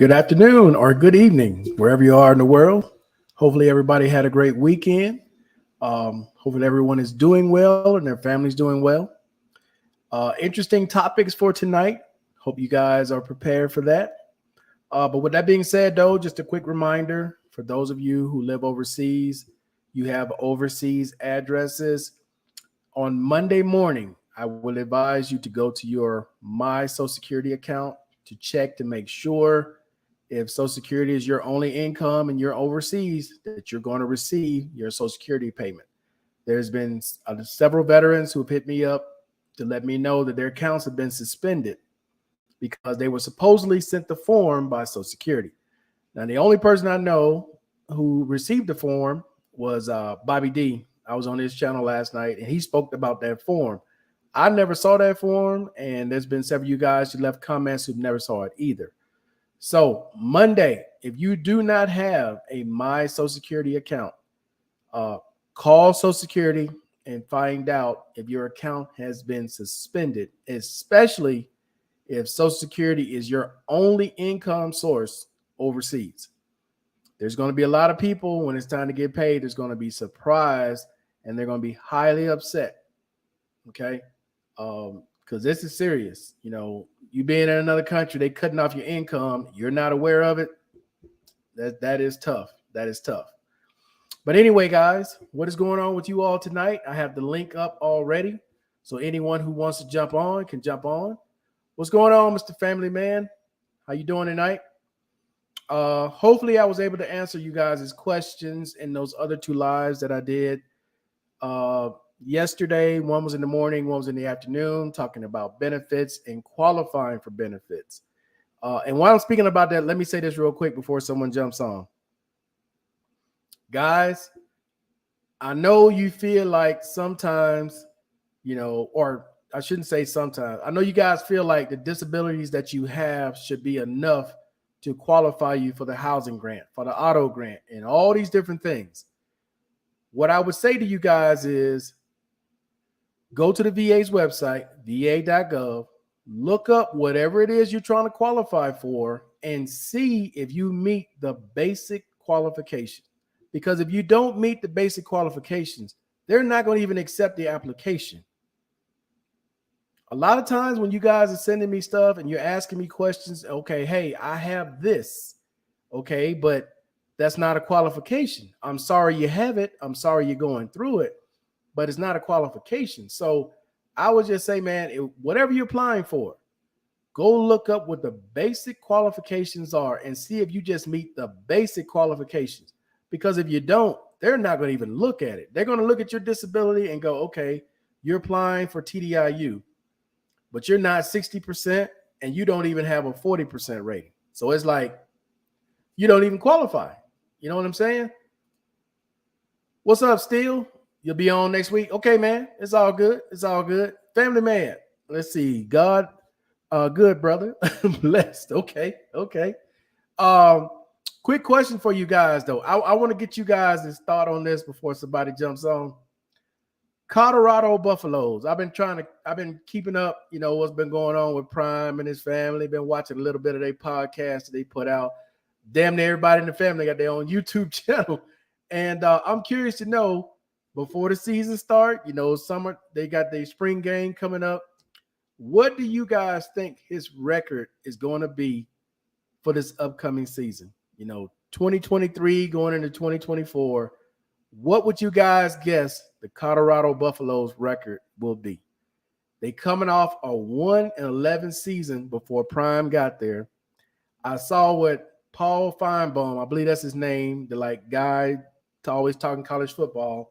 Good afternoon or good evening, wherever you are in the world. Hopefully, everybody had a great weekend. Hopefully, everyone is doing well and their family's doing well. Interesting topics for tonight. Hope you guys are prepared for that. But with that being said, though, just a quick reminder for those of you who live overseas, you have overseas addresses. On Monday morning, I will advise you to go to your My Social Security account to check to make sure if Social Security is your only income and you're overseas, that you're going to receive your Social Security payment. There's been several veterans who have hit me up to let me know that their accounts have been suspended because they were supposedly sent the form by Social Security. Now, the only person I know who received the form was Bobby D. I was on his channel last night, and he spoke about that form. I never saw that form, and there's been several of you guys who left comments who never saw it either. So Monday, if you do not have a My Social Security account, call Social Security and find out if your account has been suspended, especially if Social Security is your only income source overseas. There's going to be a lot of people when it's time to get paid, there's going to be surprised and they're going to be highly upset. Okay. Because this is serious. You know, you being in another country, they cutting off your income. You're not aware of it. That is tough. That is tough. But anyway, guys, what is going on with you all tonight? I have the link up already. So anyone who wants to jump on can jump on. What's going on, Mr. Family Man? How you doing tonight? Hopefully I was able to answer you guys' questions in those other two lives that I did yesterday. One was in the morning, one was in the afternoon, talking about benefits and qualifying for benefits. And while I'm speaking about that, let me say this real quick before someone jumps on. Guys, I know you feel like sometimes, you know, or I shouldn't say sometimes. I know you guys feel like the disabilities that you have should be enough to qualify you for the housing grant, for the auto grant, and all these different things. What I would say to you guys is go to the VA's website, va.gov, look up whatever it is you're trying to qualify for and see if you meet the basic qualification. Because if you don't meet the basic qualifications, they're not going to even accept the application. A lot of times when you guys are sending me stuff and you're asking me questions, okay, hey, I have this, okay, but that's not a qualification. I'm sorry you have it. I'm sorry you're going through it, but it's not a qualification. So I would just say, man, whatever you're applying for, go look up what the basic qualifications are and see if you just meet the basic qualifications. Because if you don't, they're not going to even look at it. They're going to look at your disability and go, okay, you're applying for TDIU, but you're not 60% and you don't even have a 40% rating. So it's like you don't even qualify. You know what I'm saying? What's up, Steele? You'll be on next week. Okay, man. It's all good. It's all good. Family man. Let's see. God, good, brother. Blessed. Okay. Okay. Quick question for you guys, though. I want to get you guys' thought on this before somebody jumps on. Colorado Buffaloes. I've been keeping up, you know, what's been going on with Prime and his family. Been watching a little bit of their podcast that they put out. Damn near everybody in the family got their own YouTube channel. And I'm curious to know, before the season start, you know, summer, they got their spring game coming up. What do you guys think his record is going to be for this upcoming season? You know, 2023 going into 2024. What would you guys guess the Colorado Buffaloes record will be? They coming off a 1-11 season before Prime got there. I saw what Paul Feinbaum, I believe that's his name, the like guy to always talking college football.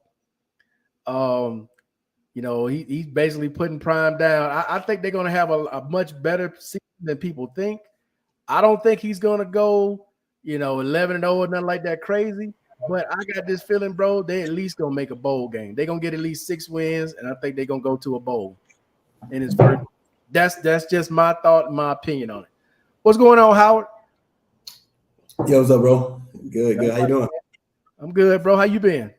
You know, he's basically putting Prime down. I think they're going to have a much better season than people think. I don't think he's going to go, you know, 11-0 or nothing like that crazy. But I got this feeling, bro, they at least going to make a bowl game. They're going to get at least 6 wins, and I think they're going to go to a bowl in his first. That's just my thought and my opinion on it. What's going on, Howard? Yo, what's up, bro? Good. How you doing? I'm good, bro. How you been?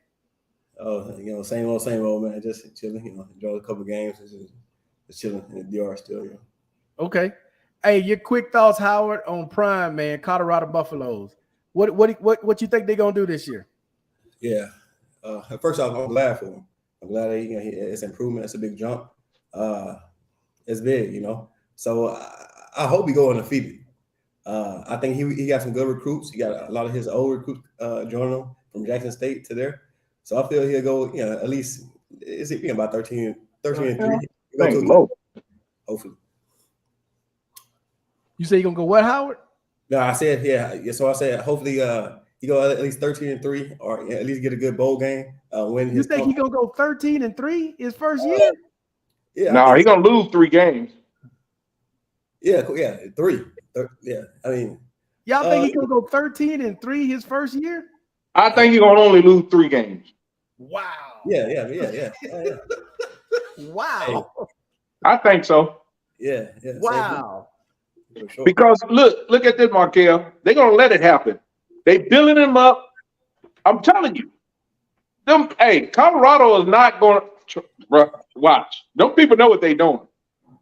Oh, you know, same old, man. Just chilling, you know, enjoy a couple games. Just chilling in the DR still, you know. Okay. Hey, your quick thoughts, Howard, on Prime, man. Colorado Buffaloes. What you think they're gonna do this year? Yeah. First off, I'm glad for him. I'm glad that it's improvement. It's a big jump. It's big, you know. So I hope he go undefeated. I think he got some good recruits. He got a lot of his old recruits joining him from Jackson State to there. So I feel he'll go, at least is it about 13 and 3. Go to low. Hopefully. You say you're gonna go what, Howard? No, I said yeah. So I said hopefully he go at least 13 and 3, or at least get a good bowl game. Win. You think he gonna go 13 and 3 his first year? Yeah. No, he's gonna lose 3 games. Yeah, 3. Yeah, I mean, y'all think he gonna go 13 and 3 his first year? I think he's gonna only lose 3 games. Wow. Yeah. Wow. I think so. Yeah. Wow. Sure. Because look at this, Markel. They're gonna let it happen. They building him up. I'm telling you. Colorado is not gonna watch. Them people know what they're doing.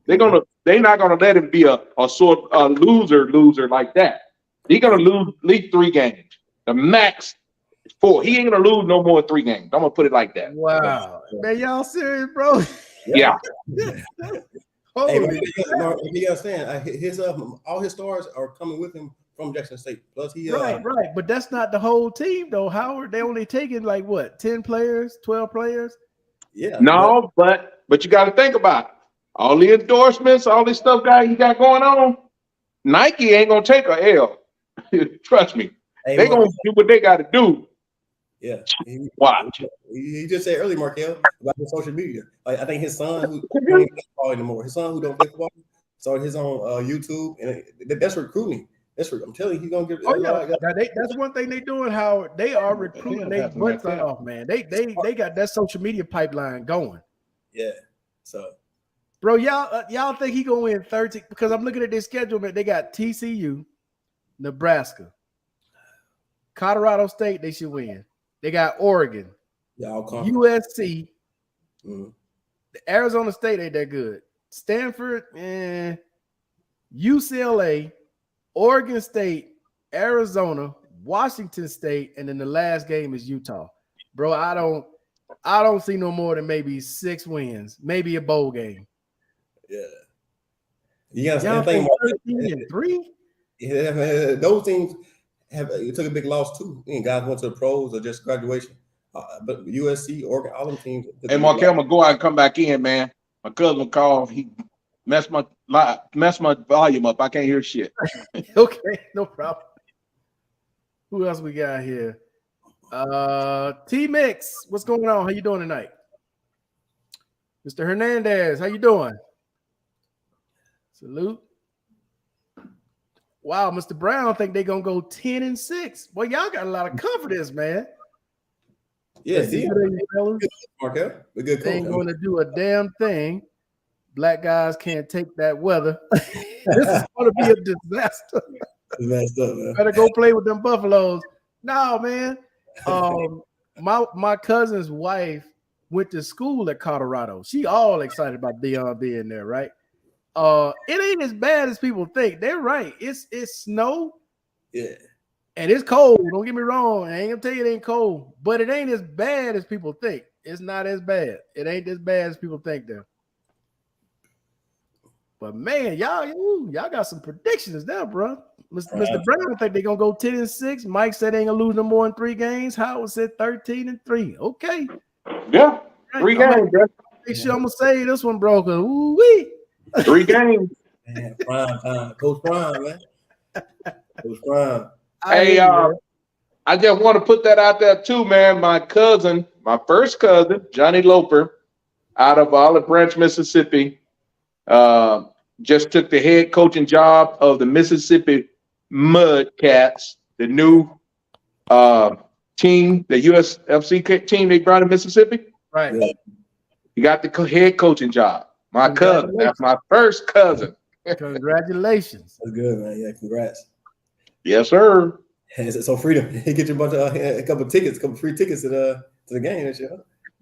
They're not gonna let him be a loser like that. He's gonna lose at least 3 games. The max 4. He ain't gonna lose no more than 3 games. I'm gonna put it like that. Wow. Man, y'all serious, bro? Yeah. Hey, you understand? His all his stars are coming with him from Jackson State. Plus he right. But that's not the whole team though, Howard. They only taking like what, 10 players, 12 players? Yeah. No, but you got to think about it. All the endorsements, all this stuff he got going on. Nike ain't gonna take a L. Trust me. They gonna do what they got to do. Yeah. Watch. He just said earlier, Markel, about the social media. Like I think his son who don't play football anymore. His son who don't play football started his own YouTube, and that's recruiting. I'm telling you, he's gonna get. That's one thing they doing. Howard, they are recruiting their butts off, man. They got that social media pipeline going. Yeah. So, bro, y'all think he gonna win 13? Because I'm looking at their schedule, man. They got TCU, Nebraska, Colorado State. They should win. They got Oregon, USC, Arizona State ain't that good. Stanford, UCLA, Oregon State, Arizona, Washington State, and then the last game is Utah. Bro, I don't see no more than maybe 6 wins, maybe a bowl game. Yeah. You got to think 13 and 3? Yeah, man, those teams took a big loss too. Guys went to the pros or just graduation. But USC, Oregon, all them teams. Hey, Markel, I'm gonna go out and come back in, man. My cousin called. He messed my volume up. I can't hear shit. Okay, no problem. Who else we got here? T-Mix, what's going on? How you doing tonight? Mr. Hernandez, how you doing? Salute. Wow, Mr. Brown think they're gonna go 10 and 6. Boy, y'all got a lot of confidence, man. Yeah, Markel, they ain't gonna do a damn thing. Black guys can't take that weather. This is gonna be a disaster. Messed up, man. Better go play with them Buffaloes. No, man. My cousin's wife went to school at Colorado. She all excited about Deion being there, right? It ain't as bad as people think. They're right. It's snow. Yeah. And it's cold. Don't get me wrong. I ain't gonna tell you it ain't cold, but it ain't as bad as people think. It's not as bad. It ain't as bad as people think there. But man, y'all got some predictions there, bro. Mr. Brown think they're gonna go 10 and 6. Mike said they ain't gonna lose no more than 3 games. Howard said 13 and 3. Okay. Yeah, 3 games, bro. Make sure I'm gonna say this one, bro. Cause ooh-wee. 3 games. Man, prime. Coach Prime, man. Coach Prime. Hey, I just want to put that out there too, man. My first cousin, Johnny Loper, out of Olive Branch, Mississippi, just took the head coaching job of the Mississippi Mudcats, the new team, the USFC team they brought to Mississippi. Right. Yeah. He got the head coaching job. My cousin, that's my first cousin. Congratulations. That's good, man. Yeah, congrats. Yes, sir. So freedom. Get you a bunch of a couple free tickets to the game and shit.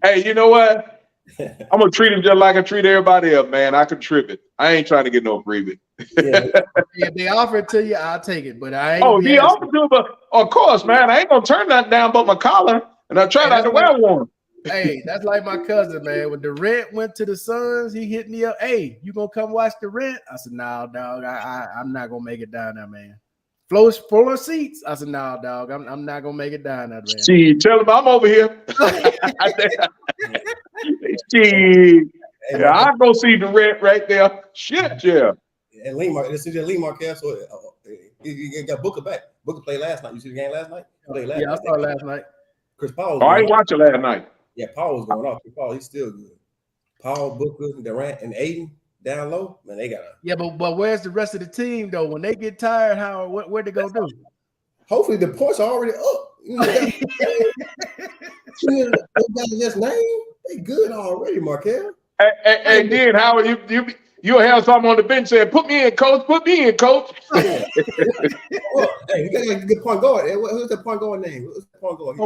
Hey, you know what? I'm gonna treat him just like I treat everybody else, man. I contribute. I ain't trying to get no freebie. If they offer it to you, I'll take it. But I ain't. Oh, he offered to, but of course, man, I ain't gonna turn that down but my collar, and I try not to wear one. Hey, that's like my cousin, man. When the rent went to the Suns, he hit me up. Hey, you gonna come watch the rent? I said, nah, dog. I'm not gonna make it down there, man. Floor seats. I said, nah, dog. I'm not gonna make it down there, man. See, tell him I'm over here. See, yeah, I go see the rent right there. Shit, yeah. And this is Lee Marquez. So you got Booker back. Booker played last night. You see the game last night? I saw it last night. Chris Paul. I ain't watching last night. Yeah, Paul was going off. Chris Paul, he's still good. Paul, Booker, Durant, and Aiden down low. Man, they got a. Yeah, but where's the rest of the team though? When they get tired, what they gonna do? Hopefully the points are already up. You know, just name. They good already, Markel. And then Howard, you'll have someone on the bench saying, "Put me in, coach. Put me in, coach." Well, hey, you got a good point guard. Who's the point guard name? Who's the point guard?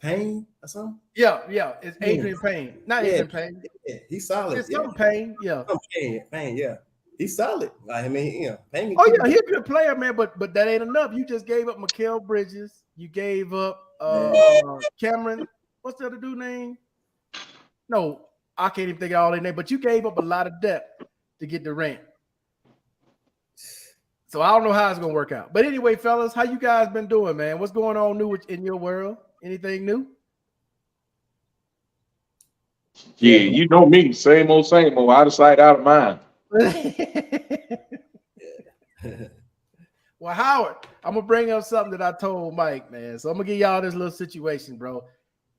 Payne or something? Yeah. It's Adrian Payne. Not Adrian Payne. Yeah, he's solid. It's some Payne. Yeah. Payne, yeah. He's solid. I mean, yeah. Payne. Oh, yeah, he's a good player, man, but that ain't enough. You just gave up Mikal Bridges. You gave up Cameron. What's the other dude name? No, I can't even think of all their name, but you gave up a lot of depth to get Durant. So I don't know how it's gonna work out. But anyway, fellas, how you guys been doing, man? What's going on new in your world? Anything new? Yeah, you know me, same old, out of sight, out of mind. Well, Howard, I'm gonna bring up something that I told Mike, man. So I'm gonna give y'all this little situation, bro.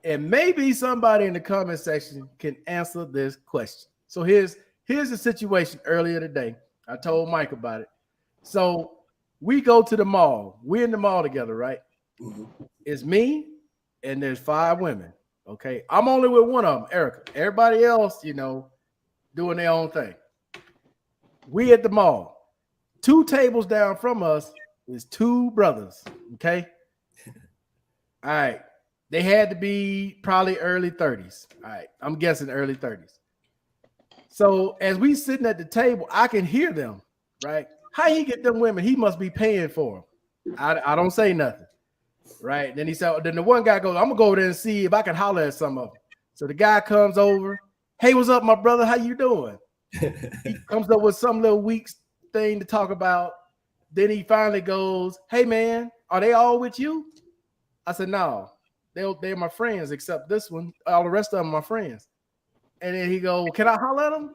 And maybe somebody in the comment section can answer this question. So here's the situation earlier today. I told Mike about it. So we go to the mall. We're in the mall together, right? Mm-hmm. It's me and there's 5 women. Okay. I'm only with one of them, Erica. Everybody else, doing their own thing. We at the mall. 2 tables down from us is 2 brothers. Okay. All right. They had to be probably early 30s. All right. I'm guessing early 30s. So as we sitting at the table, I can hear them, right? How he get them women? He must be paying for them. I don't say nothing, right? Then he said, then the one guy goes, I'm gonna go over there and see if I can holler at some of them. So the guy comes over. Hey, what's up, my brother? How you doing? He comes up with some little weak thing to talk about. Then he finally goes, hey man, are they all with you? I said, no, they're my friends, except this one. All the rest of them are my friends. And then he goes, can I holler at them?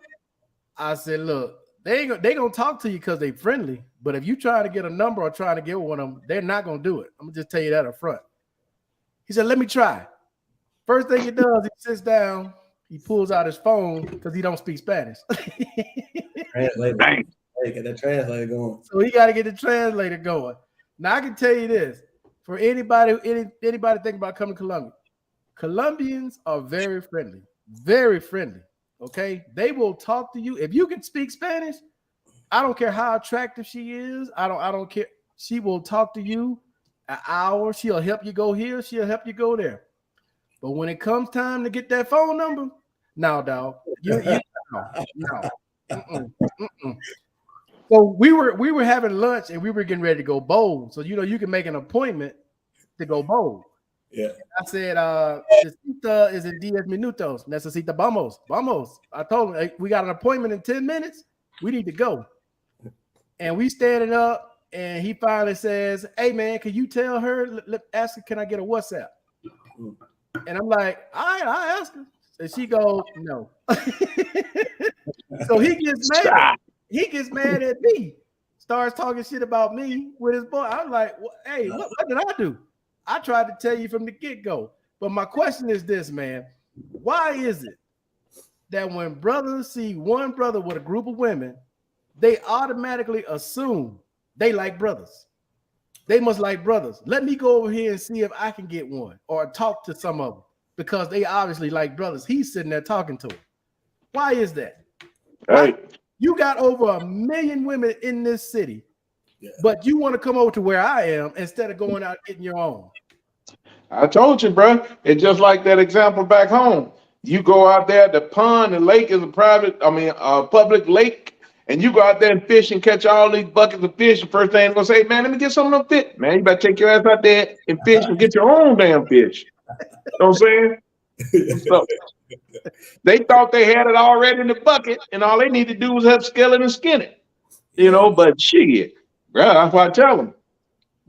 I said, look, they gonna talk to you because they friendly. But if you try to get a number or try to get one of them, they're not gonna do it. I'm gonna just tell you that up front. He said, let me try. First thing he does, he sits down, he pulls out his phone because he don't speak Spanish. Translator. Hey, get that translator going. So he got to get the translator going. Now I can tell you this: for anybody thinking about coming to Colombia, Colombians are very friendly, very friendly. Okay, they will talk to you if you can speak Spanish. I don't care how attractive she is. I don't care. She will talk to you an hour. She'll help you go here. She'll help you go there. But when it comes time to get that phone number, no, dog. No. So we were having lunch and we were getting ready to go bowl. So you can make an appointment to go bowl. Yeah. I said, the cita is in 10 minutos. Necesita vamos. I told him, hey, we got an appointment in 10 minutes. We need to go. And we standing up, and he finally says, hey man, can you tell her? Ask her, can I get a WhatsApp? And I'm like, all right, I'll ask her. And she goes, no. So he gets mad. He gets mad at me. Starts talking shit about me with his boy. I'm like, well, hey, what did I do? I tried to tell you from the get-go. But my question is this, man. Why is it that when brothers see one brother with a group of women, they automatically assume they like brothers? They must like brothers. Let me go over here and see if I can get one or talk to some of them because they obviously like brothers. He's sitting there talking to them. Why is that? Hey. You got over 1 million women in this city, but you want to come over to where I am instead of going out getting your own. I told you, bro. It's just like that example back home. You go out there, the pond, the lake is a public lake, and you go out there and fish and catch all these buckets of fish. The first thing they're gonna say, man, let me get some of them fish. Man, you better take your ass out there and fish and get your own damn fish. You know what I'm saying? So they thought they had it already in the bucket, and all they need to do was have scale it and skin it. You know, but shit, bro, that's what I tell them.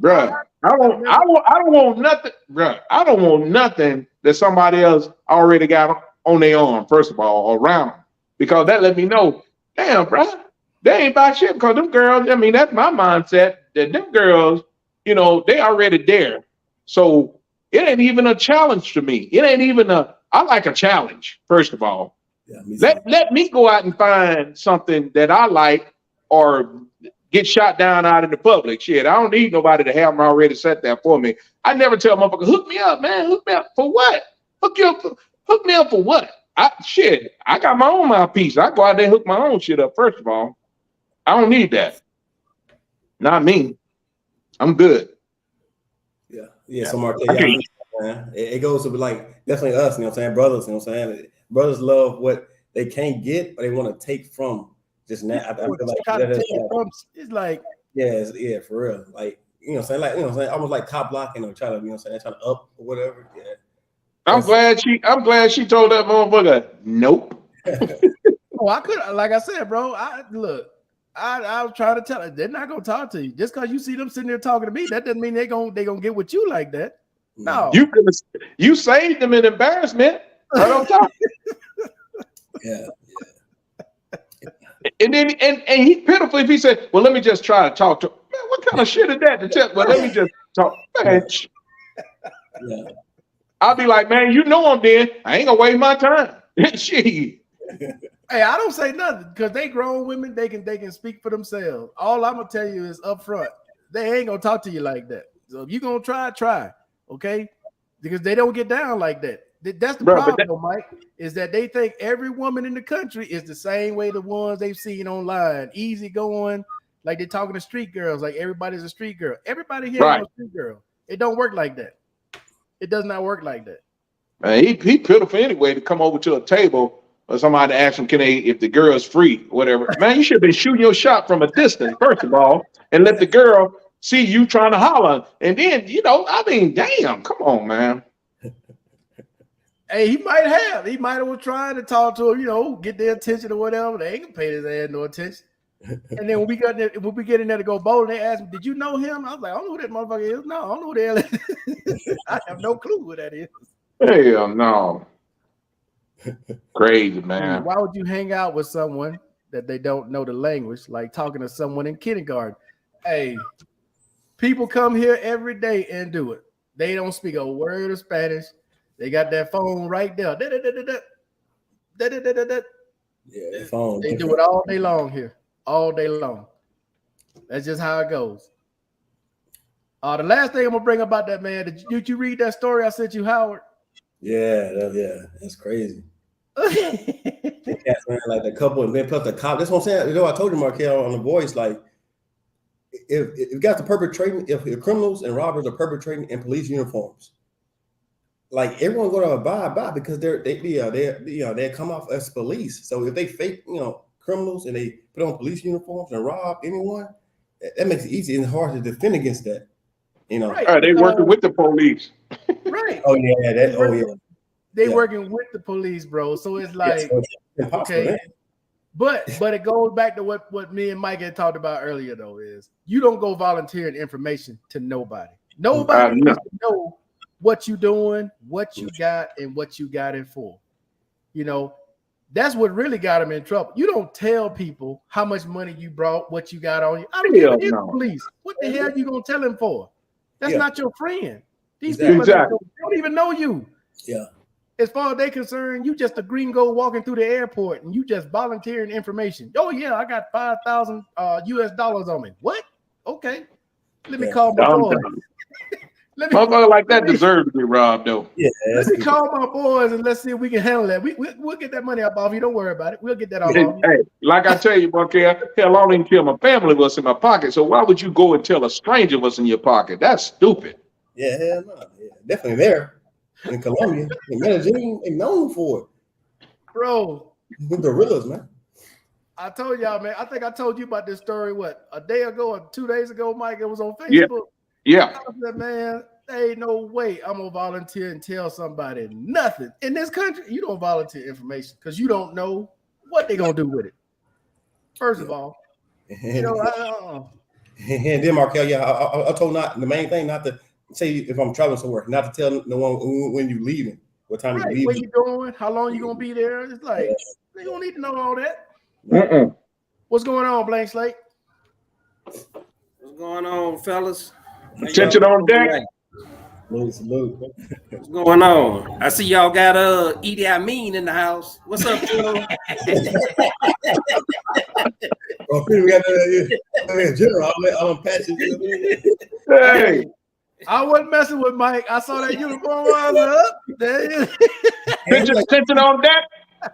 Bruh, I don't want nothing, bruh. I don't want nothing that somebody else already got on their arm, first of all, or around them. Because that let me know, damn, bruh, they ain't about shit. Because them girls, I mean, that's my mindset, that them girls, you know, they already there. So it ain't even a challenge to me. It ain't even I like a challenge, first of all. Yeah, let me go out and find something that I like or get shot down out in the public. Shit, I don't need nobody to have them already set there for me. I never tell motherfuckers, hook me up, man. Hook me up for what? Hook me up for what? I got my own mouthpiece. I go out there and hook my own shit up, first of all. I don't need that. Not me. I'm good. Yeah. So Marquez, man, it goes to like definitely us, you know what I'm saying? Brothers, you know what I'm saying? Brothers love what they can't get, but they want to take from. Just now, I feel like it's like yeah, for real. Like, you know what I'm saying? Like, you know what I'm saying? Almost like top blocking or trying to, you know what I'm saying, trying to up or whatever. Yeah. I'm glad she told that motherfucker, nope. Oh, I could, like I said, bro. I was trying to tell her they're not gonna talk to you. Just because you see them sitting there talking to me, that doesn't mean they gonna get with you like that. No. You saved them in embarrassment. Right on top. Yeah. And then and he's pitiful if he said, well, let me just try to talk to him. Man, what kind of shit is that to tell? Well, let me just talk. Man, yeah. I'll be like, man, you know I'm dead. I ain't gonna waste my time. Shit. Hey, I don't say nothing because they grown women, they can speak for themselves. All I'm gonna tell you is up front, they ain't gonna talk to you like that. So if you're gonna try, okay? Because they don't get down like that. That's the problem, though, Mike, is that they think every woman in the country is the same way the ones they've seen online, easy going, like they're talking to street girls, like everybody's a street girl. Everybody here is a street girl. It don't work like that. It does not work like that. Man, he pitiful anyway to come over to a table or somebody ask him, if the girl's free, whatever. Man, you should have been shooting your shot from a distance, first of all, and let the girl see you trying to holler. And then, I mean, damn, come on, man. Hey, he might have was trying to talk to him, get their attention or whatever. They ain't gonna pay his ass no attention. And then when we get in there to go bowling, they asked me, "Did you know him?" I was like, "I don't know who that motherfucker is." No, I don't know who the hell that is. I have no clue who that is. Hell no. Crazy, man. Why would you hang out with someone that they don't know the language, like talking to someone in kindergarten? Hey, people come here every day and do it. They don't speak a word of Spanish. They got that phone right there. Yeah, phone. They do it all day long here. All day long. That's just how it goes. The last thing I'm gonna bring about that, man. Did you read that story I sent you, Howard? Yeah, that's crazy. Yeah, man, like the couple, and then plus the cop. That's what I'm saying. I told you, Markel, on the voice, like if guys are perpetrating, if criminals and robbers are perpetrating in police uniforms, like everyone going to abide by because they come off as police. So if they fake, criminals and they put on police uniforms and rob anyone, that makes it easy and hard to defend against that. Right. They working with the police. Right. Oh yeah. They working with the police, bro. So it's like, okay. But it goes back to what me and Mike had talked about earlier, though, is you don't go volunteering information to nobody. Nobody needs to know what you doing, what you got, and what you got it for. That's what really got them in trouble. You don't tell people how much money you brought, what you got on you. I don't give a damn police. What the hell you gonna tell them for? That's not your friend. These people don't even know you. Yeah. As far as they're concerned, you just a gringo walking through the airport and you just volunteering information. Oh yeah, I got $5,000 US on me. What? Okay. Let me call my boys. Motherfucker like that deserves to be robbed, though. Yeah. Let me call my boys and let's see if we can handle that. We'll get that money up off you. Don't worry about it. We'll get that off. Hey, like I tell you, Markel, hell, I don't even tell my family what's in my pocket. So why would you go and tell a stranger what's in your pocket? That's stupid. Yeah, hell no. Yeah, definitely there in Colombia. In Medellin, they known for it. Bro, The gorillas, man. I told y'all, man. I think I told you about this story, what, a day ago or 2 days ago, Mike? It was on Yeah. Facebook. Yeah. I said, man, there ain't no way I'm going to volunteer and tell somebody nothing. In this country, you don't volunteer information because you don't know what they're going to do with it. First of all, you know, And then Markel, yeah, I told not the main thing not to say if I'm traveling somewhere, not to tell no one when you leaving, what time you leaving, where you going, how long you going to be there. It's like, they don't need to know all that. What's going on, Blank Slate? What's going on, fellas? Attention on deck. Salute. What's going on? I see y'all got Idi Amin in the house. What's up, Joe? Oh, we got general. I'll unpack it. Hey, I wasn't messing with Mike. I saw that uniform. I was up. There it is. attention on deck.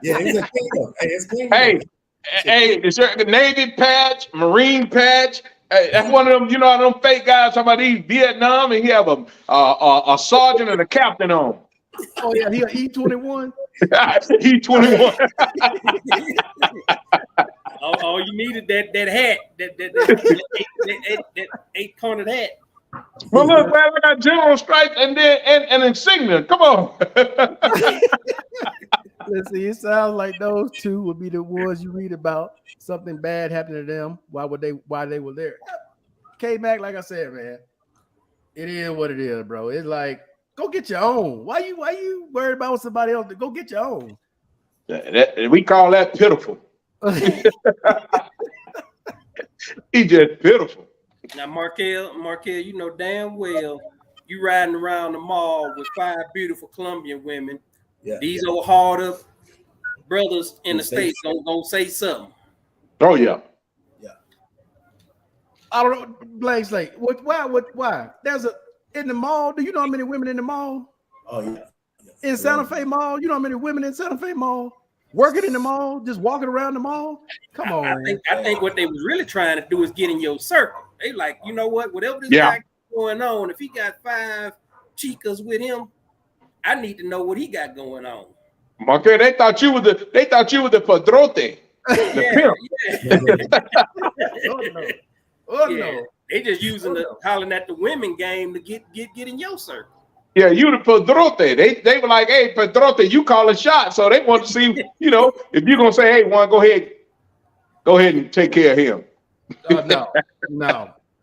Yeah, it's clean. Hey, is there a Navy patch, Marine patch? Hey, that's one of them, you know, them fake guys talking about he's Vietnam and he have a sergeant and a captain on. Oh yeah, he an E-21. E-21. Oh, you needed that hat, that 8-cornered hat. Well, look, man, I got general stripes and then and insignia. Come on. Let's see. It sounds like those two would be the ones you read about. Something bad happened to them. Why they were there? K-Mac, like I said, man, it is what it is, bro. It's like, go get your own. Why you worried about somebody else? Go get your own. We call that pitiful. He just pitiful. Now, Markel, you know damn well you riding around the mall with 5 beautiful Colombian women. Yeah, these old hard up brothers in the States gonna say something. Oh yeah. I don't know, Blank Slate. Why? There's in the mall. Do you know how many women in the mall? Oh yeah. In Santa Fe Mall, you know how many women in Santa Fe Mall working in the mall, just walking around the mall? Come on. I think what they was really trying to do is get in your circle. They like, you know what? Whatever this guy going on, if he got 5 chicas with him, I need to know what he got going on. Okay, they thought you were the padrote. No. They just using hollering at the women game to get in your circle. Yeah, you the padrote. They were like, hey, padrote, you call a shot. So they want to see, you know, if you're gonna say, hey, Juan, go ahead and take care of him.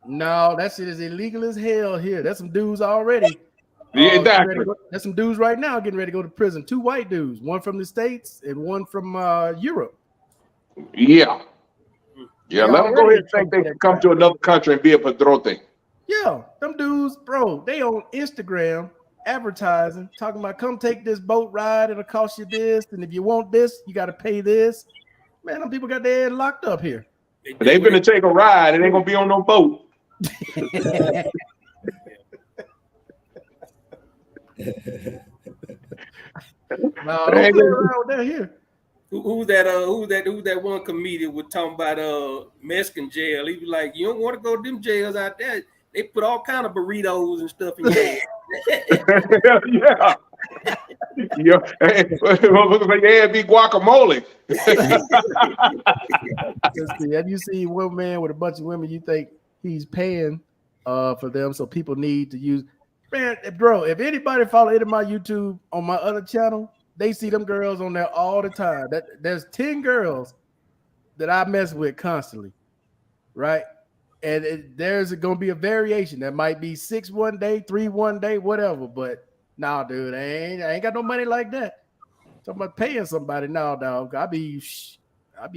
No, that shit is illegal as hell here. There's some dudes already. Yeah, exactly. There's some dudes right now getting ready to go to prison. 2 white dudes, one from the States and one from Europe. Yeah, let them go ahead and think they can come to another country and be a padrote. Yeah, them dudes, bro, they on Instagram advertising, talking about come take this boat ride, it'll cost you this, and if you want this, you got to pay this. Man, them people got their head locked up here. They gonna take a ride and they gonna be on no boat. No, don't play around with that here. Who's that one comedian was talking about Mexican jail? He was like, you don't want to go to them jails out there. They put all kind of burritos and stuff in your head. Yeah. Yeah, be guacamole. Have you seen one man with a bunch of women you think he's paying for them, so people need to use? Man, bro, if anybody follow any of my YouTube on my other channel, they see them girls on there all the time. There's 10 girls that I mess with constantly, right? And there's going to be a variation. That might be 6 one day, 3 one day, whatever. But nah, dude, I ain't got no money like that. Talking about paying somebody now, dog. I be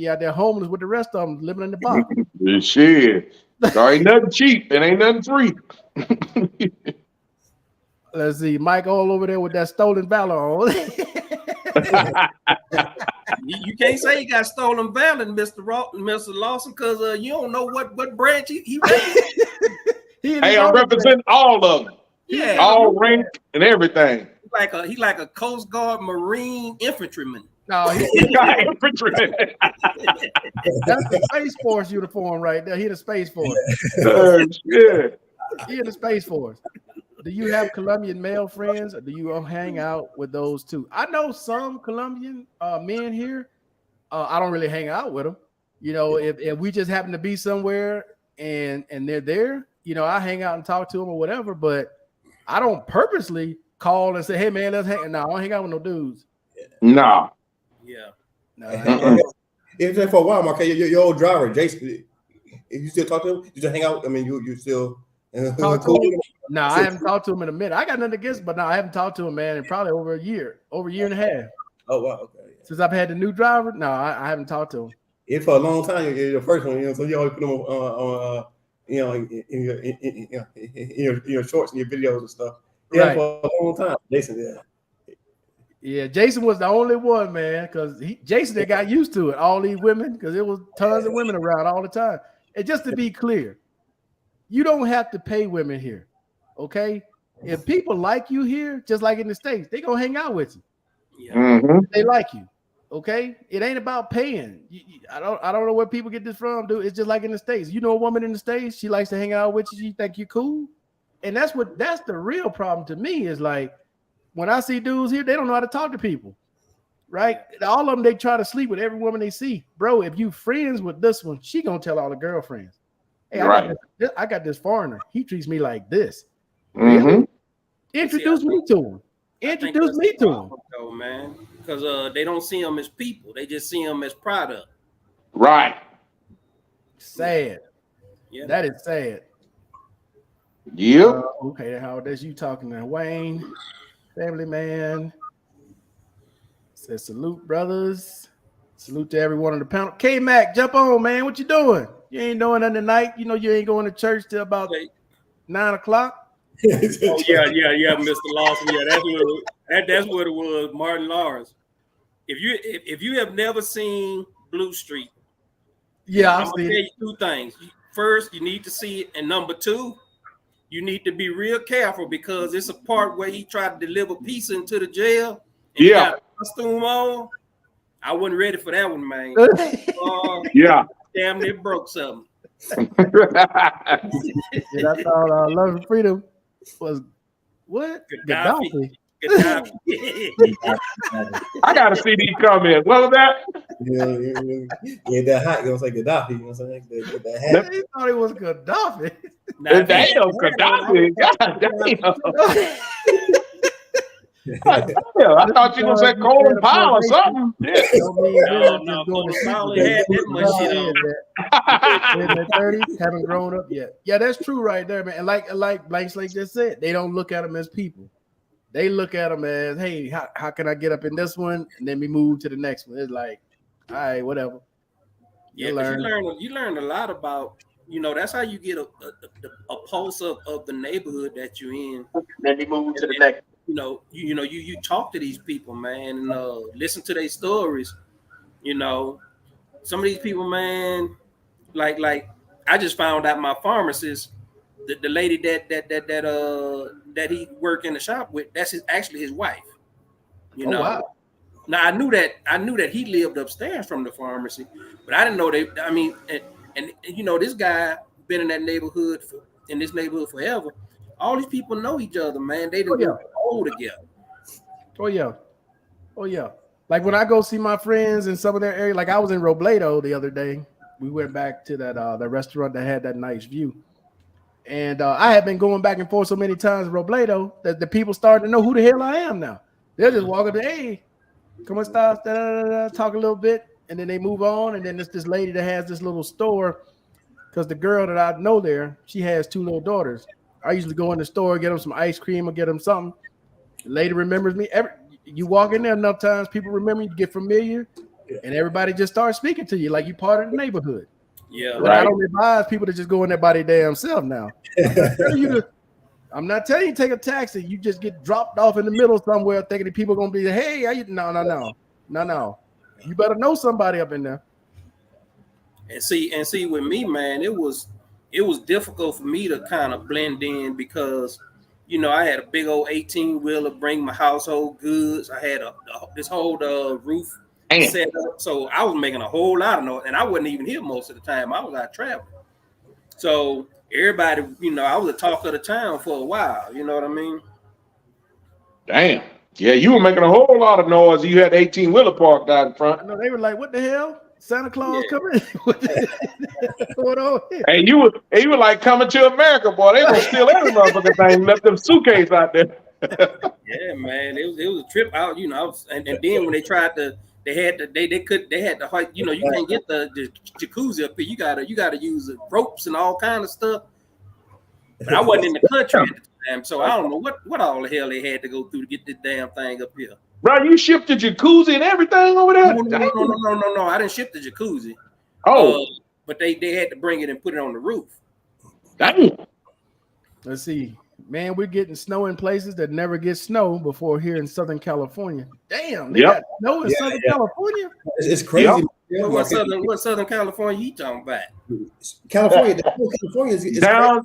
out there homeless with the rest of them living in the box. Shit, there ain't nothing cheap. It ain't nothing free. Let's see, Mike all over there with that stolen valor on. You can't say he got stolen valor, Mr. Lawson, because you don't know what branch he represents. Hey, I represent all of them. Yeah, all rank and everything. He like a Coast Guard Marine infantryman. No, he's got infantryman. That's the Space Force uniform right there. He in the Space Force. Yeah. He in the Space Force. do you have Colombian male friends, or do you hang out with those too? I know some Colombian men here. I don't really hang out with them. You know, if we just happen to be somewhere and they're there, you know, I hang out and talk to them or whatever. But I don't purposely call and say, "Hey, man, let's hang." No, I don't hang out with no dudes. No. Yeah. No. It's been for a while, Mark. Your old driver, Jason. If you still talk to him, you just hang out. I mean, you still talk to him? No, I haven't talked to him in a minute. I got nothing against, but no, I haven't talked to him, man, in probably over a year and a half. Oh wow, okay. Yeah. Since I've had the new driver, no, I haven't talked to him. It's for a long time. You're the first one, you know. So you always put them on you know, in your shorts and your videos and stuff. Yeah, right. For a long time, Jason. Yeah. Yeah, Jason was the only one, man, because Jason they got used to it. All these women, because there was tons of women around all the time. And just to be clear, you don't have to pay women here, okay? If people like you here, just like in the States, they gonna hang out with you. Yeah, mm-hmm. They like you, okay? It ain't about paying. I don't know where people get this from, dude. It's just like in the States. You know, a woman in the States, she likes to hang out with you. She think you're cool, and that's the real problem to me is like. When I see dudes here, they don't know how to talk to people, right? All of them, they try to sleep with every woman they see. Bro, if you friends with this one, she gonna tell all the girlfriends, hey, right. I got this foreigner. He treats me like this. Mm-hmm. Really? Introduce me to him. Introduce me to him. Though, man, because they don't see them as people. They just see them as product. Right. Sad. Yeah. That is sad. Yep. Okay, how that's you talking to Wayne. Family man says salute, brothers. Salute to everyone on the panel. K-Mac, jump on, man. What you doing? You ain't doing nothing tonight. You know you ain't going to church till about 9 o'clock. Oh yeah, Mr. Lawson. Yeah, that's what it was. Martin Lawrence. If you have never seen Blue Street, yeah, I'm gonna tell you two things. First, you need to see it, and number two. You need to be real careful because it's a part where he tried to deliver pizza into the jail. And he got a costume on. I wasn't ready for that one, man. Yeah. Damn, it broke something. That's all Love and Freedom was what? Gaddafi. I gotta see these comments. What was that? Yeah, that hot. You know, say Gaddafi. You know what I'm saying? That he thought it was Gaddafi. Damn, Gaddafi. God damn. I thought you were gonna say Colin Powell or something. Yeah. No, Colin Powell had that much shit on. In their 30s, haven't grown up yet. Yeah, that's true right there, man. And like Blank Slate just said, they don't look at them as people. They look at them as, hey, how can I get up in this one? And then we move to the next one. It's like, all right, whatever. You learn a lot about, you know, that's how you get a pulse of the neighborhood that you're in. Then we move to the next. You talk to these people, man, and listen to their stories. You know, some of these people, man, like I just found out my pharmacist, the lady that he worked in the shop with, that's actually his wife. You know. Wow. Now I knew that he lived upstairs from the pharmacy, but I didn't know and you know, this guy been in this neighborhood forever. All these people know each other, man. They don't go together. Oh yeah. Like when I go see my friends in some of their area, like I was in Robledo the other day. We went back to that restaurant that had that nice view. And I had been going back and forth so many times in Robledo that the people started to know who the hell I am now. They'll just walk up to, hey, come on, stop, talk a little bit, and then they move on. And then there's this lady that has this little store, because the girl that I know there, she has 2 little daughters. I usually go in the store, get them some ice cream or get them something. The lady remembers me. You walk in there enough times, people remember you, get familiar, and everybody just starts speaking to you like you're part of the neighborhood. Yeah, but right. I don't advise people to just go in there by their damn self now. I'm not telling you to take a taxi. You just get dropped off in the middle somewhere thinking that people are going to be, hey, no. You better know somebody up in there. And see with me, man, it was difficult for me to kind of blend in because, you know, I had a big old 18-wheeler bring my household goods. I had this whole roof set up. So I was making a whole lot of noise, and I wasn't even here most of the time. I was out traveling. So everybody, you know, I was the talk of the town for a while. You know what I mean? Damn. Yeah, you were making a whole lot of noise. You had 18-wheeler parked out in front. I know they were like, "What the hell? Santa Claus Yeah. coming? What's going on here?" And you were like coming to America, boy. They gonna steal every motherfucking thing. Left them suitcase out there. Yeah, man, it was a trip out, you know. And then when they tried to, they had to, they had to, you know, you can't get the jacuzzi up here. You gotta use ropes and all kind of stuff. But I wasn't in the country at the time, so I don't know what all the hell they had to go through to get this damn thing up here. Bro, you shipped the jacuzzi and everything over there? No. I didn't ship the jacuzzi. Oh, but they had to bring it and put it on the roof. damn. Let's see, man. We're getting snow in places that never get snow before here in Southern California. Damn, they got snow in Southern California. It's crazy. Yep. What Southern California you talking about? California, the whole California is Down,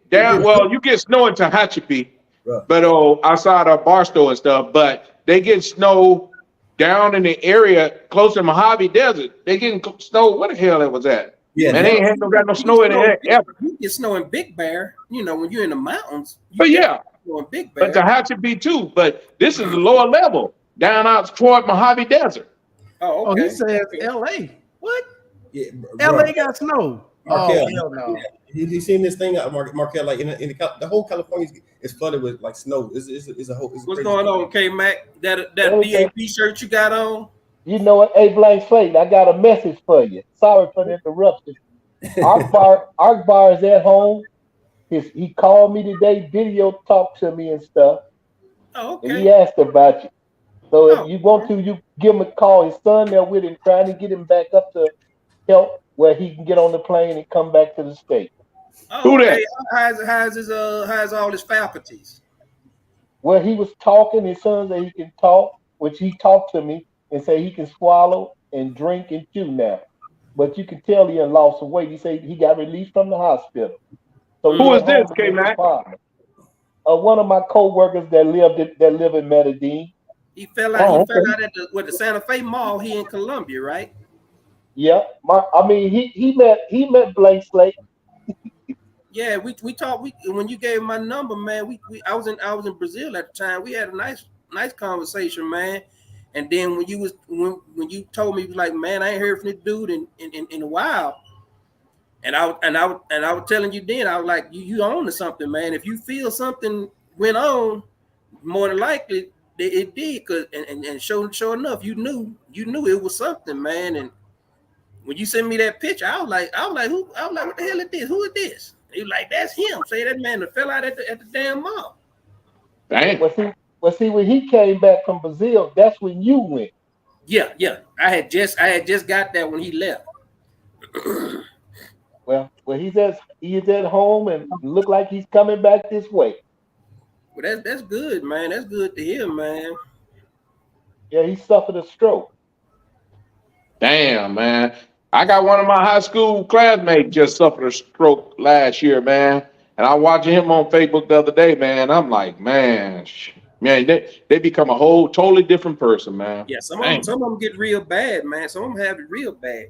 down. Well, you get snow in Tehachapi, Right. but outside of Barstow and stuff. But they get snow down in the area close to Mojave Desert. They getting snow. What the hell that was that? Yeah, man, they ain't got no snow in there ever. You get snow in Big Bear, you know, when you're in the mountains. But yeah, snow in Big Bear. but Tehachapi too. But this is the lower level down out toward Mojave Desert. Oh, Oh, okay. he says L.A. What? Yeah, L.A. got snow. Markel, Oh, hell no. you seen this thing, Markel? Like in the whole California is flooded with like snow. It's a whole. What's going on, K-Mac? That DAP shirt you got on? You know what? Hey, Blank Slate, I got a message for you. Sorry for the interruption. Arkbar is at home. He called me today, video talked to me and stuff. Oh, okay. And he asked about you. So if you want to, you give him a call. His son there with him, trying to get him back up to help where he can get on the plane and come back to the state. Oh, Who that? How's all his faculties? Well, he was talking. His son said he can talk, which he talked to me and said he can swallow and drink and chew now. But you can tell he had lost some weight. He said he got released from the hospital. So who is this, K-Mac? One of my co-workers that live in Medellin. He fell out. He fell out at the Santa Fe Mall here in Colombia, right? Yeah, he met Blank Slate. Yeah, we talked. When you gave my number, man, I was in Brazil at the time. We had a nice conversation, man. And then when you told me, you was like, man, I ain't heard from this dude in a while. And I was telling you then, I was like, you on to something, man. If you feel something went on, more than likely it did. Cause and sure enough, you knew it was something, man. And when you sent me that picture, I was like, what the hell is this? Who is this? He was like, that's him. Say that man that fell out at the damn mall. Dang. Well, see, when he came back from Brazil, that's when you went. Yeah. I had just got that when he left. Well, he's at home and look like he's coming back this way. Well, that's good, man. That's good to hear, man. Yeah, he suffered a stroke. Damn, man. I got one of my high school classmates just suffered a stroke last year, man. And I watching him on Facebook the other day, man. I'm like, man, they become a whole totally different person, man. Yeah, some of them get real bad, man. Some of them have it real bad.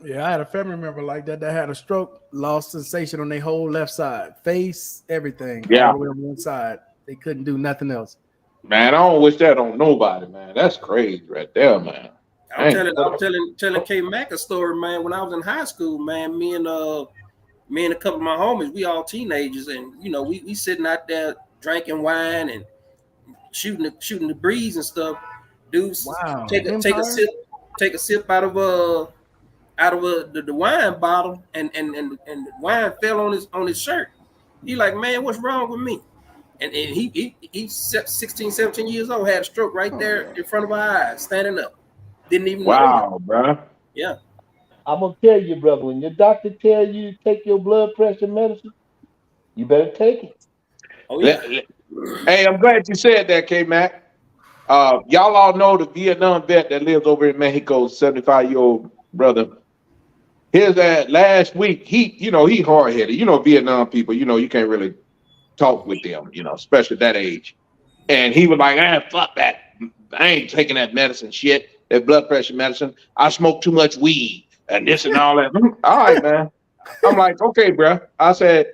Yeah, I had a family member like that had a stroke, lost sensation on their whole left side, face, everything. Yeah, all the way on one side. They couldn't do nothing else. Man, I don't wish that on nobody, man. That's crazy right there, man. I'm telling K Mac a story, man. When I was in high school, man, me and a couple of my homies, we all teenagers, and you know, we sitting out there drinking wine and shooting the breeze and stuff. Dudes, wow. take a sip out of the wine bottle, and the wine fell on his shirt. He like, man, what's wrong with me? And he's 16, 17 years old, had a stroke right there in front of our eyes, standing up. Didn't even know. Bro. Yeah. I'm gonna tell you, brother, when your doctor tells you to take your blood pressure medicine, you better take it. Oh yeah. Hey, I'm glad you said that, K-Mac. Y'all all know the Vietnam vet that lives over in Mexico, 75-year-old brother. His last week, he hard-headed. You know, Vietnam people, you can't really talk with them, especially at that age. And he was like, fuck that. I ain't taking that medicine shit, that blood pressure medicine. I smoke too much weed. and this and all that. All right, man. I'm like, okay, bro. I said,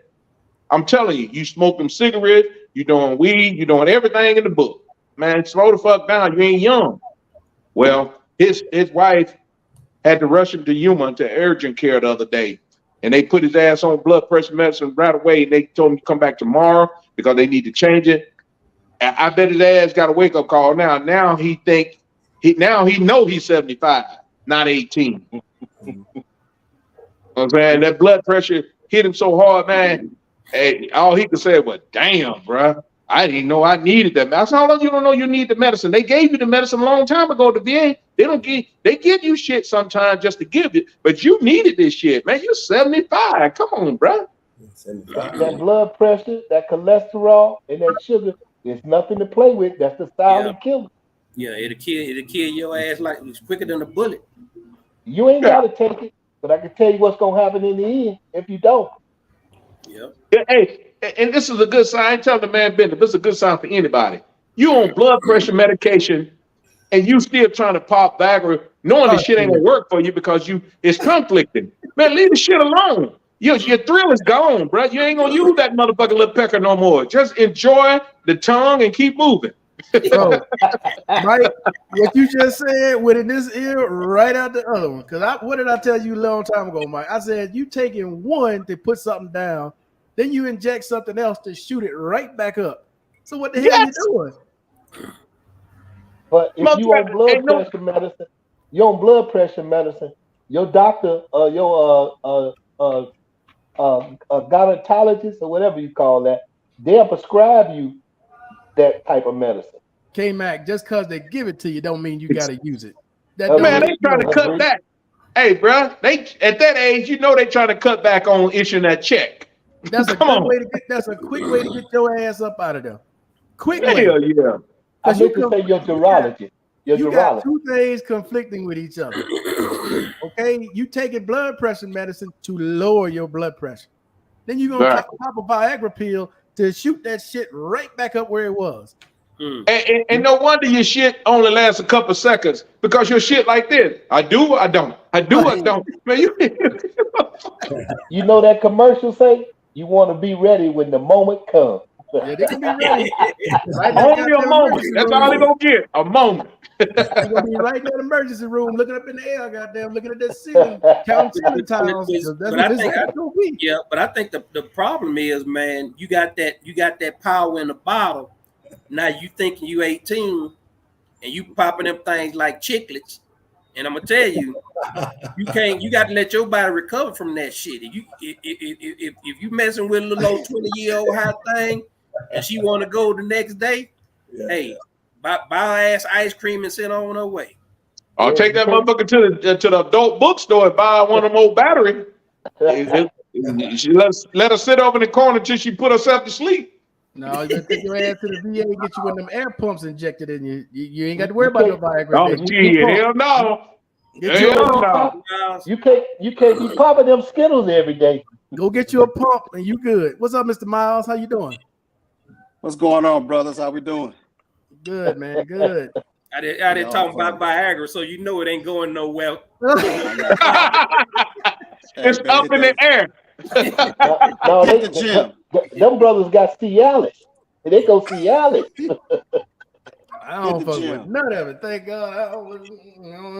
I'm telling you, you smoke them cigarettes, you doing weed, you doing everything in the book. Man, slow the fuck down. You ain't young. Well, his wife had to rush him to Yuma to urgent care the other day. And they put his ass on blood pressure medicine right away. They told him to come back tomorrow because they need to change it. And I bet his ass got a wake up call now. Now he know he's 75, not 18. I'm saying that blood pressure hit him so hard, man. Hey, all he could say was, "Damn, bro, I didn't know I needed that." I said, "How long you don't know you need the medicine? They gave you the medicine a long time ago. The VA, they give you shit sometimes just to give it, but you needed this shit, man. You're 75. Come on, bro." That blood pressure, that cholesterol, and that sugar is nothing to play with. That's the silent killer. Yeah, it'll kill your ass like it's quicker than a bullet. You ain't gotta take it, but I can tell you what's gonna happen in the end if you don't. Yeah. Hey, and this is a good sign. I ain't telling the man business. This is a good sign for anybody. You on blood pressure medication, and you still trying to pop Viagra, knowing the shit ain't gonna work for you because it's conflicting. Man, leave the shit alone. Your thrill is gone, bro. You ain't gonna use that motherfucking little pecker no more. Just enjoy the tongue and keep moving. Bro, Mike, what you just said went in this ear right out the other one. Because what did I tell you a long time ago, Mike? I said you taking one to put something down, then you inject something else to shoot it right back up. So what the hell are you doing? But if you on blood pressure medicine, your doctor, your gynecologist or whatever you call that, they'll prescribe you that type of medicine. K-Mac, just because they give it to you don't mean you got to use it. Man, they trying to cut back. Hey, bro, they at that age, you know they trying to cut back on issuing that check. That's a quick way to get your ass up out of there. Quick way. Hell yeah. I meant to say your urologist. You got two things conflicting with each other. Okay, you taking blood pressure medicine to lower your blood pressure. Then you're gonna pop a Viagra pill to shoot that shit right back up where it was. And no wonder your shit only lasts a couple seconds because your shit like this. I do, I don't. I do, I don't. Man, you know that commercial say you want to be ready when the moment comes. Yeah, they can be ready. Only a moment. That's all they gonna get. A moment. You're gonna be right in the emergency room, looking up in the air, goddamn, looking at that ceiling, counting times. But I think the problem is, man, you got that power in the bottle. Now you thinking you 18 and you popping them things like chiclets. And I'm gonna tell you, you got to let your body recover from that shit. If you messing with a little old 20-year-old hot thing and she want to go the next day, hey, buy her ass ice cream and send on her way. I'll take that motherfucker to the adult bookstore and buy one of them old batteries. Let her sit over in the corner until she put herself to sleep. No, you gotta take your ass to the VA and get you one of them air pumps injected in you. You ain't got to worry about no Viagra. Oh, hell no. You can't be popping them Skittles every day. Go get you a pump and you good. What's up, Mr. Miles? How you doing? What's going on, brothers? How we doing? Good, man. Good. I didn't talk about Viagra, so you know it ain't going nowhere. It's up in the air. No, the gym. Them brothers got Cialis. They go Cialis. I don't fuck with none of it. Thank God. I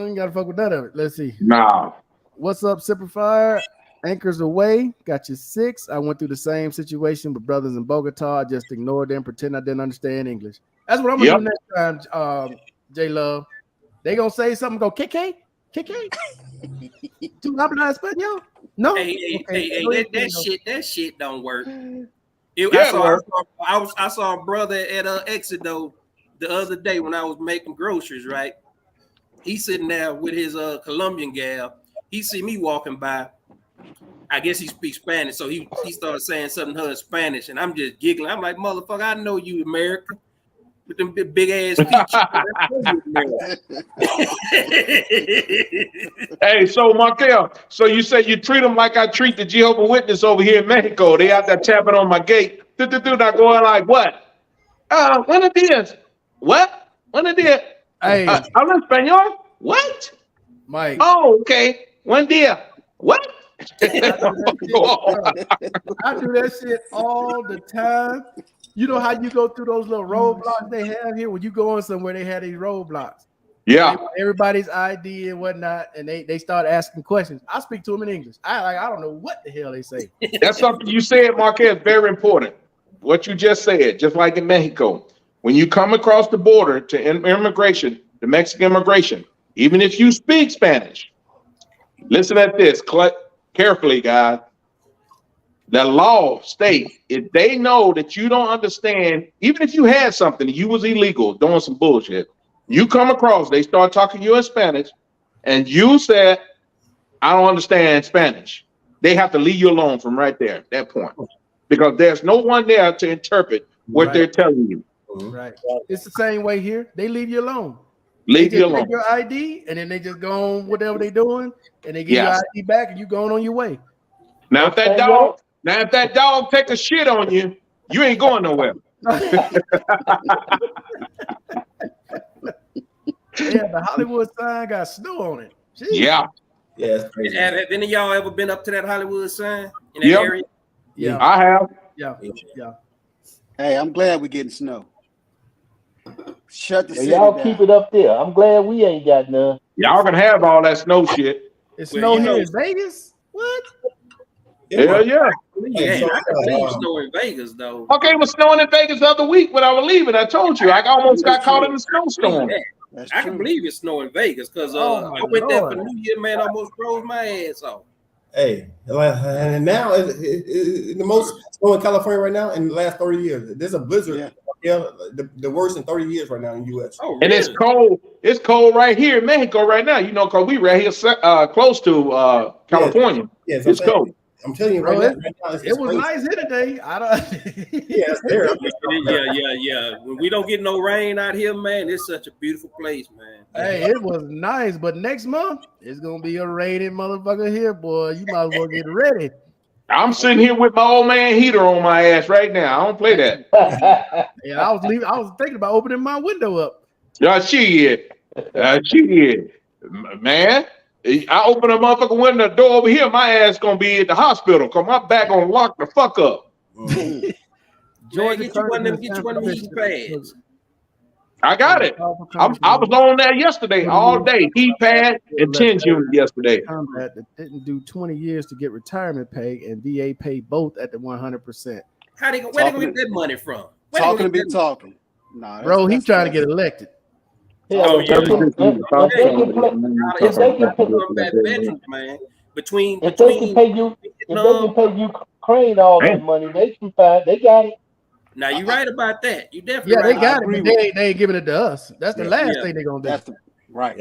ain't got to fuck with none of it. Let's see. Nah. What's up, Simplifier? Anchors away. Got you 6. I went through the same situation with brothers in Bogota. I just ignored them, pretend I didn't understand English. That's what I'm going to do next time, J-Love. They going to say something, go, KK? Tu hablas español? No. Hey, that shit don't work. I saw a brother at Exito the other day when I was making groceries, right? He's sitting there with his Colombian gal. He see me walking by. I guess he speaks Spanish, so he started saying something to her in Spanish, and I'm just giggling. I'm like, motherfucker, I know you American with them big ass feet. Hey, so Markel, so you say you treat them like I treat the Jehovah's Witness over here in Mexico. They out there tapping on my gate. Not going like, what? Buenos dias. What? Buenos dias. Hey. Habla español? What? Mike. Oh, okay. One dia. What? I do that shit all the time. You know how you go through those little roadblocks they have here? When you go on somewhere, they have these roadblocks. Yeah. Everybody's ID and whatnot, and they start asking questions. I speak to them in English. I don't know what the hell they say. That's something you said, Marquez, very important. What you just said, just like in Mexico, when you come across the border to immigration, the Mexican immigration, even if you speak Spanish, listen at this carefully, guys. The law states if they know that you don't understand, even if you had something, you was illegal doing some bullshit, you come across, they start talking to you in Spanish, and you said, I don't understand Spanish. They have to leave you alone from right there at that point, because there's no one there to interpret what they're telling you. Right. It's the same way here. They leave you alone. Leave you alone. Take your ID, and then they just go on whatever they're doing, and they give your ID back, and you going on your way. Now, if that dog take a shit on you, you ain't going nowhere. Yeah, the Hollywood sign got snow on it. Jeez. Yeah. Yeah, it's crazy. Have any of y'all ever been up to that Hollywood sign in that area? Yeah, I have. Yeah. Hey, I'm glad we're getting snow. Shut the city y'all down. keep it up there. I'm glad we ain't got none. Y'all can have all that snow shit. It's snow here in Vegas? What? Hell yeah. Yeah, I can believe snow in Vegas, though. Okay, it was snowing in Vegas the other week when I was leaving. I told you, I almost got caught in a snowstorm. I can believe it's snow in Vegas because I went there for New Year, man. Almost froze my ass off. Hey, and now the most snow in California right now in the last 30 years. There's a blizzard. Yeah, the worst in 30 years right now in the U.S. Oh, really? And it's cold. It's cold right here in Mexico right now. You know, because we right here close to California. Yeah, it's cold. I'm telling you, Bro, right now, it was nice here today. Yeah, it's there. Yeah. When we don't get no rain out here, man, it's such a beautiful place, man. Hey, it was nice, but next month it's gonna be a raining motherfucker here, boy. You might as well get ready. I'm sitting here with my old man heater on my ass right now. I don't play that. Yeah, I was thinking about opening my window up. Shit. Man. I open a motherfucking window door over here, my ass gonna be at the hospital because my back gonna lock the fuck up. Georgia, get you one of them heat pads. I got it. I was on there yesterday all day. Heat pad and 10 units yesterday. That didn't do 20 years to get retirement pay, and VA paid both at the 100%. Where they gonna get that money from? Talking to be talking. Nah, bro, he's trying to get elected. Oh, yeah. If they can pay Ukraine all that money, they can find. They got it. Now you're right about that. You definitely they got it, but they ain't giving it to us. That's the last thing they're gonna do. Right.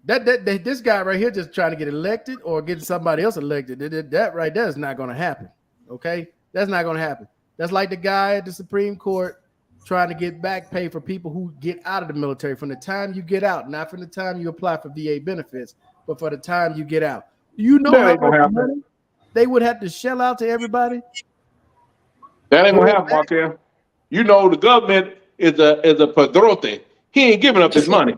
This guy right here just trying to get elected or get somebody else elected. That right there is not gonna happen. Okay, that's not gonna happen. That's like the guy at the Supreme Court trying to get back pay for people who get out of the military from the time you get out, not from the time you apply for VA benefits, but for the time you get out. You know how much money they would have to shell out to everybody? That ain't gonna happen, Markel. You know the government is a padrote. He ain't giving up his money.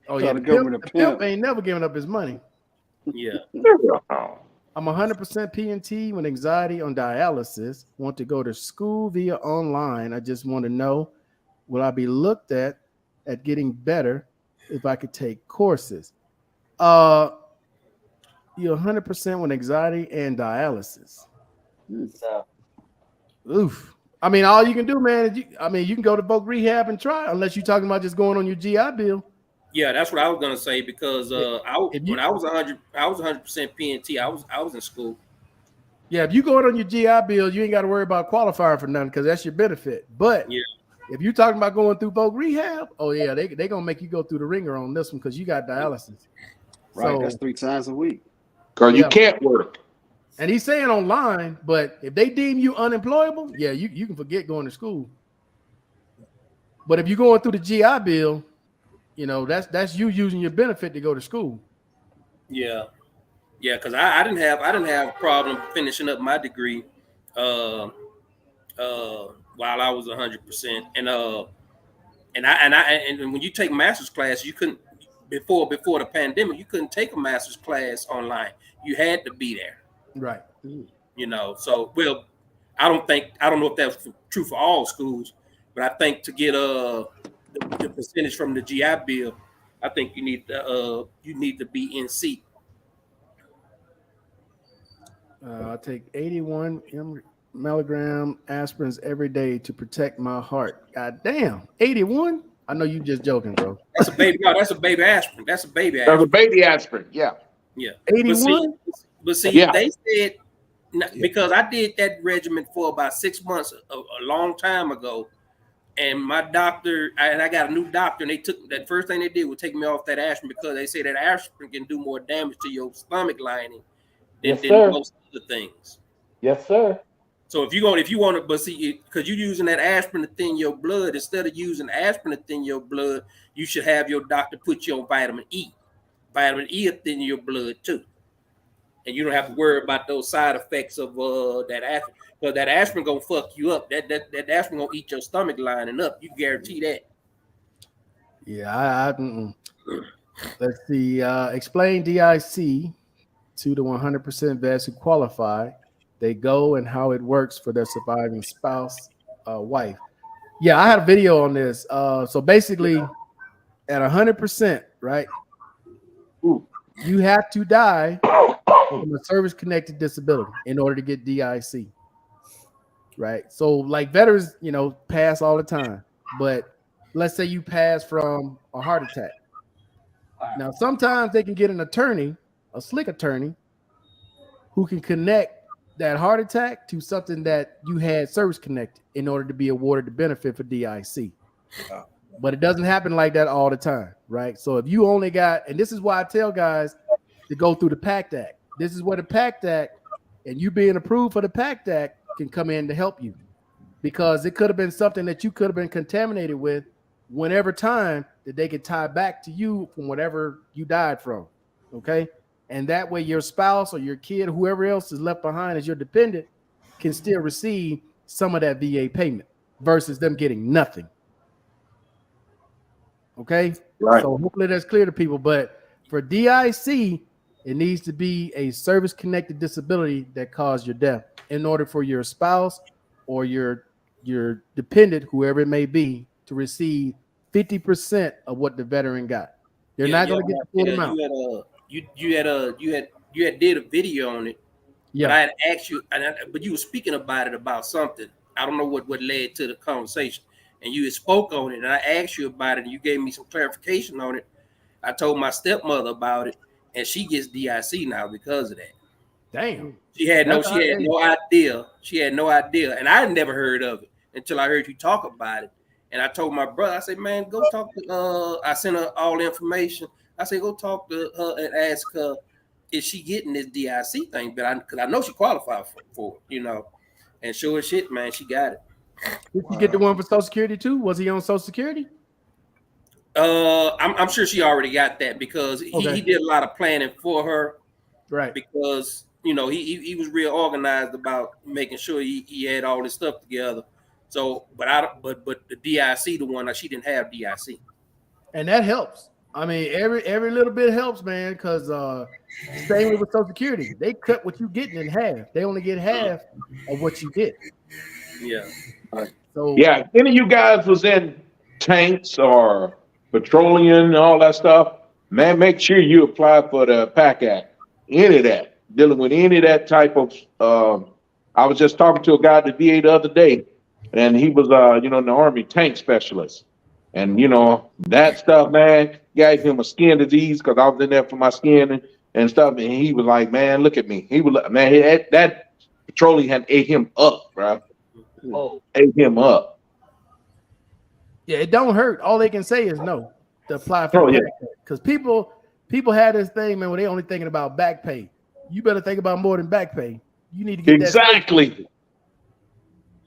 Oh yeah, the pimp ain't never giving up his money. Yeah. I'm 100% PNT with anxiety on dialysis. Want to go to school via online. I just want to know, will I be looked at getting better if I could take courses? You're 100% with anxiety and dialysis. Oof. I mean, all you can do, man, is you can go to voc rehab and try, unless you're talking about just going on your GI Bill. Yeah, that's what I was gonna say because when I was 100% PNT, I was in school. Yeah, if you go on your GI Bill, you ain't got to worry about qualifying for nothing because that's your benefit. But if you're talking about going through voc rehab, they gonna make you go through the ringer on this one because you got dialysis. Right, that's 3 times a week. Because you can't work. And he's saying online, but if they deem you unemployable, you can forget going to school. But if you're going through the GI Bill, that's you using your benefit to go to school. Yeah, because I didn't have a problem finishing up my degree while I was 100%, and when you take master's class, you couldn't before the pandemic, you couldn't take a master's class online. You had to be there. Right. You know, so well, I don't know if that's true for all schools, but I think to get the percentage from the GI Bill, I think you need to be in seat. I take 81 milligram aspirins every day to protect my heart. God damn, 81? I know you just joking, bro. That's a baby. No, that's a baby aspirin. That's a baby aspirin. There's a baby aspirin. Yeah. Yeah. 81? But see, Yeah. they said because I did that regimen for about 6 months, a long time ago, and my doctor and I got a new doctor, and they took that first thing they did was take me off that aspirin because they say that aspirin can do more damage to your stomach lining than most other things. Yes, sir. So if you want to, but see, because you're using that aspirin to thin your blood, instead of using aspirin to thin your blood, you should have your doctor put you on vitamin E. Vitamin E will thin your blood too, and you don't have to worry about those side effects of that aspirin. Because that aspirin gonna fuck you up. That aspirin gonna eat your stomach lining up. You guarantee that. Yeah, let's see. Explain DIC to the 100% vets who qualify. They go and how it works for their surviving spouse, wife. Yeah, I had a video on this. So basically, at 100%, right? You have to die from a service-connected disability in order to get DIC. Right. So like veterans, pass all the time. But let's say you pass from a heart attack. Now, sometimes they can get an attorney, a slick attorney, who can connect that heart attack to something that you had service connected in order to be awarded the benefit for DIC. But it doesn't happen like that all the time, right? So if you only got, and this is why I tell guys to go through the Pact Act. This is where the Pact Act and you being approved for the Pact Act can come in to help you, because it could have been something that you could have been contaminated with whenever time that they could tie back to you from whatever you died from. Okay. And that way your spouse or your kid, whoever else is left behind as your dependent, can still receive some of that VA payment versus them getting nothing. Okay. Right. So hopefully that's clear to people. But for DIC, it needs to be a service-connected disability that caused your death in order for your spouse or your dependent, whoever it may be, to receive 50% of what the veteran got. They're not going to get the full amount. You had did a video on it. Yeah. But I had asked you, but you were speaking about something. I don't know what led to the conversation. And you had spoke on it, and I asked you about it, and you gave me some clarification on it. I told my stepmother about it, and she gets DIC now because of that. Damn. She had no idea. She had no idea. And I had never heard of it until I heard you talk about it. And I told my brother, I said, man, go talk to I sent her all the information. I said, go talk to her and ask her, is she getting this DIC thing? But because I know she qualified for it, And sure as shit, man, she got it. Did you get the one for Social Security too? Was he on Social Security? I'm sure she already got that because he did a lot of planning for her. Right. Because he was real organized about making sure he had all this stuff together. So, but the DIC, the one that she didn't have DIC, and that helps. I mean, every little bit helps, man. Because same with Social Security, they cut what you getting in half. They only get half of what you get. Yeah. So yeah, if any of you guys was in tanks or petroleum and all that stuff, man, make sure you apply for the Pact Act. Any of that, dealing with any of that type of. I was just talking to a guy at the VA the other day, and he was, in the Army tank specialist, and that stuff, man, gave him a skin disease because I was in there for my skin and stuff, and he was like, man, look at me. He was, man, that petroleum had ate him up, bro. Ate him up. Yeah, it don't hurt. All they can say is no to apply for the Pact Act. Because people have this thing, man, where they only thinking about back pay. You better think about more than back pay. You need to get exactly.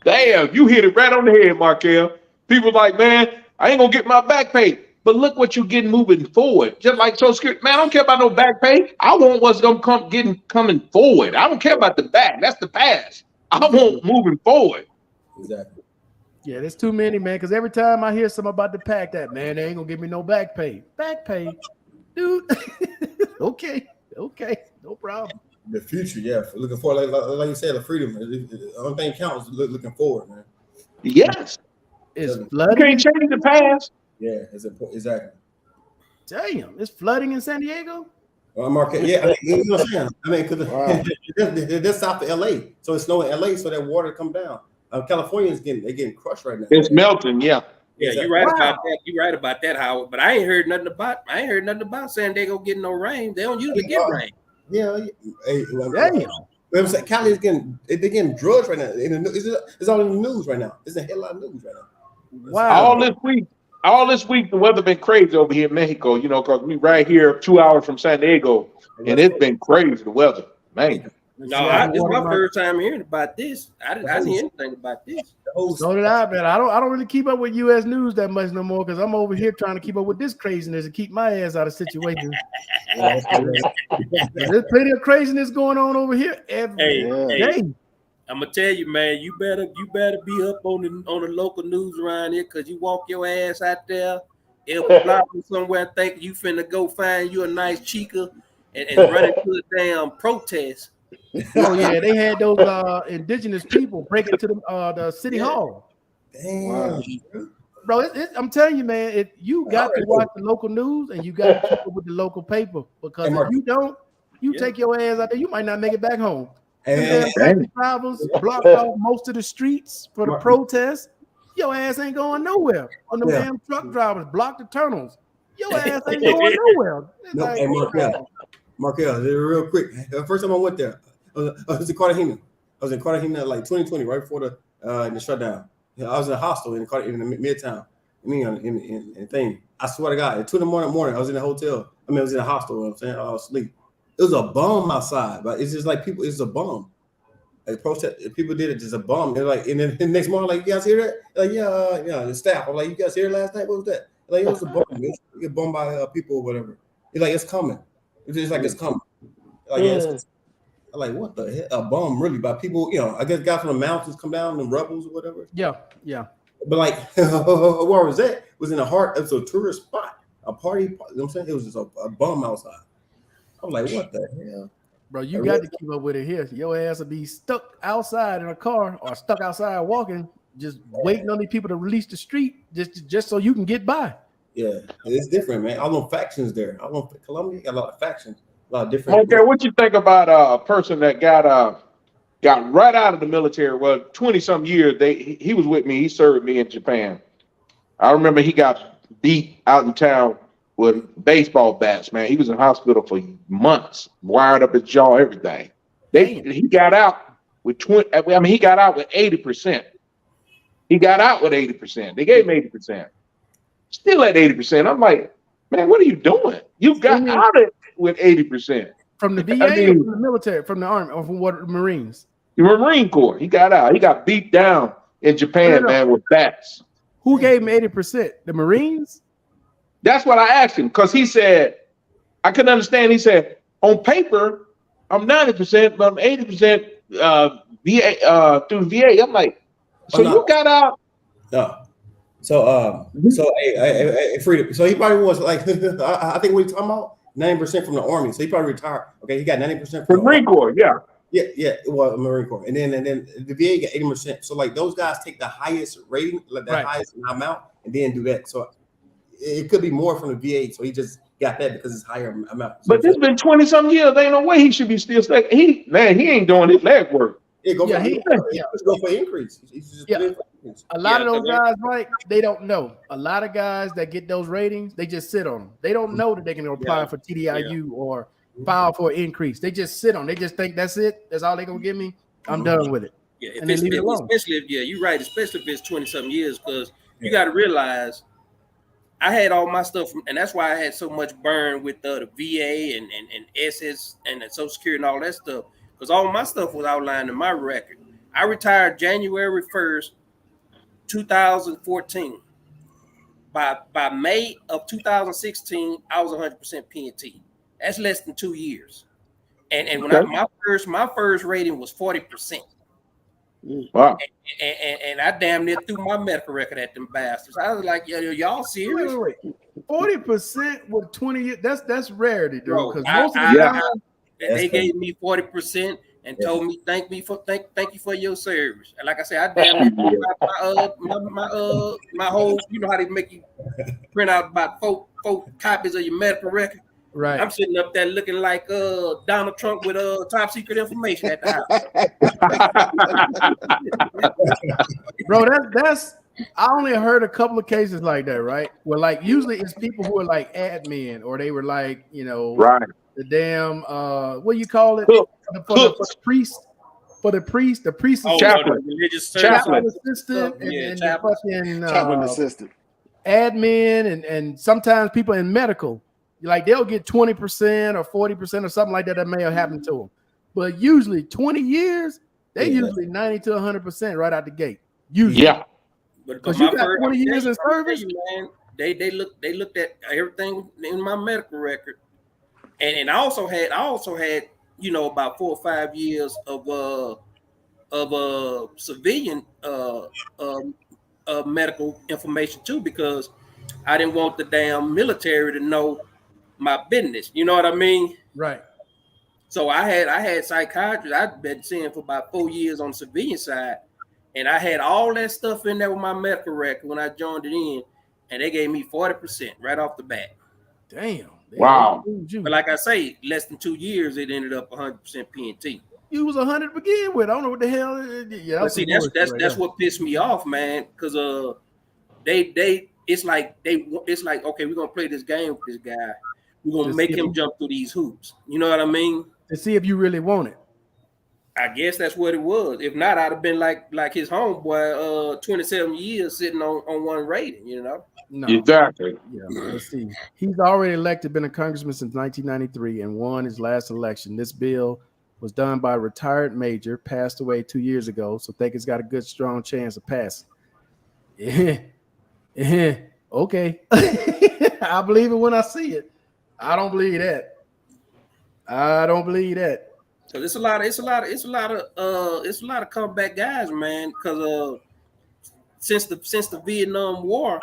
Damn, you hit it right on the head, Markel. People like, man, I ain't gonna get my back pay. But look what you're getting moving forward. Just like Social Security, man, I don't care about no back pay. I want what's gonna coming forward. I don't care about the back. That's the past. I want moving forward. Exactly. Yeah, there's too many, man. Because every time I hear something about the Pact Act, man, they ain't gonna give me no back pay. Back pay. dude. Okay, no problem. The future, yeah. Looking forward, like you said, the freedom. The only thing counts is looking forward, man. Yes. It's You flooding. can't change the past. Yeah, it's important. Exactly. Damn, it's flooding in San Diego. Market, yeah. I mean, you know what I'm saying? I mean, because Wow. they're south of LA, so it's snowing in LA, so that water come down. California's getting crushed right now. It's melting, yeah. Yeah, Exactly. you're right Wow. about that. You're right about that, Howard. But I ain't heard nothing about San Diego getting no rain. They don't usually get rain. Yeah. Hey, Damn. I'm saying Cali is they're getting drugs right now. It's all in the news right now. It's a headline news right now. Wow. All this week, the weather been crazy over here in Mexico. You know, because we right here 2 hours from San Diego, and it's been crazy the weather, man. No, this is my first time hearing about this. I didn't hear anything about this. So did I, man. I don't really keep up with U.S. news that much no more because I'm over here trying to keep up with this craziness and keep my ass out of situations. There's plenty of craziness going on over here every day. I'm gonna tell you, man. You better be up on the local news around here because you walk your ass out there, somewhere, think you finna go find you a nice chica and run into a damn protest. Oh yeah, they had those indigenous people break into the city hall. Damn, wow. Bro, I'm telling you, man, if you got to watch the local news and you got to keep up with the local paper because if you don't, take your ass out there, you might not make it back home. Taxi drivers blocked off most of the streets for the protest. Your ass ain't going nowhere. On the damn truck drivers blocked the tunnels. Your ass ain't going nowhere. Markel, real quick. First time I went there, I was in Cartagena. Like 2020, right before the shutdown. I was in a hostel in the Midtown. In thing. I swear to God, at 2 in the morning, I was in a hotel. I was in a hostel. You know what I'm saying, I was asleep. It was a bomb outside, but it's just like people. It's a bomb. Like protest, people did it. Just a bomb. They're like, and then the next morning, like, you guys hear that? Like, yeah. The staff. I'm like, you guys hear it last night? What was that? Like, it was a bomb. You get bombed by people or whatever. It's like it's coming. It's just like it's coming. Like I'm like, what the hell? A bomb really by people? You know, I guess guys from the mountains come down, the rebels or whatever. Yeah. But like, where was that? It was in the heart. It was a tourist spot, a party. You know what I'm saying? It was just a bomb outside. I'm like, what the hell? Bro, you got to keep up with it here. Your ass will be stuck outside in a car or stuck outside walking, just waiting on these people to release the street just so you can get by. Yeah, it's different, man. All them factions there. Colombia got a lot of factions, a lot of different. Okay, what you think about a person that got right out of the military? Well, 20-some years. He was with me. He served me in Japan. I remember he got beat out in town with baseball bats, man. He was in hospital for months, wired up his jaw, everything. He got out with 20. I mean, he got out with 80%. He got out with 80%. They gave him 80%. Still at 80%. I'm like, man, what are you doing? You got out with 80%. From the VA or from the military, from the Army, or from what Marines? The Marine Corps. He got out. He got beat down in Japan, man, with bats. Who gave him 80%? The Marines? That's what I asked him because he said, I couldn't understand. He said, on paper, I'm 90%, but I'm 80% VA through VA. I'm like, so you got out? No. So freedom. So he probably was like, I think what he's talking about, 90% from the Army. So he probably retired. Okay, he got 90% from the Marine Corps. Yeah. Yeah. Well, Marine Corps, and then the VA got 80%. So like those guys take the highest rating, like the highest amount, and then do that. So it could be more from the VA. So he just got that because it's higher amount. So but it's been 20-some years. There ain't no way he should be still stuck. He ain't doing his leg work. Go for increase. A lot of those guys, right? They don't know. A lot of guys that get those ratings, they just sit on them. They don't know that they can apply for TDIU or file for an increase. They just sit on. They just think that's it. That's all they're gonna give me. I'm done with it. Yeah, especially if you're right. Especially if it's 20-something years, because you got to realize I had all my stuff, and that's why I had so much burn with the VA and SS and the Social Security and all that stuff. Because all my stuff was outlined in my record. I retired January 1st, 2014. By May of 2016, I was 100% PNT. That's less than 2 years. And when my first rating was 40%. Wow. And I damn near threw my medical record at them bastards. I was like, y'all serious? Wait. 40% with 20 years. That's rarity, dude. Bro, Because most of the time, they gave me 40% and told me thank you for your service. And like I said, I damn near my whole, you know how they make you print out about four copies of your medical record. right? I'm sitting up there looking like Donald Trump with top secret information at the house. Bro, that's I only heard a couple of cases like that, right? Where like usually it's people who are like admin or they were like, you know, Right. the damn what do you call it? For the priest, the priest Chaplain. Religious chaplain assistant and the fucking Chaplain assistant. admin and sometimes people in medical, like they'll get 20% or 40% or something like that may have happened to them. But usually 20 years, they usually 90 to 100% right out the gate. Usually. Yeah. Because you got 20 years in service. Man, they looked at everything in my medical record. And I also had you know about 4 or 5 years of civilian medical information too, because I didn't want the damn military to know my business. You know what I mean? Right. So I had psychiatrists I'd been seeing for about 4 years on the civilian side, and I had all that stuff in there with my medical record when I joined it in, and they gave me 40% right off the bat. Damn. Wow. But like I say, less than 2 years, it ended up 100% PNT. You was 100 to begin with. I don't know what the hell. Yeah, but see, that's what pissed me off, man. Because it's like okay, we're gonna play this game with this guy. We're gonna make him jump through these hoops. You know what I mean? To see if you really want it. I guess that's what it was. If not, I'd have been like his homeboy, 27 years sitting on one rating. You know? No. Exactly. Yeah. Let's see. He's already elected, been a congressman since 1993, and won his last election. This bill was done by a retired major, passed away 2 years ago, so think it's got a good, strong chance of passing. Okay. I believe it when I see it. I don't believe that. So it's a lot of comeback guys, man. Because since the Vietnam War,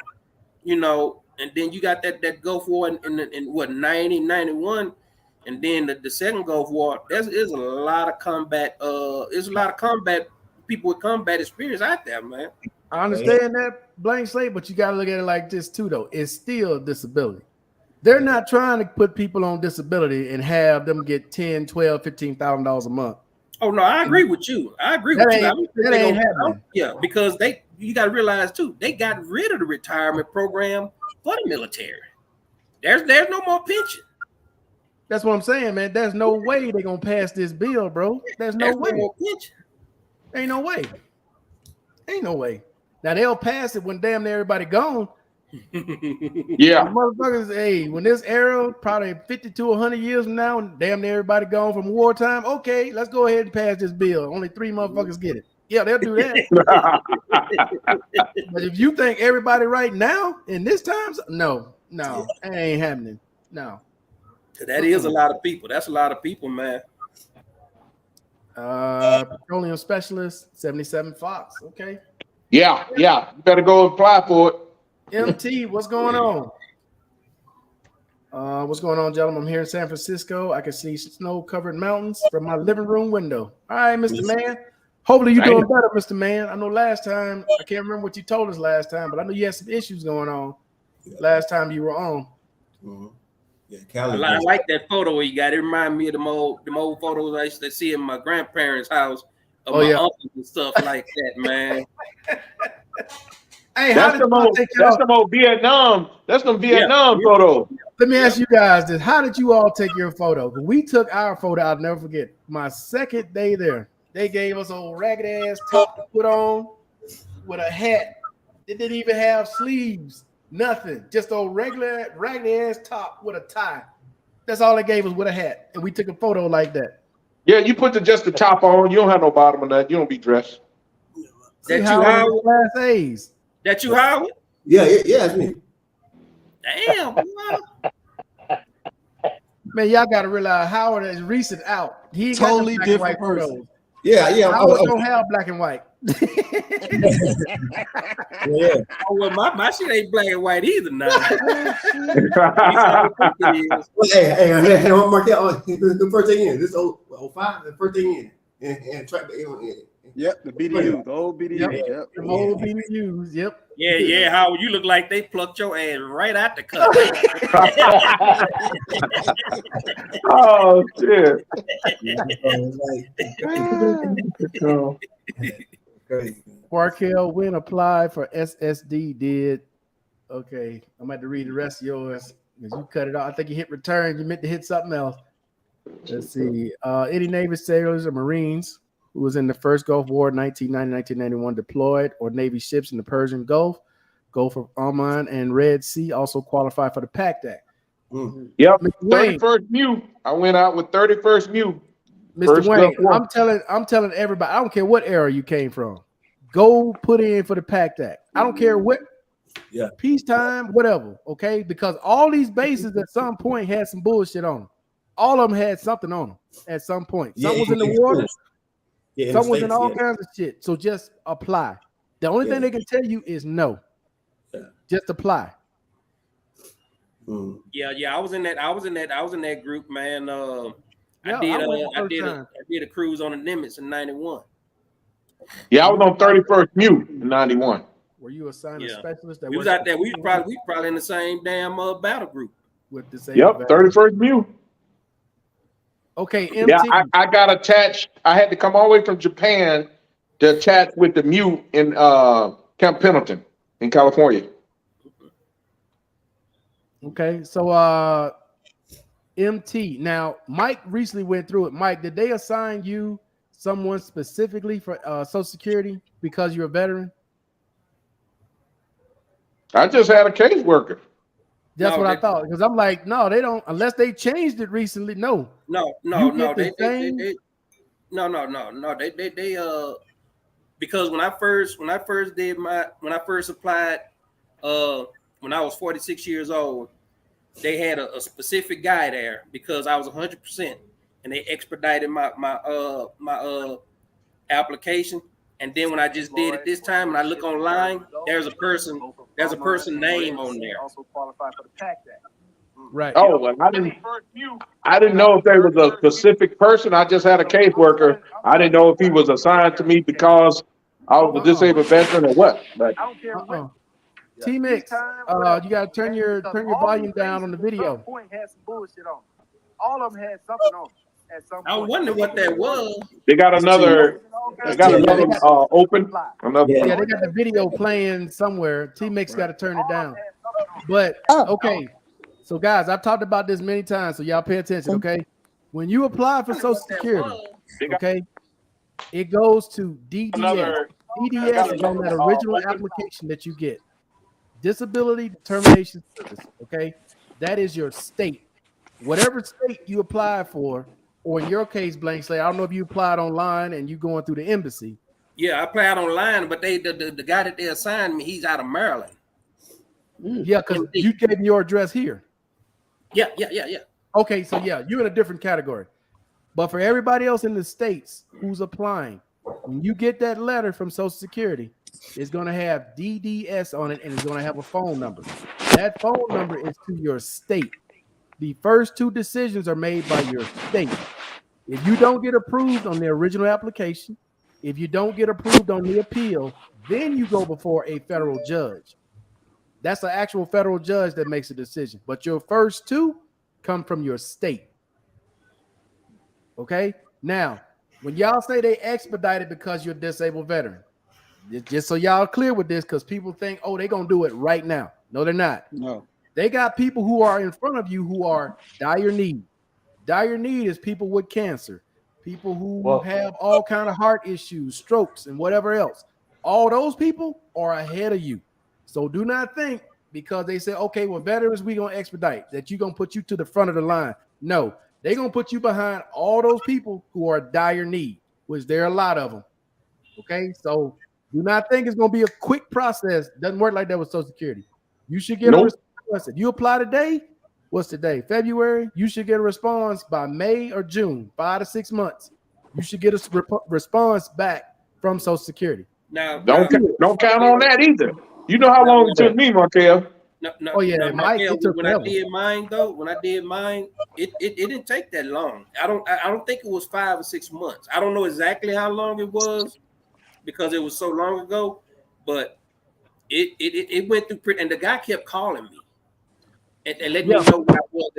you know, and then you got that Gulf War in what 90, 91, and then the second Gulf War. There's a lot of combat. There's a lot of combat people with combat experience out there, man. I understand that blank slate, but you got to look at it like this too, though. It's still a disability. They're not trying to put people on disability and have them get $10,000, $12,000, $15,000 a month. Oh no, I agree with you. That ain't happening. Yeah, because you got to realize too, they got rid of the retirement program for the military. There's no more pension. That's what I'm saying, man. There's no way they're gonna pass this bill, bro. There's no way. No more pension. Ain't no way. Ain't no way. Now they'll pass it when damn near everybody gone. Yeah. Motherfuckers, hey, when this era, probably 50 to 100 years from now, damn near everybody gone from wartime. Okay, let's go ahead and pass this bill. Only 3 motherfuckers get it. Yeah, they'll do that. But if you think everybody right now in this times, no, it ain't happening. No. That is a lot of people. That's a lot of people, man. Petroleum specialist, 77 Fox. Okay. Yeah. You better go apply for it. MT, what's going on? What's going on, gentlemen? I'm here in San Francisco. I can see snow-covered mountains from my living room window. All right, Mr. Man. Hopefully you're doing better, Mr. Man. I know last time, I can't remember what you told us last time, but I know you had some issues going on last time you were on. Mm-hmm. Yeah, Cali. I like that photo you got. It reminded me of them old photos I used to see in my grandparents' house of my uncles and stuff like that, man. Hey, that's the old Vietnam. That's the Vietnam photo. Let me ask you guys this: how did you all take your photo? We took our photo. I'll never forget. My second day there, they gave us old ragged ass top to put on with a hat. It didn't even have sleeves, nothing. Just old regular ragged ass top with a tie. That's all they gave us with a hat, and we took a photo like that. Yeah, you put just the top on. You don't have no bottom on that. You don't be dressed. That you Howard? Class A's. That you Howard? Yeah, it's me. Damn. Man, y'all got to realize Howard is recent out. He totally different person. Yeah. Ours don't have black and white. Yeah. Oh, well, my shit ain't black and white either now. Hey, Markel, the first thing in this 05, the first thing in, and track the Yep, the BDU, the old BDU. Yep. The old BDUs. Yep. Yeah, Howard, you look like they plucked your ass right out the cut. Oh shit! Crazy. Markel, when applied for SSD, did okay. I'm about to read the rest of yours because you cut it off. I think you hit return. You meant to hit something else. Let's see. Any Navy sailors or Marines who was in the first Gulf War, 1990-1991, deployed, or Navy ships in the Persian Gulf, Gulf of Oman, and Red Sea also qualify for the Pact Act. Yep. Wayne, 31st Mu. I went out with 31st Mu. Mr. Wayne, I'm telling everybody, I don't care what era you came from. Go put in for the Pact Act. I don't care what peacetime, whatever, okay? Because all these bases at some point had some bullshit on them. All of them had something on them at some point. Some was in the water. Some was in all kinds of shit. So just apply. The only thing they can tell you is no. Just apply. Yeah. I was in that group, man. I did a cruise on the Nimitz in 91. Yeah, I was on 31st Mu in 91. Were you assigned a specialist? We was out there. We probably in the same damn battle group with the same. Yep, 31st Mu. Okay, MT. Yeah, I got attached. I had to come all the way from Japan to attach with the Mu in Camp Pendleton in California. Okay, so MT. Now, Mike recently went through it. Mike, did they assign you someone specifically for Social Security because you're a veteran? I just had a caseworker. That's what I thought, because I'm like, no, they don't, unless they changed it recently. No. They because when I first applied, when I was 46 years old, they had a specific guy there because I was 100%, and they expedited my application. And then when I just did it this time, and I look online, there's a person name on there. Also qualify for the Pact Act. Right. Oh, well, I didn't know if there was a specific person. I just had a caseworker. I didn't know if he was assigned to me because I was a disabled veteran or what. But I don't care what. T-Mix, you gotta turn your volume down on the video. Point had some bullshit on. All of them had something on. I wonder what that was. They got another. They got another open. Yeah, they got the video playing somewhere. T-Mix got to turn it down. But okay, so guys, I've talked about this many times, so y'all pay attention. Okay, when you apply for Social Security, okay, it goes to DDS. DDS is on that original application that you get. Disability Determination Service. Okay, that is your state. Whatever state you apply for. Or in your case, Blank Slate, I don't know if you applied online and you going through the embassy. Yeah, I applied online, but the guy that they assigned me, he's out of Maryland. Yeah, because you gave me your address here. Yeah. Okay, so yeah, you're in a different category. But for everybody else in the States who's applying, when you get that letter from Social Security, it's going to have DDS on it and it's going to have a phone number. That phone number is to your state. The first two decisions are made by your state. If you don't get approved on the original application, if you don't get approved on the appeal, then you go before a federal judge. That's an actual federal judge that makes a decision. But your first two come from your state. Okay? Now, when y'all say they expedited because you're a disabled veteran, just so y'all clear with this, because people think, oh, they're going to do it right now. No, they're not. No. They got people who are in front of you who are dire need. Dire need is people with cancer, people who have all kind of heart issues, strokes, and whatever else. All those people are ahead of you. So do not think because they say, okay, well, veterans, we're going to expedite, that you're going to put you to the front of the line. No, they're going to put you behind all those people who are dire need, which there are a lot of them. Okay, so do not think it's going to be a quick process. Doesn't work like that with Social Security. You should get a response. If you apply today, what's today? February. You should get a response by May or June, 5 to 6 months. you should get a response back from Social Security. Now, Don't count on that either. You know how long it took me, Markel. Oh yeah, Mike. Markel, It took when forever. I did mine, it didn't take that long. I don't think it was 5 or 6 months. I don't know exactly how long it was because it was so long ago, but it went through and the guy kept calling me and letting me know what I was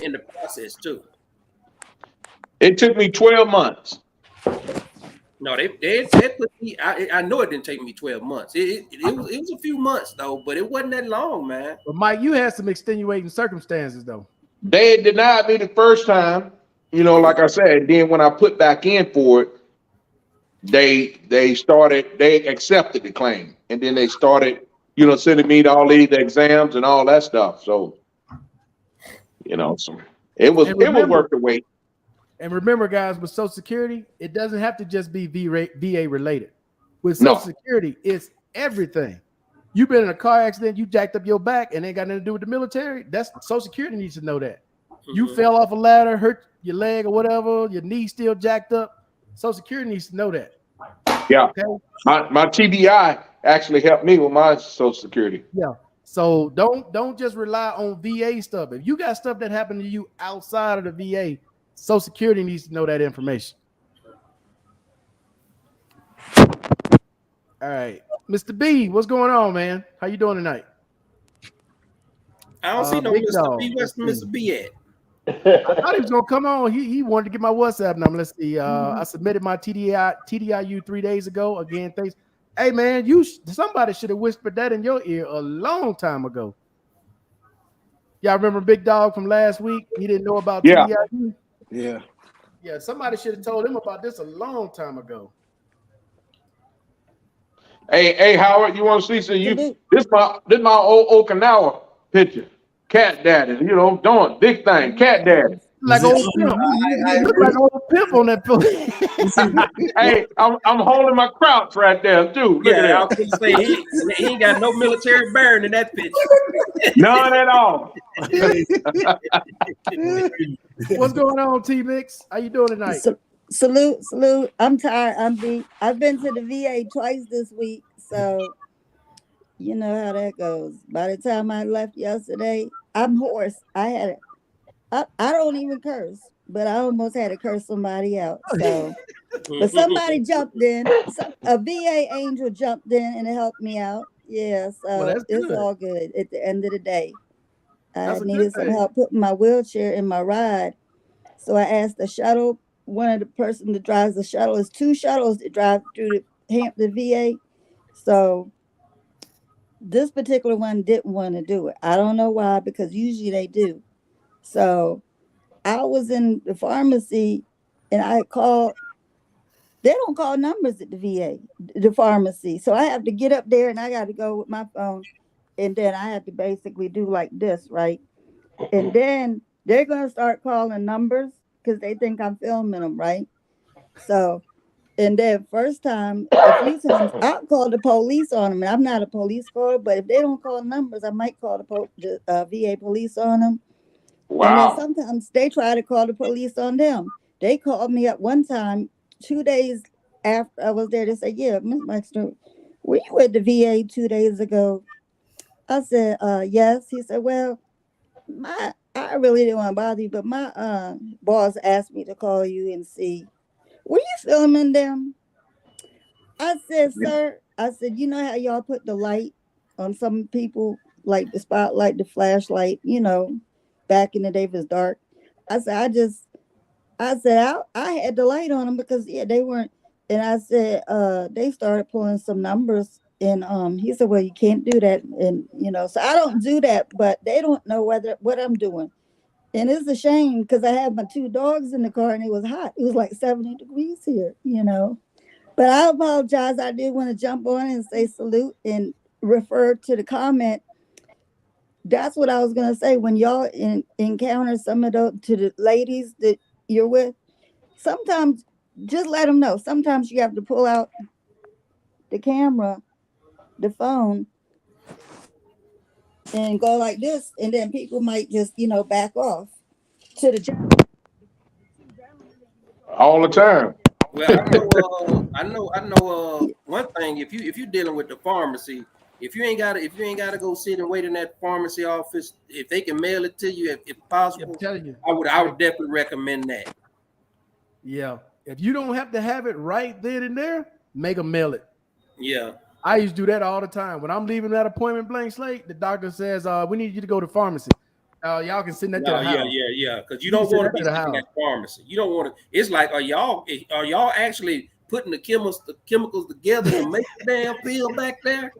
in the process too. It took me 12 months. No, they put me. I know it didn't take me 12 months. It was a few months though, but it wasn't that long, man. But Mike, you had some extenuating circumstances though. They denied me the first time, like I said. Then when I put back in for it, they accepted the claim, and then they started, sending me to all these exams and all that stuff. So, so it was worth the wait. And remember, guys, with Social Security, it doesn't have to just be VA related. With Social Security, it's everything. You've been in a car accident, you jacked up your back, and ain't got nothing to do with the military. That's Social Security needs to know that. You fell off a ladder, hurt your leg or whatever, your knee still jacked up. Social Security needs to know that. Yeah. Okay? My TBI actually helped me with my Social Security. Yeah. So don't just rely on VA stuff. If you got stuff that happened to you outside of the VA, Social Security needs to know that information. All right. Mr. B, what's going on, man? How you doing tonight? I don't see no Mr. B. Where's Mr. B at? I thought he was gonna come on. He wanted to get my WhatsApp number. Let's see. I submitted my TDIU 3 days ago. Again, thanks. Hey man, somebody should have whispered that in your ear a long time ago. Y'all remember Big Dog from last week? He didn't know about TDIU. Yeah. Somebody should have told him about this a long time ago. Hey, Howard, you want to see? So this my old Okinawa picture. Cat daddy, doing big thing. Cat daddy. Like old pimp. Look like old pimp on that picture. Hey, I'm holding my crouch right there too. Look at that. I was gonna say he ain't got no military bearing in that picture. None at all. What's going on, T-Mix? How you doing tonight? Salute. I'm tired. I'm beat. I've been to the VA twice this week, so you know how that goes. By the time I left yesterday, I'm hoarse. I don't even curse, but I almost had to curse somebody out. So, but somebody jumped in. A VA angel jumped in and it helped me out. Yeah, so it's all good at the end of the day. I needed some help putting my wheelchair in my ride. So I asked the shuttle, one of the person that drives the shuttle, is 2 shuttles that drive through the Hampton VA. So this particular one didn't want to do it. I don't know why, because usually they do. So I was in the pharmacy and I called. They don't call numbers at the VA, the pharmacy. So I have to get up there and I got to go with my phone. And then I had to basically do like this, right? And then they're going to start calling numbers because they think I'm filming them, right? So, and then first time, a few times, I'll call the police on them. And I'm not a police caller, but if they don't call numbers, I might call the VA police on them. Wow. And then sometimes they try to call the police on them. They called me up one time, 2 days after I was there. They said, yeah, Ms. Maxter, were you at the VA 2 days ago? I said, yes. He said, well, I really didn't want to bother you, but my boss asked me to call you and see, were you filming them? I said, sir, you know how y'all put the light on some people, like the spotlight, the flashlight, back in the day it was dark. I said, I had the light on them because they weren't. And I said, they started pulling some numbers. And he said, well, you can't do that. And, so I don't do that, but they don't know what I'm doing. And it's a shame because I had my 2 dogs in the car and it was hot. It was like 70 degrees here, But I apologize. I did want to jump on and say salute and refer to the comment. That's what I was going to say. When y'all encounter some of the ladies that you're with, sometimes just let them know. Sometimes you have to pull out the camera, the phone, and go like this, and then people might just back off to the job. all the time. Well, I know. One thing, if you're dealing with the pharmacy, if you ain't gotta go sit and wait in that pharmacy office, if they can mail it to you, if possible, I'm telling you, I would definitely recommend that. yeah. If you don't have to have it right then and there, make them mail it. Yeah. I used to do that all the time. When I'm leaving that appointment blank slate, the doctor says, we need you to go to pharmacy. Y'all can send that to the house. Yeah. Because you don't want to be sitting at pharmacy. You don't want to. It's like, are y'all actually putting the chemicals together to make the damn pill back there?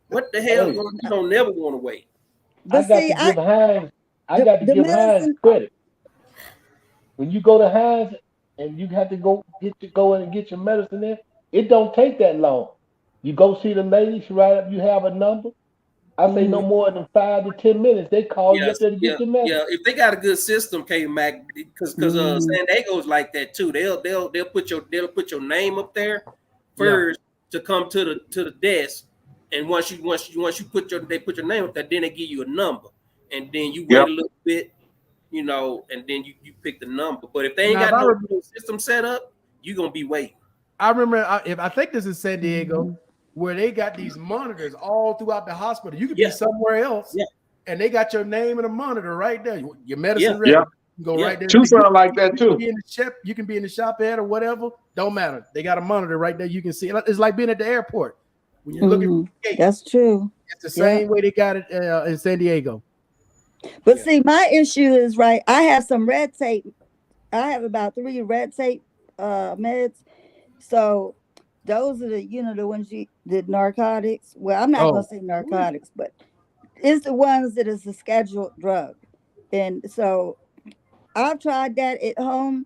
What the hell? You don't never want to wait. But I got to give Hines credit. When you go to Hines and you have to go in and get your medicine in, it don't take that long. You go see the lady, she write up, you have a number. I say no more than 5 to 10 minutes. They call you up there to get your medicine. Yeah, if they got a good system, K-Mac, because San Diego's like that too. They'll put your name up there first to come to the desk, and once you put your name up there, then they give you a number, and then you wait a little bit, and then you pick the number. But if they ain't got no system set up, you're gonna be waiting. I remember I think this is San Diego. Where they got these monitors all throughout the hospital. You could be somewhere else, and they got your name in a monitor right there. Your medicine ready. You can go right there. Tucson like that too. You can be in the shop at or whatever. Don't matter. They got a monitor right there. You can see. It's like being at the airport when you're looking for the gate. That's true. It's the same way they got it in San Diego. But see, my issue is I have some red tape. I have about 3 red tape meds. So those are the ones the narcotics. Well, I'm not gonna say narcotics, but it's the ones that is a scheduled drug. And so I've tried that at home,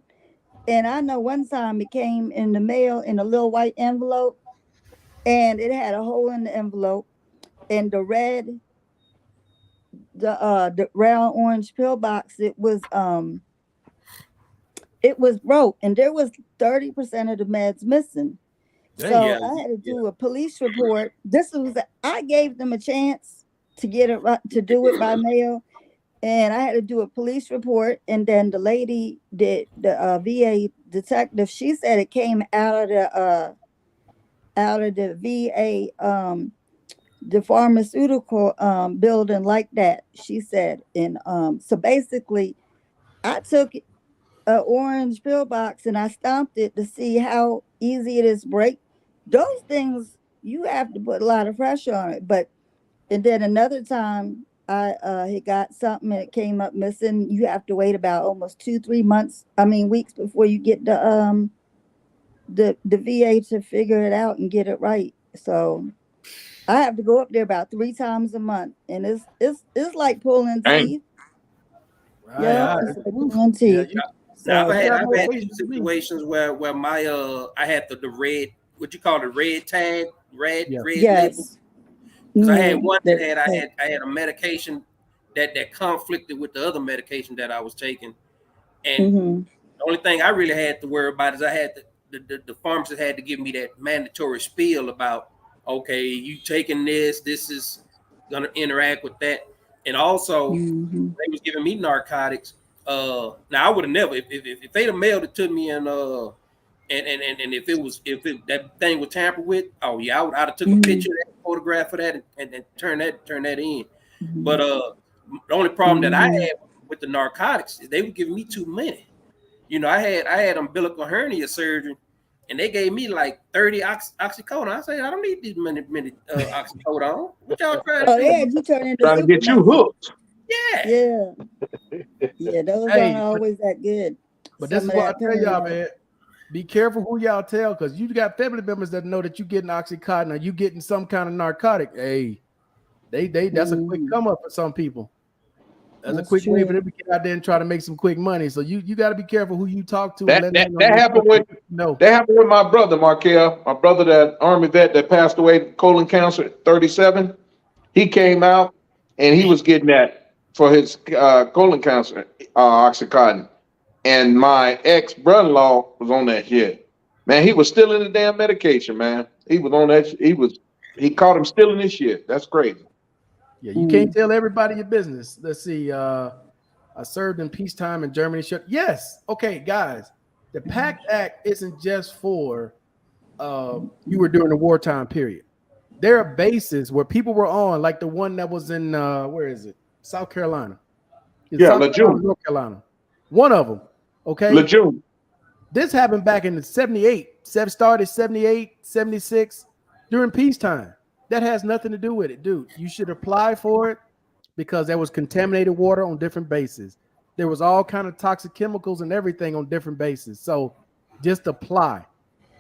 and I know one time it came in the mail in a little white envelope, and it had a hole in the envelope, and the round orange pill box, it was broke, and there was 30% of the meds missing. So I had to do a police report. I gave them a chance to get it right, to do it by mail, and I had to do a police report. And then the lady, the VA detective, she said it came out of the VA, the pharmaceutical building like that. She said, and so basically, I took an orange pill box and I stomped it to see how easy it is to break. Those things, you have to put a lot of pressure on it. And then another time I had got something and it came up missing. You have to wait about almost 2-3 weeks before you get the VA to figure it out and get it right. So I have to go up there about 3 times a month, and it's like pulling teeth. It's like pulling teeth. I've had 2 situations where my I had the red, what you call the red tag, red label. Because I had one that I had a medication that conflicted with the other medication that I was taking, and the only thing I really had to worry about is I had the pharmacist had to give me that mandatory spiel about, okay, you taking this is gonna interact with that, and also they was giving me narcotics. Now I would have never if they'd have mailed it to me and if that thing was tampered with, I'd have took a picture of that, photograph of that, and turn that in. But the only problem that I had with the narcotics is they were giving me too many. I had umbilical hernia surgery, and they gave me like 30 oxycodone. I said, I don't need these many oxycodone. What y'all trying to do? Trying to get you hooked. Yeah, those aren't always that good. But this is what I tell y'all, man. Be careful who y'all tell, because you got family members that know that you getting Oxycontin or you getting some kind of narcotic. Hey, that's a quick come up for some people. That's a quick way for them to get out there and try to make some quick money. So you got to be careful who you talk to. That happened with my brother, Markel, my brother, that Army vet that passed away, colon cancer at 37. He came out and he was getting that for his colon cancer, Oxycontin. And my ex-brother-in-law was on that shit. Man, he was stealing the damn medication, man. He was on that. He caught him stealing his shit. That's crazy. Yeah, you can't tell everybody your business. Let's see. I served in peacetime in Germany. Yes. Okay, guys. the Pact Act isn't just for you were during the wartime period. There are bases where people were on, like the one that was in where is it? South Carolina. Yeah, South Carolina, Lejeune. North Carolina. One of them. Okay. Lejeune. This happened back in the 78. Started 78, 76 during peacetime. That has nothing to do with it, dude. You should apply for it because there was contaminated water on different bases. There was all kind of toxic chemicals and everything on different bases. So just apply.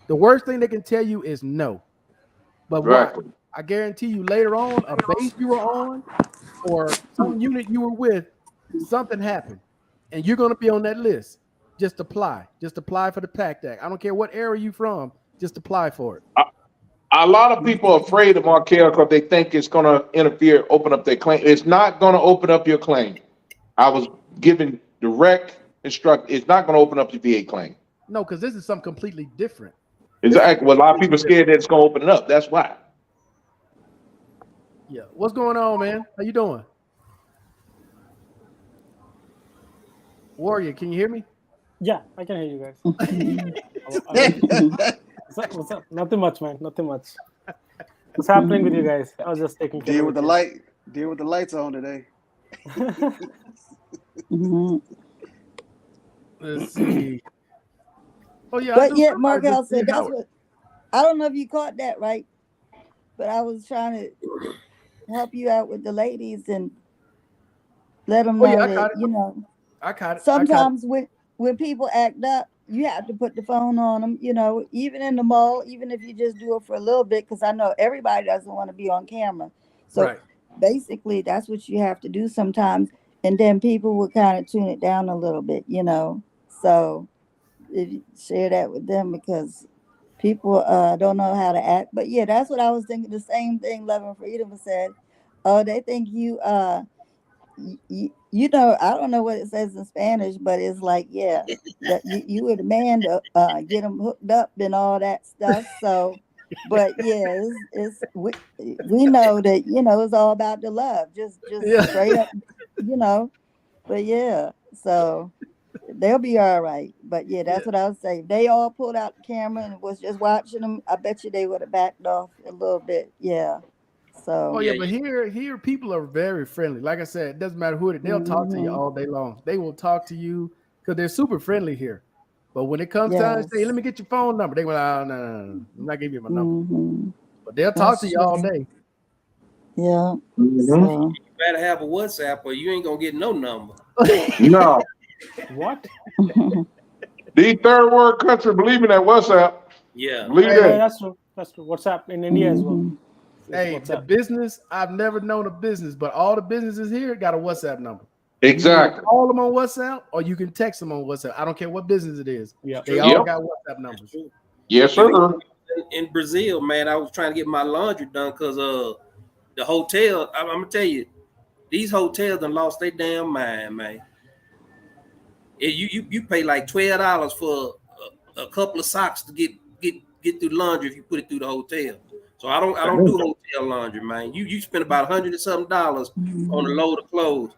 The worst thing they can tell you is no. But what I guarantee you later on, a base you were on or some unit you were with, something happened. And you're going to be on that list. Just apply. Just apply for the Pact Act. I don't care what area you're from. Just apply for it. A lot of people are afraid of Markel because they think it's going to interfere, open up their claim. It's not going to open up your claim. I was given direct instruction. It's not going to open up your VA claim. No, because this is something completely different. Exactly. Well, a lot of people are scared that it's going to open it up. That's why. Yeah. What's going on, man? How you doing? Warrior, can you hear me? Yeah, I can hear you guys. What's up? Nothing much, man. Nothing much. What's happening with you guys? I was just taking care Deal of with the it. light. Deal with the lights on today. Let's see. Oh yeah, But yeah, Markel said that's what. I don't know if you caught that right, but I was trying to help you out with the ladies and let them know that you know. I caught it. Sometimes when people act up, you have to put the phone on them. You know, even in the mall, even if you just do it for a little bit, because I know everybody doesn't want to be on camera. So basically, that's what you have to do sometimes, and then people will kind of tune it down a little bit. You know, so if you share that with them because people don't know how to act. But yeah, that's what I was thinking. The same thing Love and Freedom said. Oh, they think you you know, I don't know what it says in Spanish, but it's like, yeah, that you were the man to get them hooked up and all that stuff. So, but yeah, we know that, you know, it's all about the love, just straight up, you know. But yeah, so they'll be all right. But yeah, that's what I was saying. They all pulled out the camera and was just watching them. I bet you they would have backed off a little bit. Yeah. So. Oh yeah, but here people are very friendly. Like I said, it doesn't matter who it is. They'll talk to you all day long. They will talk to you because they're super friendly here. But when it comes time to say, let me get your phone number, they go, oh, no, I'm not giving you my number. But they'll talk to you all day. Yeah. So. You better have a WhatsApp or you ain't gonna get no number. No. What? The third world country believe in that WhatsApp. Yeah. Believe that. Yeah, that's true. That's true. WhatsApp in India as well. Hey, the business, I've never known a business, but all the businesses here got a WhatsApp number. Exactly. You can call them on WhatsApp or you can text them on WhatsApp. I don't care what business it is. Yeah. They all got WhatsApp numbers. Yes, sir. In Brazil, man, I was trying to get my laundry done because the hotel, I'm gonna tell you, these hotels done lost their damn mind, man. You pay like $12 for a couple of socks to get through laundry if you put it through the hotel. So I don't do hotel laundry, man. You spend about $100 and something on a load of clothes.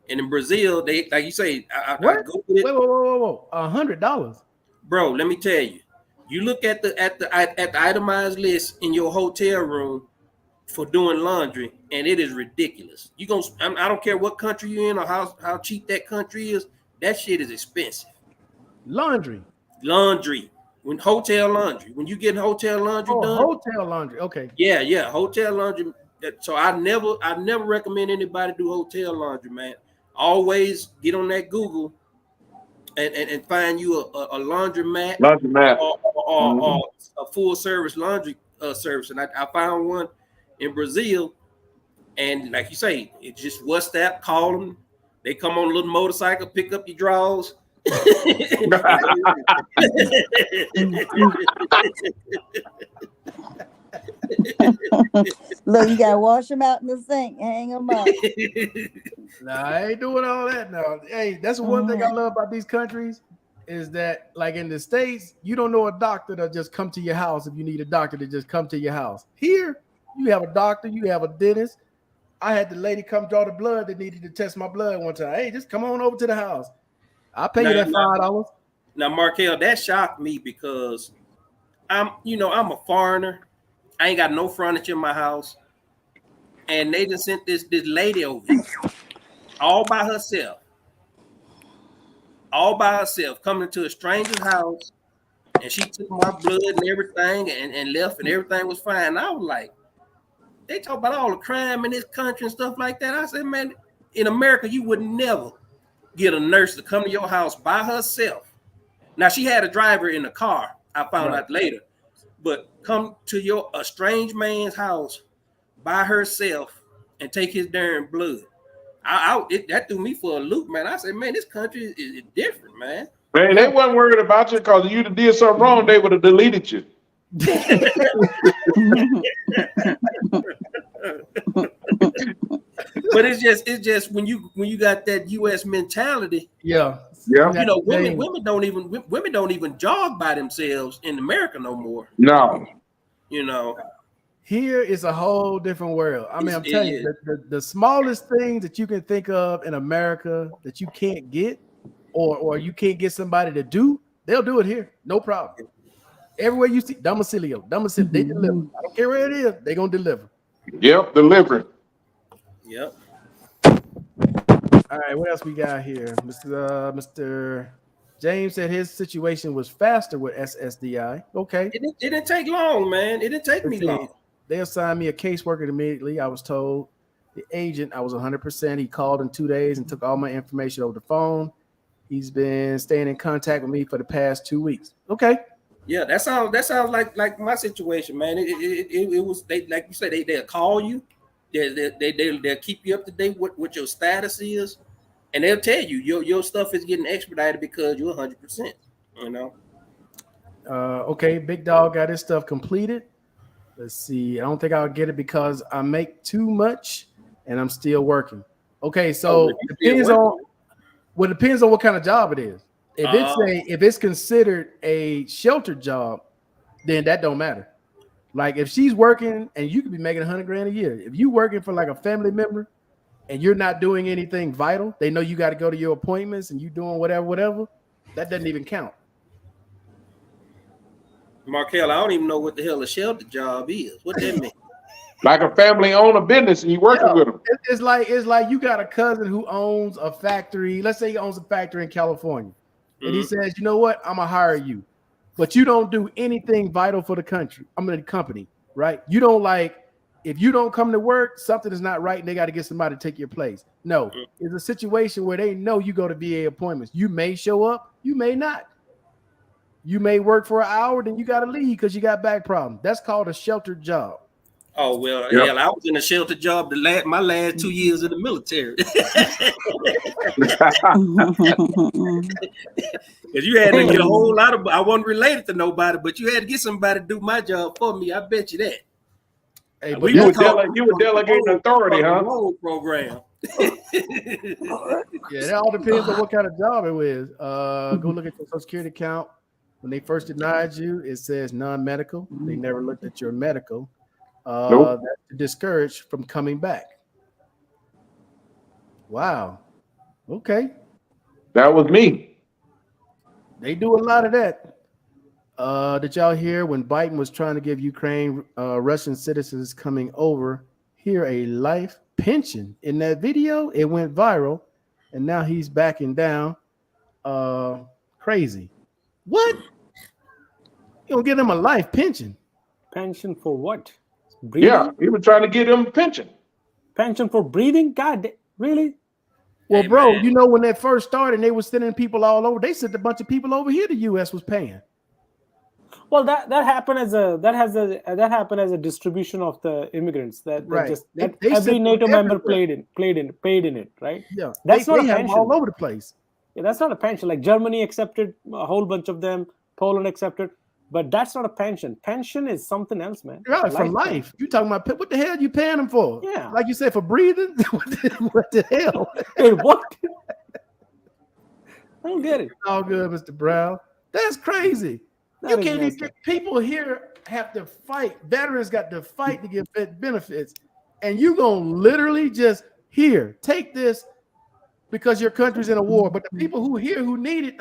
And in Brazil, they like you say, I go with it. Whoa, $100, bro. Let me tell you, you look at the itemized list in your hotel room for doing laundry, and it is ridiculous. I don't care what country you're in or how cheap that country is. That shit is expensive. Laundry. When hotel laundry, when you get hotel laundry done. Hotel laundry. Okay. Yeah. Hotel laundry. So I never recommend anybody do hotel laundry, man. Always get on that Google and find you a laundromat or a full service laundry service. And I found one in Brazil, and like you say, it's just WhatsApp. Call them. They come on a little motorcycle, pick up your drawers. Look, you gotta wash them out in the sink, hang them up. Nah, I ain't doing all that now. Hey, that's one thing I love about these countries is that, like in the States, you don't know a doctor that just come to your house if you need a doctor to just come to your house. Here, you have a doctor, you have a dentist. I had the lady come draw the blood that needed to test my blood one time. Hey, just come on over to the house. I'll pay you that $5. Now, Markel, that shocked me because I'm a foreigner. I ain't got no furniture in my house, and they just sent this lady over here, all by herself, coming to a stranger's house, and she took my blood and everything, and left, and everything was fine. I was like, they talk about all the crime in this country and stuff like that. I said, man, in America, you would never get a nurse to come to your house by herself. Now, she had a driver in the car. I found out later. But come to a strange man's house by herself and take his darn blood. That threw me for a loop, man. I said, man, this country is different, man. Man, they wasn't worried about you because you did something wrong, they would have deleted you. But it's just when you got that U.S. mentality. Yeah. You know, women don't even jog by themselves in America no more. No. You know, here is a whole different world. I mean, I'm telling you, the smallest things that you can think of in America that you can't get, or you can't get somebody to do, they'll do it here, no problem. Everywhere you see domicilio, they deliver. I don't care where it is, they're gonna deliver. Yep, delivering. Yep. All right, what else we got here? Mr. James said his situation was faster with SSDI. Okay. It didn't take long, man. It didn't take me long. They assigned me a caseworker immediately. I was told the agent I was 100%. He called in 2 days and took all my information over the phone. He's been staying in contact with me for the past 2 weeks. Okay. Yeah, that sounds like my situation, man. It was, they, like you said, they'll call you. They'll keep you up to date with what your status is, and they'll tell you your stuff is getting expedited because you're 100%. You know. Okay, Big Dog got his stuff completed. Let's see. I don't think I'll get it because I make too much and I'm still working. Okay, so it depends on what kind of job it is. If it's considered a sheltered job, then that don't matter. Like if she's working and you could be making $100,000 a year. If you working for like a family member and you're not doing anything vital, they know you got to go to your appointments and you doing whatever. That doesn't even count. Markel, I don't even know what the hell a shelter job is. What that mean? Like a family own a business and you working with them. It's like you got a cousin who owns a factory. Let's say he owns a factory in California. And he says, you know what? I'm going to hire you. But you don't do anything vital for the country. I'm in the company, right? You don't if you don't come to work, something is not right and they got to get somebody to take your place. No, it's a situation where they know you go to VA appointments. You may show up, you may not. You may work for an hour, then you got to leave because you got back problems. That's called a sheltered job. Oh, well, hell, I was in a sheltered job my last 2 years in the military. Because you had to get a whole lot of, I wasn't related to nobody, but you had to get somebody to do my job for me. I bet you that. Hey, but you were delegating authority, huh? Program. Yeah, that all depends on what kind of job it is. Go look at your Social Security account. When they first denied you, it says non-medical. They never looked at your medical. Nope. That's discouraged from coming back. Wow. Okay. That was me. They do a lot of that. Did y'all hear when Biden was trying to give Ukraine Russian citizens coming over here a life pension? In that video, it went viral, and now he's backing down. Crazy. What? You don't give them a life pension? Pension for what? Breathing? Yeah, he was trying to get him a pension. Pension for breathing? God, really? Well, Hey, bro, man. you know when that first started, and they were sending people all over. They sent a bunch of people over here. The U.S. was paying. Well, that happened as a distribution of the immigrants that Right. That They every sent NATO them member everywhere. paid in it, right? Yeah, That's not a have them pension. all over the place. Yeah, that's not a pension. Like Germany accepted a whole bunch of them, Poland accepted, but that's not a pension. Pension is something else, man. Right, for life. You talking about what the hell are you paying them for? Yeah. Like you said, for breathing? What the hell? Wait, what? I don't get it. All good, Mr. Brown. That's crazy. That You is can't even messed up. get people here have to fight. Veterans got to fight to get benefits. And you gonna literally just here, take this because your country's in a war. But the people who here who need it,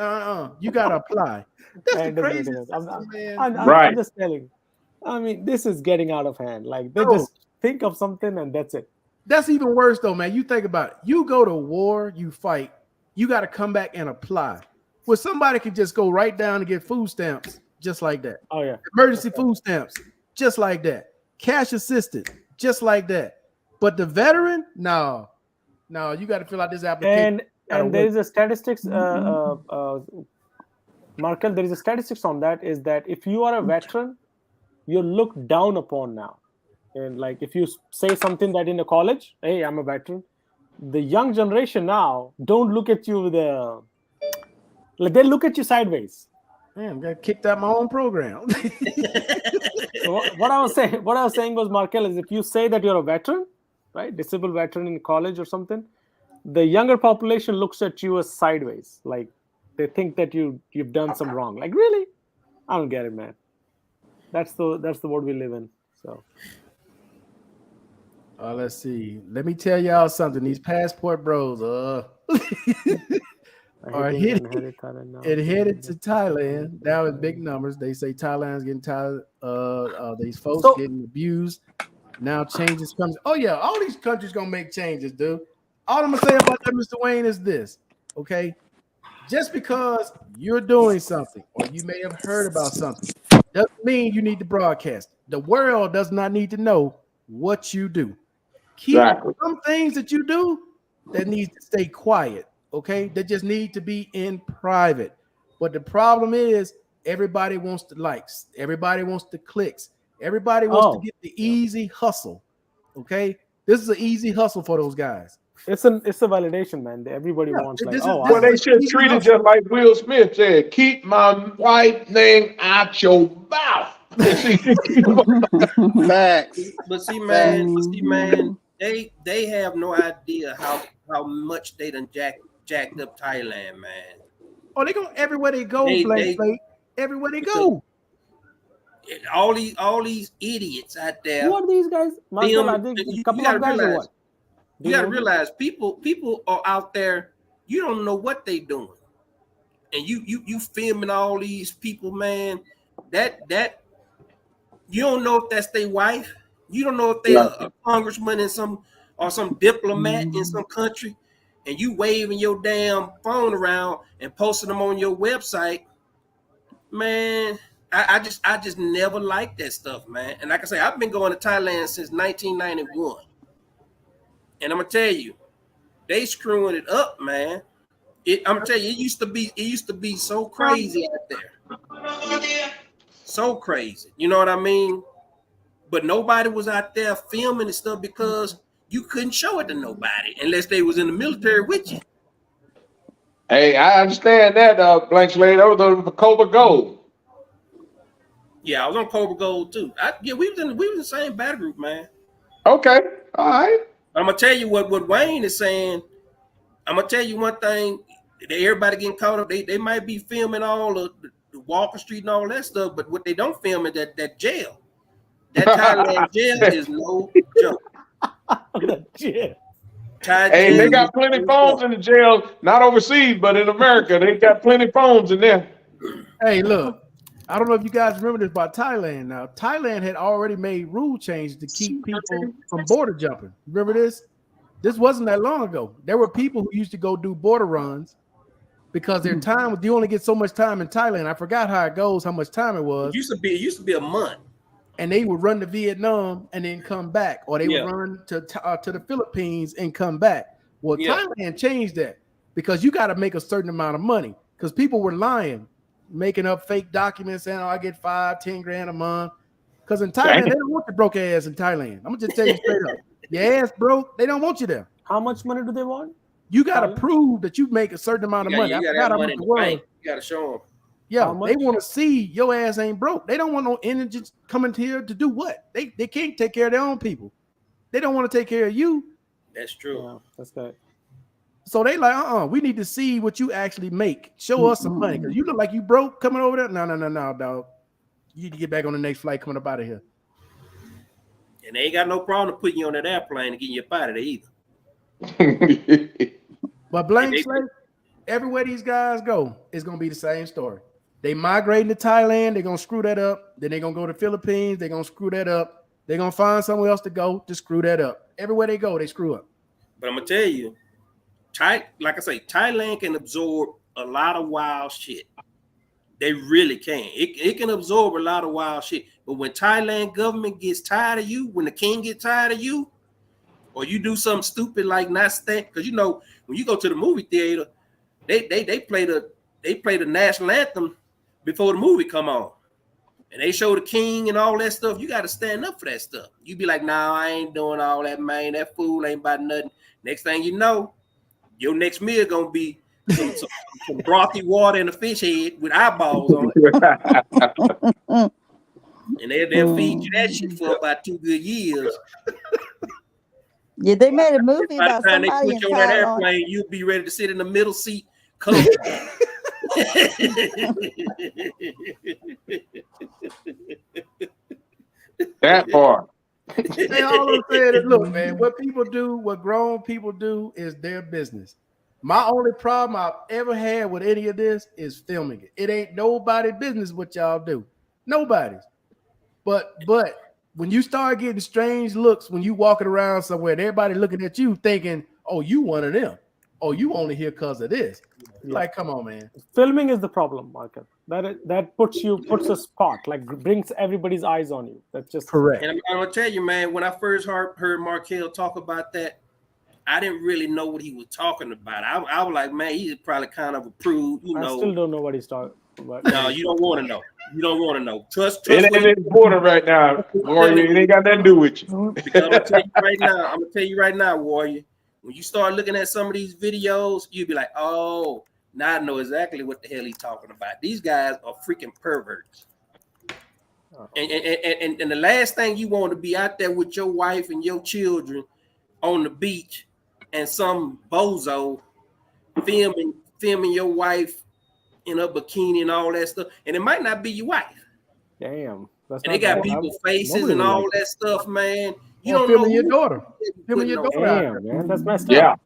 you gotta apply. That's Man, the it doesn't make crazy sense. system, man. I'm just telling. I mean, this is getting out of hand. Like they just think of something and that's it. That's even worse though, man. You think about it. You go to war, you fight, you got to come back and apply. Well, somebody could just go right down and get food stamps just like that. Oh yeah. Emergency food stamps, just like that. Cash assistance, just like that. But the veteran, no, you got to fill out this application. And there is a statistics, Markel, there is a statistics on that, is that if you are a veteran, you're looked down upon now. And like if you say something that in a college, hey, I'm a veteran, the young generation now don't look at you with like they look at you sideways. Man, I got kicked out my own program. So what I was saying was, Markel, is if you say that you're a veteran, right, disabled veteran in college or something, the younger population looks at you as sideways, like they think that you've done some wrong. Like, really? I don't get it, man. That's the world we live in. So let's see. Let me tell y'all something. These passport bros are headed to Thailand. Now in big numbers. They say Thailand's getting tired of these folks getting abused. Now changes comes. Oh yeah, all these countries gonna make changes, dude. All I'm gonna say about that, Mr. Wayne, is this. Okay, just because you're doing something or you may have heard about something doesn't mean you need to broadcast. The world does not need to know what you do. Keep some things that you do that need to stay quiet. Okay, they just need to be in private. But the problem is everybody wants the likes, everybody wants the clicks, everybody wants to get the easy hustle. Okay, this is an easy hustle for those guys. It's a validation, man. Everybody wants like, well, they should treat it just like Will Smith said, keep my white name out your mouth. Facts. But see, man, they have no idea how much they done jacked up Thailand, man. Oh, they go everywhere they go, everywhere they go. All these idiots out there. Who are these guys? Markel, I think a couple of guys or what? You gotta realize people are out there, you don't know what they doing. And you filming all these people, man, that you don't know if that's their wife. You don't know if they're a congressman in some diplomat in some country, and you waving your damn phone around and posting them on your website. Man, I just never liked that stuff, man. And like I say, I've been going to Thailand since 1991. And I'm gonna tell you, they screwing it up, man. I'm gonna tell you, it used to be so crazy out there. So crazy. You know what I mean? But nobody was out there filming and stuff because you couldn't show it to nobody unless they was in the military with you. Hey, I understand that, Blank Slade. That was the Cobra Gold. Yeah, I was on Cobra Gold too. We was in the same battle group, man. Okay, all right. I'm gonna tell you what Wayne is saying. I'm gonna tell you one thing. Everybody getting caught up. They might be filming all of the Walker Street and all that stuff, but what they don't film is that jail. That Thailand jail is no joke. The jail. Hey, they got plenty phones in the jail, not overseas, but in America, they got plenty phones in there. Hey, look. I don't know if you guys remember this about Thailand. Now, Thailand had already made rule changes to keep people from border jumping. Remember this? This wasn't that long ago. There were people who used to go do border runs because their time, you only get so much time in Thailand. I forgot how it goes, how much time it was. It used to be a month. And they would run to Vietnam and then come back, or they would run to the Philippines and come back. Well, Thailand changed that because you got to make a certain amount of money because people were lying, making up fake documents saying, I get 5-10 grand a month. Because in Thailand, they don't want the broke ass in Thailand. I'm going to just tell you straight up. Your ass broke, they don't want you there. How much money do they want? You got to prove that you make a certain amount of money. You got to show them. Yeah, they want to see your ass ain't broke. They don't want no indigents coming here to do what? They can't take care of their own people. They don't want to take care of you. That's true. Yeah, that's good. So they like, we need to see what you actually make. Show us some money. Because you look like you broke coming over there. No, dog. You need to get back on the next flight coming up out of here. And they ain't got no problem putting you on that airplane and getting you up out of there either. But blank slate, everywhere these guys go, it's gonna be the same story. They migrating to Thailand, they're gonna screw that up. Then they're gonna go to the Philippines, they're gonna screw that up. They're gonna find somewhere else to go to screw that up. Everywhere they go, they screw up. But I'm gonna tell you, like I say, Thailand can absorb a lot of wild shit. They really can. It can absorb a lot of wild shit. But when Thailand government gets tired of you, when the king gets tired of you, or you do something stupid like not stand, because you know when you go to the movie theater, they play the national anthem before the movie come on. And they show the king and all that stuff. You got to stand up for that stuff. You be like, nah, I ain't doing all that, man. That fool ain't about nothing. Next thing you know, your next meal gonna be some brothy water and a fish head with eyeballs on it. And they'll feed you that shit for about 2 good years. Yeah, they made a movie By about the time they somebody put in you on that Thailand. airplane, you'll be ready to sit in the middle seat. Comfortable. That part. Hey, all I'm saying is, look, man, what people do, what grown people do is their business. My only problem I've ever had with any of this is filming it. It ain't nobody's business what y'all do. Nobody's. But when you start getting strange looks when you walking around somewhere and everybody looking at you thinking, oh, you one of them. Oh, you only here because of this. Like, come on, man. Filming is the problem, Markel. That puts a spot, like brings everybody's eyes on you. That's just correct. And I'm gonna tell you, man, when I first heard Markel talk about that, I didn't really know what he was talking about. I was like, man, he's probably kind of a prude, you know. I still don't know what he's talking about. No, you don't want to know. You don't want to know. Trust It ain't important right now, Warrior. It ain't got nothing to do with you. Because I'm gonna tell you right now, Warrior. When you start looking at some of these videos, you'll be like, oh, now I know exactly what the hell he's talking about. These guys are freaking perverts. And the last thing you want to be out there with your wife and your children on the beach and some bozo filming your wife in a bikini and all that stuff. And it might not be your wife. Damn. And they got people's faces and all that stuff, man. You don't filming know your daughter. Filming your daughter. Damn, man, that's messed Yeah. up.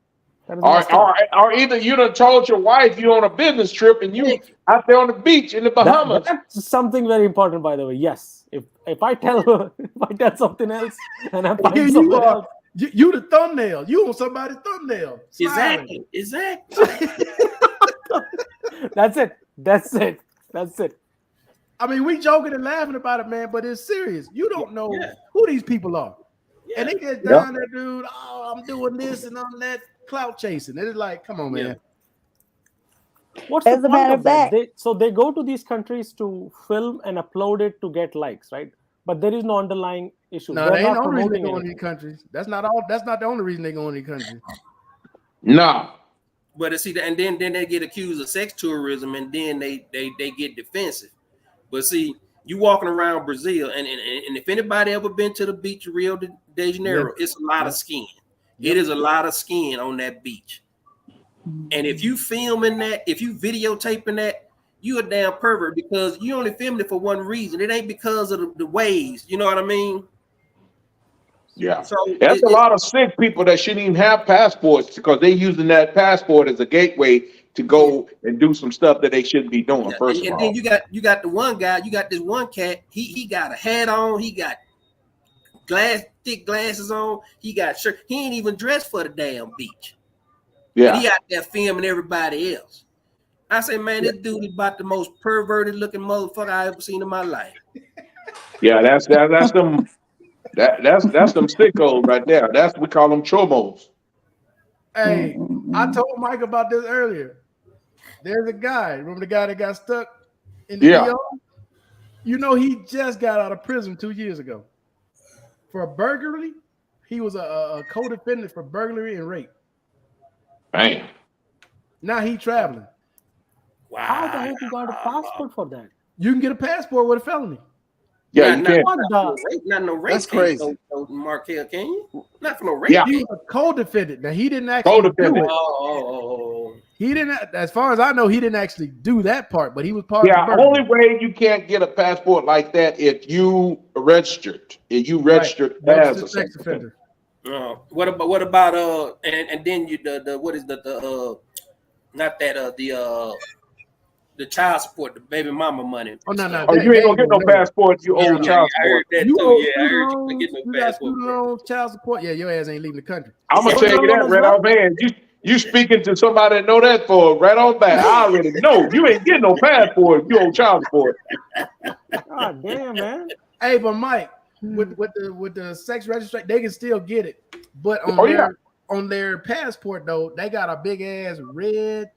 Or either you done told your wife you on a business trip and you out there on the beach in the Bahamas. That's something very important, by the way. Yes. If I tell her, if I tell something else and I find something else. You the thumbnail. You on somebody's thumbnail. Exactly. That's it. I mean, we joking and laughing about it, man, but it's serious. You don't know who these people are. Yeah. And they get down there, dude. Oh, I'm doing this and I'm that clout chasing. It's like, come on, man. What's the point of that? They go to these countries to film and upload it to get likes, right? But there is no underlying issue. No, they ain't the only reason they go in these countries. That's not the only reason they go in these countries. No. But see, and then they get accused of sex tourism, and then they get defensive. But see, you walking around Brazil, and if anybody ever been to the beach of Rio de Janeiro, it's a lot of skin. It is a lot of skin on that beach. And if you filming that, if you videotaping that, you a damn pervert because you only filmed it for one reason. It ain't because of the waves. You know what I mean? Yeah. So there's a lot of sick people that shouldn't even have passports because they're using that passport as a gateway to go and do some stuff that they shouldn't be doing. First of all, then you got the one guy, you got this one cat. He got a hat on, he got thick glasses on, he got shirt. He ain't even dressed for the damn beach. Yeah, and he out there filming everybody else. I say, man, this dude is about the most perverted looking motherfucker I ever seen in my life. Yeah, that's them. That's them sickos right there. We call them chomos. Hey, I told Mike about this earlier. There's a guy. Remember the guy that got stuck in the EO? You know, he just got out of prison 2 years ago for a burglary. He was a co-defendant for burglary and rape. Bam. Now he traveling. Wow. How the heck you got a passport for that? You can get a passport with a felony. Yeah, you can. Not no rape. That's crazy. Markel, can you? Not for no rape. Yeah, he was a co-defendant. Now he didn't actually do it. He didn't. As far as I know, he didn't actually do that part, but he was part of the burglary. Only way you can't get a passport like that if you registered. If you registered as a sex offender. What about and then you the what is the not that the child support, the baby mama money. Oh no, Oh, you ain't gonna get no know that. passport. You owe child I heard support. that You too. owe Yeah, I heard you student get loans, no you got passport. student loans, child support. Yeah, your ass ain't leaving the country. I'm gonna tell you that right off hand. You speaking to somebody that know that for right off back. I already know you ain't getting no passport. You owe child support. God damn, man. Hey, but Mike, with the sex registration, they can still get it. But on their passport though, they got a big ass red.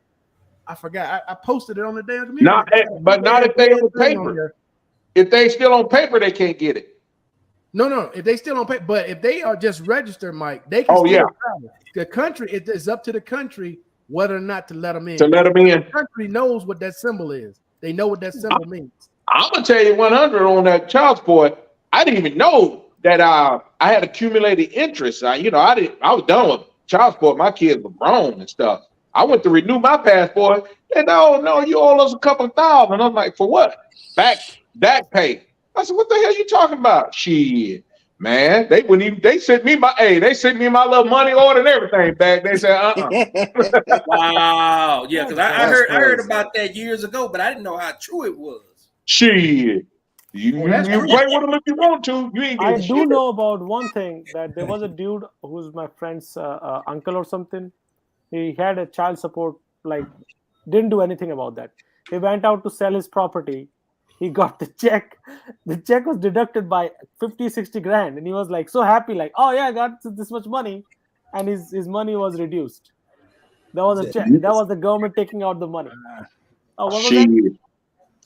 I forgot. I posted it on the damn community. But not if they on paper. If they still on paper, they can't get it. No. If they still on paper, but if they are just registered, Mike, they can still travel. The country, it is up to the country whether or not to let them in. The country knows what that symbol is. They know what that symbol means. I'm gonna tell you 100 on that child support. I didn't even know that I had accumulated interest. I was done with child support. My kids were grown and stuff. I went to renew my passport. And no, you owe us a couple of $1,000. I'm like, for what? Back pay. I said, what the hell you talking about? Shit, man. They wouldn't even. They sent me my little money order and everything back. They said, Wow, yeah, because I heard about that years ago, but I didn't know how true it was. Shit. You play with them if you want to. You ain't getting I do know about one thing, that there was a dude who's my friend's uncle or something. He had a child support, didn't do anything about that. He went out to sell his property. He got the check. The check was deducted by 50, 60 grand. And he was so happy, oh yeah, I got this much money. And his money was reduced. That was a check. That was the government taking out the money. Oh, what was that?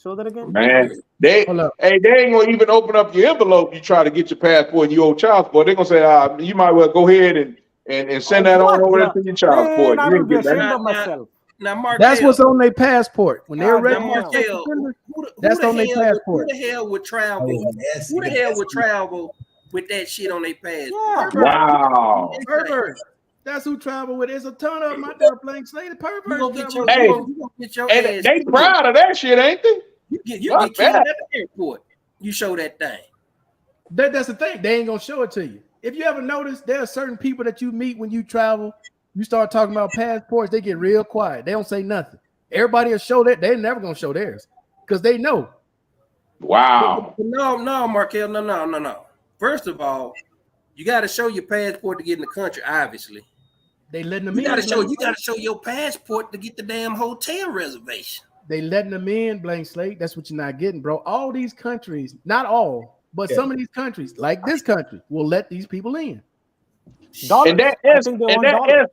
Show that again. Man, they ain't gonna even open up your envelope. You try to get your passport and you owe child support. They're gonna say, you might well go ahead and send that on over there to your child support. I will be ashamed of myself. Now, Mark, that's what's on their passport when they're ready. That's on their passport. Who the hell would travel? Who the hell would travel with that shit on their passport? Wow. Pervert. That's who travel with. There's a ton of them out there playing slate. Pervert. You gonna get your ass. They proud of that shit, ain't they? You get killed at the airport. You show that thing. That's the thing. They ain't gonna show it to you. If you ever notice, there are certain people that you meet when you travel. You start talking about passports, they get real quiet. They don't say nothing. Everybody will show that. They're never gonna show theirs because they know. Wow. No, Markel. No. First of all, you got to show your passport to get in the country. Obviously, they letting them in. You got to show your passport to get the damn hotel reservation. They letting them in, blank slate. That's what you're not getting, bro. All these countries, not all, but some of these countries, like this country, will let these people in. And that S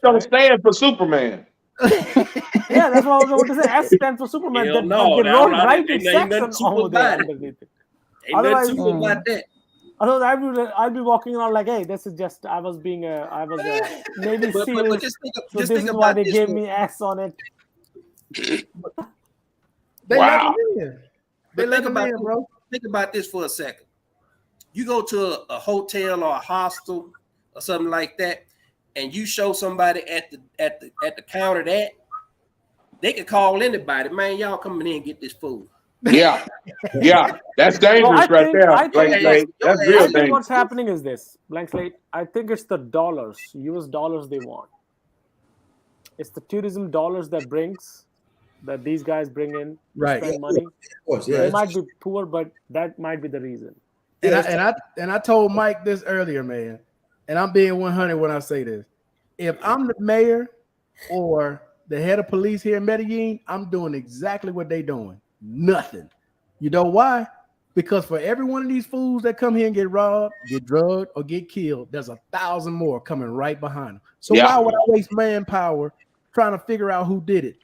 don't stand for Superman. Yeah, that's what I was about to say. S stands for Superman. That rolled right in section over there underneath it. Ain't nothing super about that. Otherwise, I'd be walking around like, hey, this is just I was Navy SEAL. But just think about why they gave me S on it. They let them in. They let them in, bro. Think about this for a second. You go to a hotel or a hostel or something like that, and you show somebody at the counter that they can call anybody. Man, y'all come in and get this food. Yeah, that's dangerous right there. That's real dangerous. What's happening is this, blank slate. I think it's the dollars, US dollars they want. It's the tourism dollars that these guys bring in to spend money. Of course, yeah. They might be poor, but that might be the reason. And I told Mike this earlier, man. And I'm being 100 when I say this. If I'm the mayor or the head of police here in Medellin, I'm doing exactly what they're doing. Nothing. You know why? Because for every one of these fools that come here and get robbed, get drugged, or get killed, there's 1,000 more coming right behind them. So why would I waste manpower trying to figure out who did it?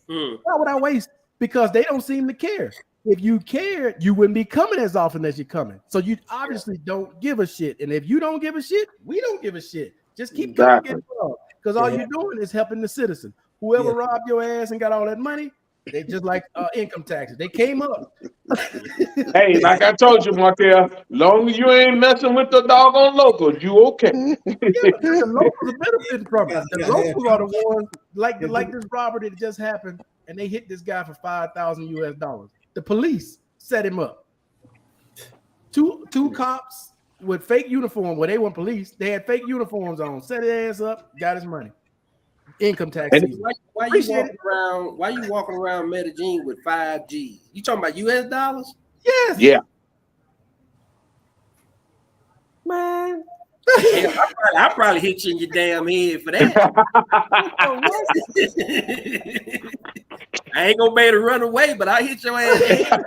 Why would I waste? Because they don't seem to care. If you cared, you wouldn't be coming as often as you're coming. So you obviously don't give a shit. And if you don't give a shit, we don't give a shit. Just keep coming and robbed. Because all you're doing is helping the citizen. Whoever robbed your ass and got all that money, they just like income taxes. They came up. Hey, like I told you, Markel, long as you ain't messing with the doggone locals, you okay. The locals are benefiting from it. The locals are the ones like this robbery that just happened, and they hit this guy for $5,000 US. The police set him up. Two cops with fake uniform, where they weren't police, they had fake uniforms on, set his ass up, got his money. Income tax season. Why you walking around Medellin with 5G? You talking about US dollars? Yes. Yeah. Man. Hell, I probably hit you in your damn head for that. I ain't gonna be able to run away, but I hit your ass.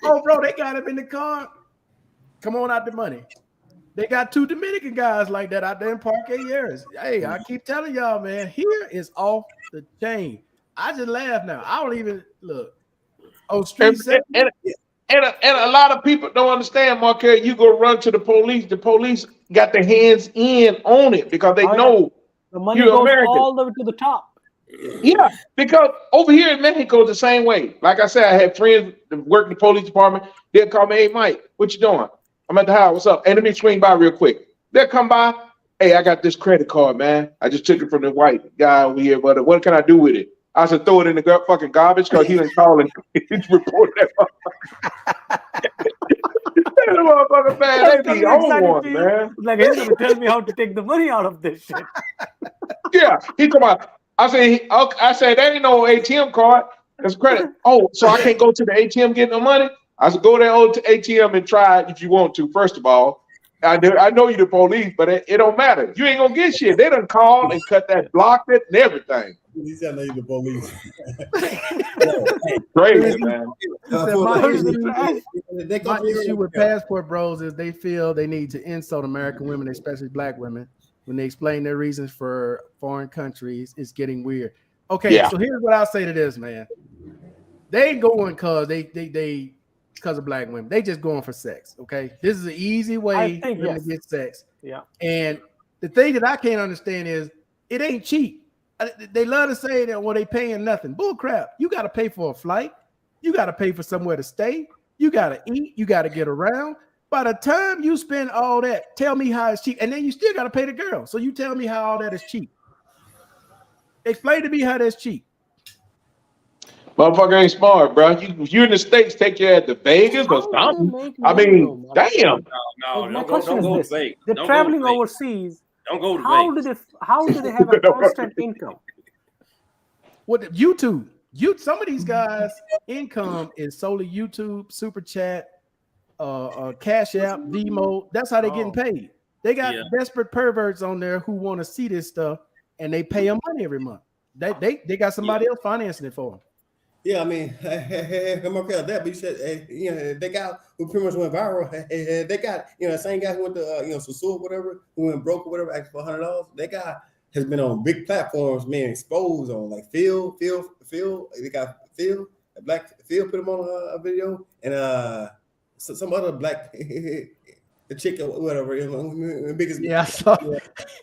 Oh, bro, they got him in the car. Come on out the money. They got 2 Dominican guys like that out there in Parque Aires. Hey, I keep telling y'all, man, here is off the chain. I just laugh now. I don't even look. Oh, street and a lot of people don't understand, Markel. You go run to the police. The police got their hands in on it because they know the money you're goes American. all the way to the top. Yeah, because over here in Mexico, it's the same way. Like I said, I had friends that work in the police department. They'll call me, "Hey, Mike, what you doing? I'm at the house. What's up? Hey, let me swing by real quick." They'll come by. "Hey, I got this credit card, man. I just took it from the white guy over here. But what can I do with it?" I said, "Throw it in the fucking garbage," because he didn't call and report that motherfucker. That motherfucker, man. They be on one, man. Like, he's gonna tell me how to take the money out of this shit. Yeah, he come out. I said, "That ain't no ATM card. That's credit." "Oh, so I can't go to the ATM get no money?" I said, "Go there to ATM and try it if you want to. First of all, I know you the police, but it don't matter. You ain't gonna get shit. They done called and cut that, blocked it, and everything." He said, "I know you the police." Crazy, man. My issue with passport bros is they feel they need to insult American women, especially black women, when they explain their reasons for foreign countries. It's getting weird. Okay, so here's what I'll say to this, man. They ain't going because because of black women. They just going for sex. Okay, this is an easy way for them to get sex. Yeah. And the thing that I can't understand is it ain't cheap. They love to say that, well, they paying nothing. Bull crap. You got to pay for a flight. You got to pay for somewhere to stay. You got to eat. You got to get around. By the time you spend all that, tell me how it's cheap. And then you still got to pay the girl. So you tell me how all that is cheap. Explain to me how that's cheap. Motherfucker ain't smart, bro. You in the States, take your ass to Vegas or something. I mean, damn. My question is this: they're Don't traveling overseas. Don't go to Vegas. How do they have a constant income? What YouTube? Some of these guys' income is solely YouTube, Super Chat, Cash App, Vimo. That's how they're getting paid. They got desperate perverts on there who want to see this stuff, and they pay them money every month. They got somebody else financing it for them. Yeah, I mean, I'm okay with that, but you said, they got who pretty much went viral. They got, the same guy who went to, Sasua or whatever, who went broke or whatever, asked for $100. That guy has been on big platforms, man, exposed on like Phil. They got Phil, a black Phil put him on a video, and some other black, the chick or whatever, biggest. Yeah, I saw.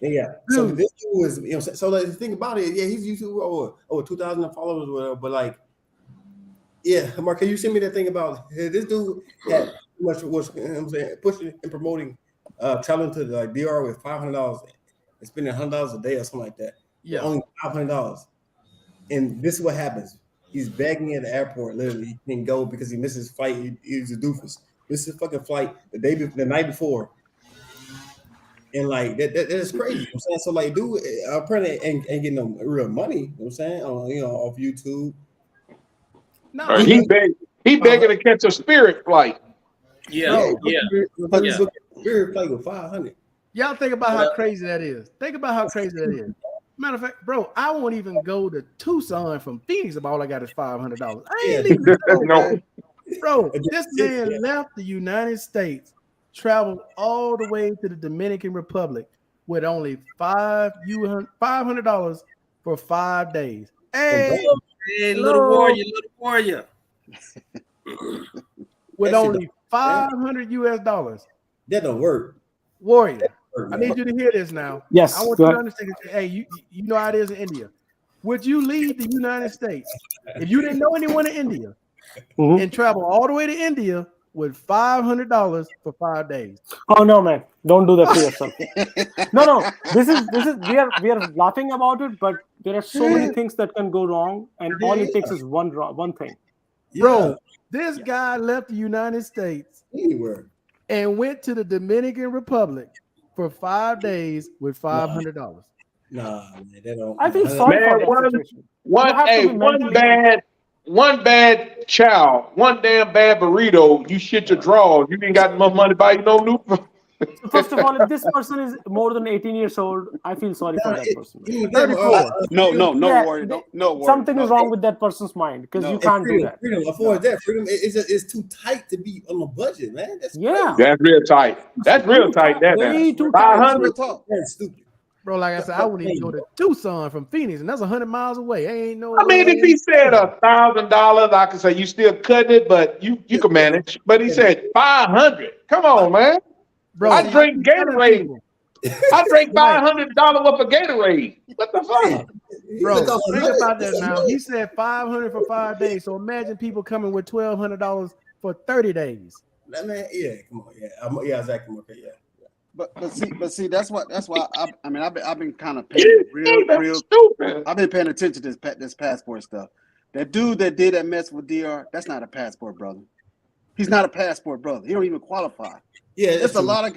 Yeah. So this dude is, so the thing about it, he's YouTube over 2,000 followers or whatever, but like. Yeah, Mark, can you send me that thing about this dude had much was pushing and promoting traveling to the DR with $500 and spending $100 a day or something like that. Yeah, only $500. And this is what happens. He's begging at the airport. Literally, he can go because he missed his flight. He's a doofus. This is fucking flight the night before. And like that is crazy. You know what I'm saying? So like, dude, apparently ain't getting no real money. You know what I'm saying? Off YouTube. No, he begging to catch a Spirit flight. Spirit flight with 500. Y'all think about how crazy that is. Matter of fact, bro, I won't even go to Tucson from Phoenix if all I got is $500. I ain't leaving no. Bro, this man left the United States, traveled all the way to the Dominican Republic with only $500 for 5 days. Hey, little warrior. With only $500 US. That don't work. Warrior, I need you to hear this now. Yes. I want you to understand. Hey, you know how it is in India. Would you leave the United States if you didn't know anyone in India and travel all the way to India with $500 for 5 days? Oh no, man! Don't do that to yourself. No. This is we are laughing about it, but there are so many things that can go wrong, and all it takes is one thing. Bro, this guy left the United States anywhere and went to the Dominican Republic for 5 days with $500. Nah, man, they don't. I feel sorry for that situation. One bad chow, one damn bad burrito, you shit your drawers. You ain't got no money to buy you no new. So first of all, if this person is more than 18 years old, I feel sorry for that person. 34. No, Yeah, worry. No worry. Something is wrong with that person's mind because you can't do that. Freedom, it's too tight to be on a budget, man. That's That's real tight. That's real tight. That Way too 500. That's stupid. Bro, like I said, I wouldn't even go to Tucson from Phoenix, and that's 100 miles away. Ain't no. I mean, if he said $1,000, I could say you still cutting it, but you can manage. But he said 500. Come on, man. Bro, I drink Gatorade. I drank $500 worth of Gatorade. What the fuck? Bro, think about that now. He said 500 for 5 days. So imagine people coming with $1,200 for 30 days. Man, yeah, come on, yeah, exactly. Okay, yeah. But see, that's why I've been kind of paying real stupid. I've been paying attention to this passport stuff. That dude that did that mess with DR, that's not a passport brother. He's not a passport brother. He don't even qualify. Yeah, there's a lot of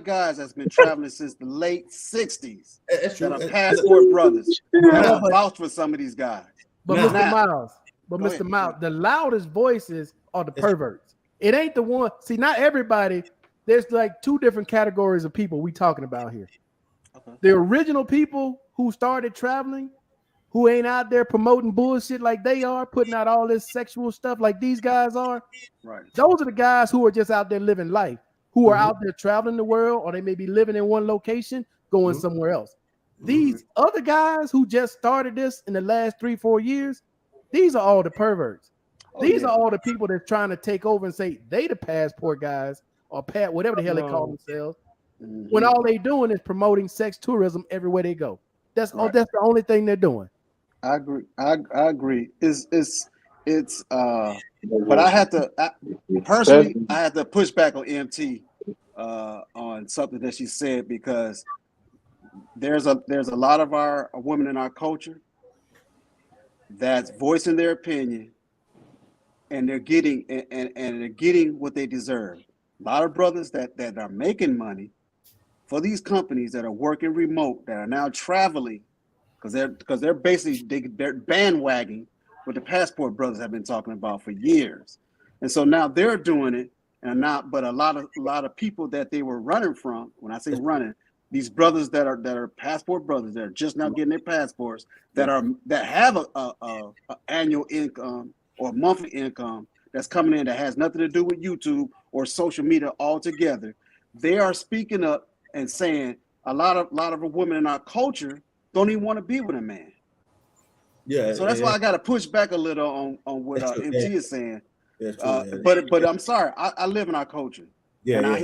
guys that's been traveling since the late 60s that are passport brothers. And I vouch for some of these guys. But Mr. Miles, the loudest voices are the perverts. It ain't the one. See, not everybody. There's like two different categories of people we talking about here. Okay. The original people who started traveling, who ain't out there promoting bullshit like they are, putting out all this sexual stuff like these guys are. Right. Those are the guys who are just out there living life, who are out there traveling the world, or they may be living in one location, going somewhere else. These other guys who just started this in the last 3-4 years, these are all the perverts. These are all the people that's trying to take over and say they the passport guys or whatever the hell they call themselves. When all they doing is promoting sex tourism everywhere they go. That's the only thing they're doing. I agree. I agree. But I had to push back on MT on something that she said, because there's a lot of our women in our culture that's voicing their opinion, and they're getting what they deserve. A lot of brothers that are making money for these companies that are working remote, that are now traveling, because they're basically they're bandwagoning what the passport brothers have been talking about for years, and so now they're doing it, but a lot of people that they were running from. When I say running, these brothers that are passport brothers that are just now getting their passports, that have a annual income or monthly income that's coming in that has nothing to do with YouTube or social media altogether. They are speaking up and saying a lot of women in our culture don't even want to be with a man. Yeah. So that's why I got to push back a little on what MT is saying. But I'm sorry, I live in our culture. Yeah. And I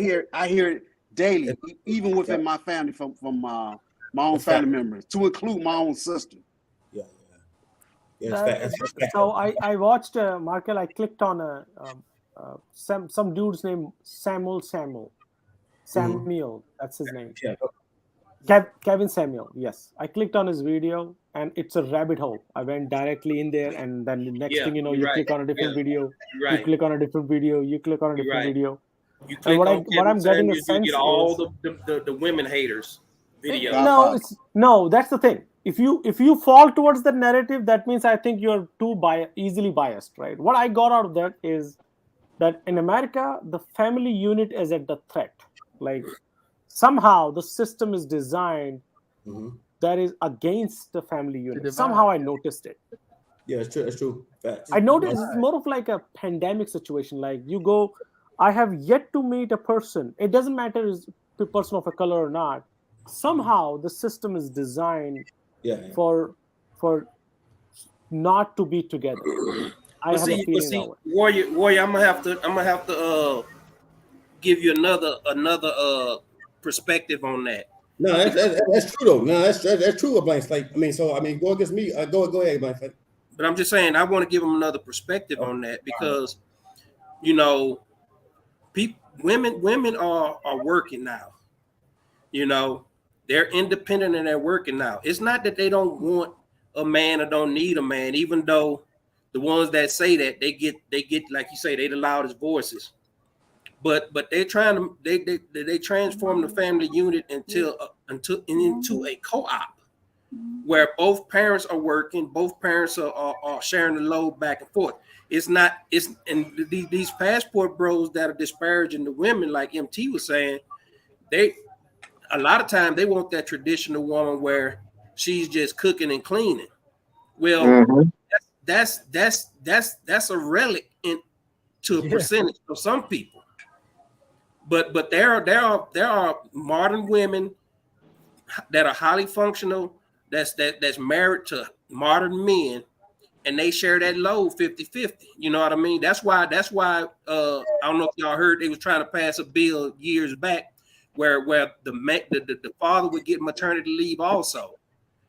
hear it daily, even within my family, from my own family members, to include my own sister. So I watched Markel. I clicked on some dude's name, Samuel. That's his name. Kevin Samuel. Yes, I clicked on his video, and it's a rabbit hole. I went directly in there, and then the next thing you know, you click on a different video. You click on a different video. You click on a different video. You click on what I'm getting a sense, you get all the women haters videos. No, that's the thing. If you fall towards the narrative, that means I think you're easily biased, right? What I got out of that is that in America, the family unit is at the threat. Like somehow the system is designed that is against the family unit. Somehow I noticed it. Yeah, it's true. It's true. Facts. I noticed it's more of like a pandemic situation. Like you go, I have yet to meet a person. It doesn't matter is the person of a color or not. Somehow the system is designed for not to be together. I have a feeling Warrior, I'm gonna have to give you another perspective on that. No, that's true though. No, that's true. Blank slate. Go against me. Go ahead, Blank slate. But I'm just saying, I want to give them another perspective on that, because women are working now. They're independent and they're working now. It's not that they don't want a man or don't need a man, even though the ones that say that they get like you say, they the loudest voices. but they're trying to they transform the family unit into a co-op where both parents are working, both parents are sharing the load back and forth. And these passport bros that are disparaging the women, like MT was saying, a lot of time they want that traditional woman where she's just cooking and cleaning. Well, that's a relic to a percentage of some people. But there are modern women that are highly functional, that's married to modern men, and they share that load 50-50. You know what I mean? That's why I don't know if y'all heard they was trying to pass a bill years back where the father would get maternity leave also.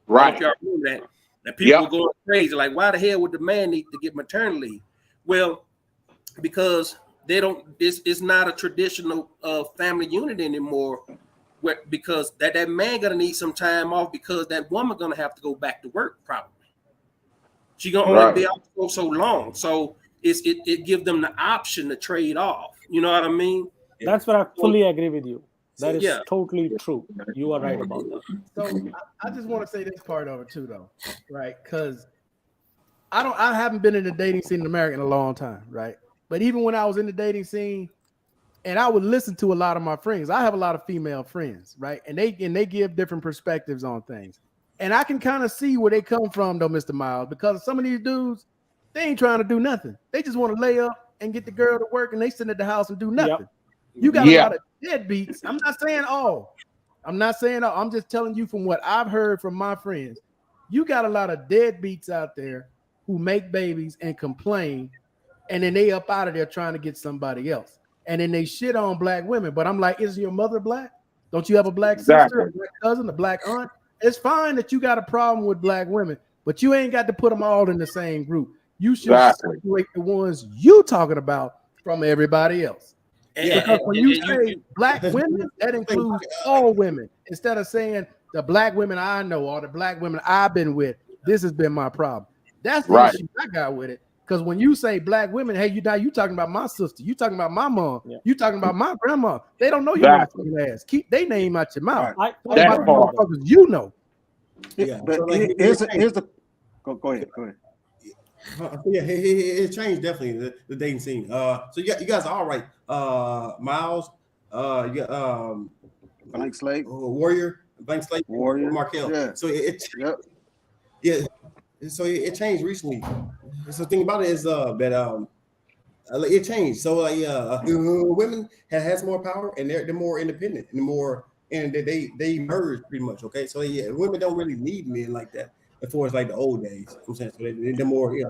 Right. If y'all remember that people were going crazy, like, why the hell would the man need to get maternity leave? Well, because they don't. It's not a traditional family unit anymore. Because that man gonna need some time off because that woman gonna have to go back to work probably. She gonna only be out for so long, so it gives them the option to trade off. You know what I mean? That's what I fully agree with you. That is totally true. You are right about that. So I just want to say this part of it too, though, right? Because I haven't been in the dating scene in America in a long time, right? But even when I was in the dating scene, and I would listen to a lot of my friends. I have a lot of female friends, right? And they give different perspectives on things. And I can kind of see where they come from, though, Mr. Miles, because some of these dudes, they ain't trying to do nothing. They just want to lay up and get the girl to work, and they sit at the house and do nothing. You got a lot of deadbeats. I'm not saying all. I'm just telling you from what I've heard from my friends. You got a lot of deadbeats out there who make babies and complain, and then they up out of there trying to get somebody else. And then they shit on black women. But I'm like, is your mother black? Don't you have a black sister, a black cousin, a black aunt? It's fine that you got a problem with black women, but you ain't got to put them all in the same group. You should separate the ones you talking about from everybody else. Because when you say black women, that includes all women. Instead of saying the black women I know or the black women I've been with, this has been my problem. That's the issue I got with it. Because when you say black women, hey, you talking about my sister, you talking about my mom, you talking about my grandma. They don't know your motherfucking ass. Keep their name out your mouth. That part. You know. But so like, here's the go ahead. It changed definitely the dating scene. So you guys are all right. Miles, you got Blank Slate, Warrior, Blank Slate, Warrior, Markel. Yeah. So so it changed recently. So the thing about it is that it changed. So women has more power and they're more independent and they merge pretty much. Okay, so women don't really need men like that as far as like the old days. I'm saying so they're more and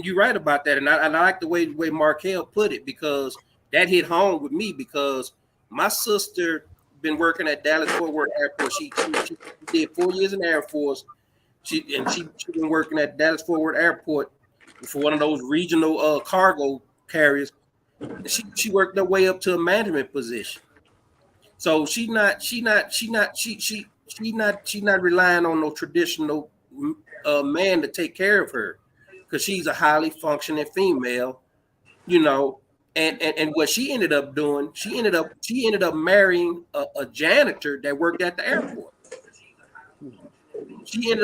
you're right about that. And I like the way Markel put it, because that hit home with me, because my sister been working at Dallas-Fort Worth Airport. She did 4 years in the Air Force. She been working at Dallas-Fort Worth Airport for one of those regional cargo carriers. She worked her way up to a management position. So she's not relying on no traditional man to take care of her, because she's a highly functioning female, you know. And what she ended up doing, she ended up marrying a janitor that worked at the airport. She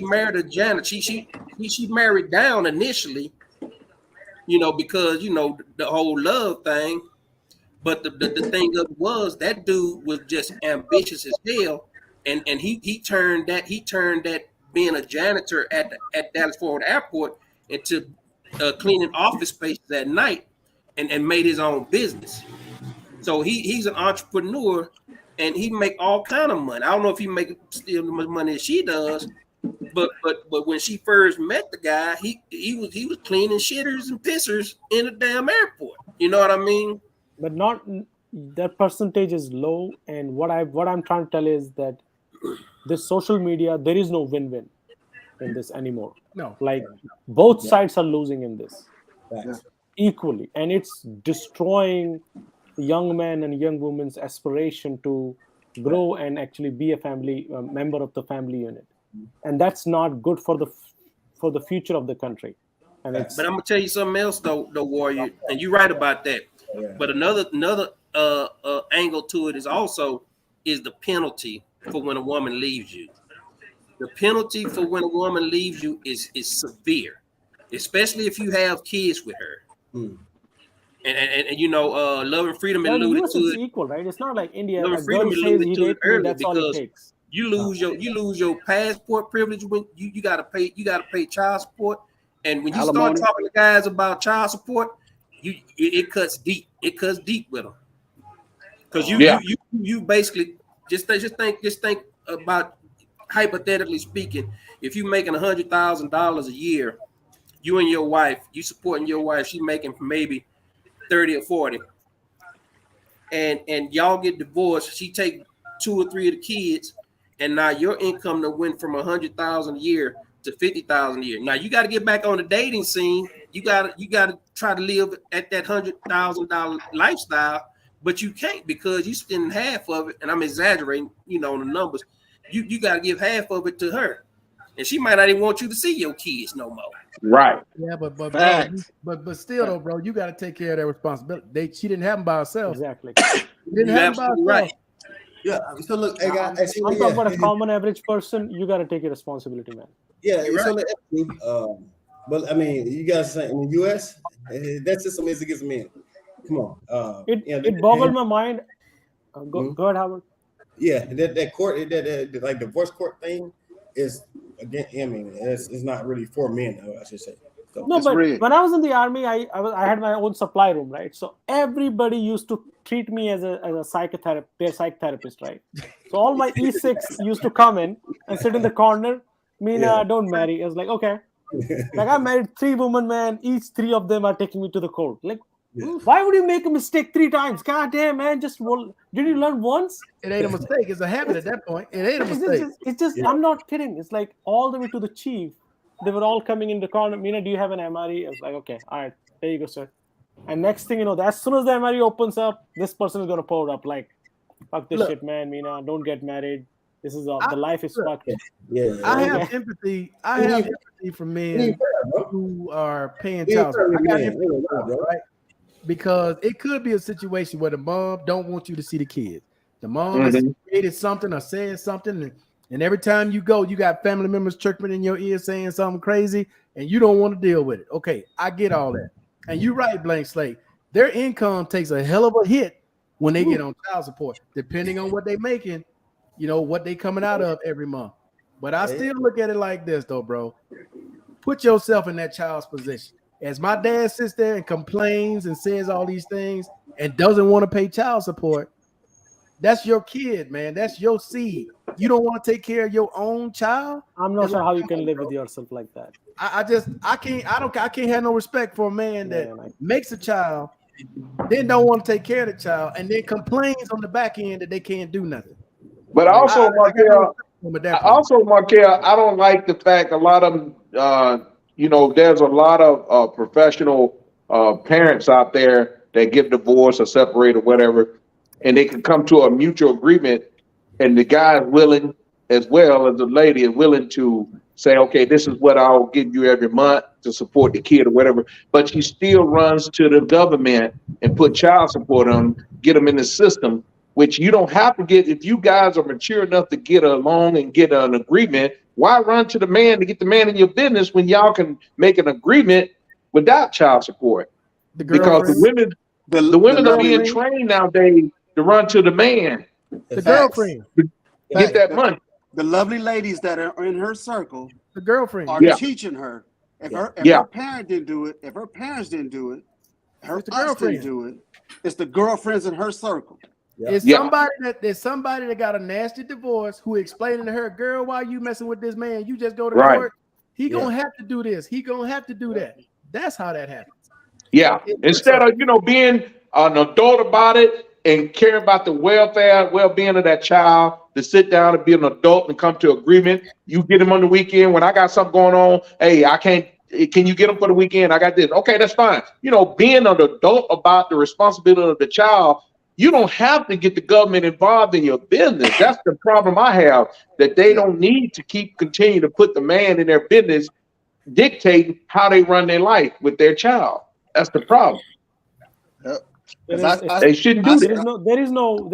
married a janitor. She married down initially, you know, because you know the whole love thing. But the thing of it was, that dude was just ambitious as hell, and he turned that being a janitor at Dallas-Fort Worth Airport into cleaning office spaces at night, and made his own business. So he's an entrepreneur, and he make all kind of money. I don't know if he make still as much money as she does, but when she first met the guy, he was cleaning shitters and pissers in a damn airport. You know what I mean? But not that percentage is low. And what I'm trying to tell is that this social media, there is no win-win in this anymore. No, like both sides are losing in this Facts. equally, and it's destroying young men and young women's aspiration to grow and actually be a family member of the family unit, and that's not good for the future of the country. And it's, but I'm gonna tell you something else though, Warrior, and you're right about that. But another angle to it is the penalty for when a woman leaves you. The penalty for when a woman leaves you is severe, especially if you have kids with her. And you know, Love and Freedom alluded to it's it. equal, right? It's not like India. Love A and Freedom girl says alluded he to it raped me, earlier that's all it because takes. you lose your passport privilege when you gotta pay child support. And when you start talking to guys about child support, it cuts deep. It cuts deep with them. Because you basically just think about, hypothetically speaking, if you're making $100,000 a year, you and your wife, you supporting your wife, she making maybe 30 or 40, and y'all get divorced. She take 2 or 3 of the kids, and now your income that went from $100,000 a year to $50,000 a year. Now you got to get back on the dating scene. You got to try to live at that $100,000 lifestyle, but you can't because you spending half of it. And I'm exaggerating, you know, on the numbers. You got to give half of it to her, and she might not even want you to see your kids no more. Right. Yeah, but still though, bro, you got to take care of that responsibility. She didn't have them by herself. Exactly. Didn't have them by herself. Right. Yeah. So look, hey guys, I'm talking about a common average person. You got to take your responsibility, man. Yeah. You're So right. but I mean, you guys say in the U.S. that system is against men. Come on. It boggled my mind. Go ahead, Howard. Yeah, that court, that like divorce court thing is again. I mean, it's not really for men, I should say. So, no, but when I was in the army, I had my own supply room, right? So everybody used to treat me as a psychotherapist, their psych therapist, right? So all my E6 used to come in and sit in the corner. Mina, don't marry. I was like, okay. Like I married 3 women, man. Each 3 of them are taking me to the court. Like, why would you make a mistake 3 times? God damn, man. Did you learn once? It ain't a mistake. It's a habit at that point. It ain't a mistake. It's just I'm not kidding. It's like all the way to the chief. They were all coming in the corner. Mina, do you have an MRE? I was like, okay, all right, there you go, sir. And next thing you know, as soon as the MRE opens up, this person is gonna pour up like, fuck this shit, man. Mina, don't get married. This is the life is fucked. Yeah. I have empathy. I have empathy for men who are paying child support. I got empathy for them, right? Because it could be a situation where the mom don't want you to see the kids. The mom has created something or said something, and every time you go, you got family members chirping in your ear saying something crazy, and you don't want to deal with it. Okay, I get all that. And you're right, Blank Slate. Their income takes a hell of a hit when they get on child support, depending on what they're making, you know, what they coming out of every month. But I still look at it like this, though, bro. Put yourself in that child's position. As my dad sits there and complains and says all these things and doesn't want to pay child support, that's your kid, man. That's your seed. You don't want to take care of your own child. I'm not sure how you can live with yourself like that. I can't have no respect for a man that makes a child, then don't want to take care of the child, and then complains on the back end that they can't do nothing. But also, Markel, I don't like the fact a lot of them, you know, there's a lot of professional parents out there that get divorced or separate or whatever, and they can come to a mutual agreement, and the guy is willing, as well as the lady is willing to say, okay, this is what I'll give you every month to support the kid or whatever, but she still runs to the government and put child support on, get them in the system, which you don't have to get. If you guys are mature enough to get along and get an agreement, why run to the man to get the man in your business when y'all can make an agreement without child support? Because the women are being trained nowadays to run to the man. The girlfriend. Get that money. The lovely ladies that are in her circle, the girlfriend, are teaching her. If her parent didn't do it, if her parents didn't do it, her us didn't do it. It's the girlfriends in her circle. It's somebody that got a nasty divorce who explaining to her, girl, why you messing with this man? You just go to court. He gonna have to do this. He gonna have to do that. That's how that happens. Yeah. Instead of, you know, being an adult about it and caring about the well-being of that child, to sit down and be an adult and come to agreement. You get him on the weekend when I got something going on. Hey, I can't. Can you get him for the weekend? I got this. Okay, that's fine. You know, being an adult about the responsibility of the child. You don't have to get the government involved in your business. That's the problem I have, that they don't need to continue to put the man in their business dictating how they run their life with their child. That's the problem. They shouldn't do that. There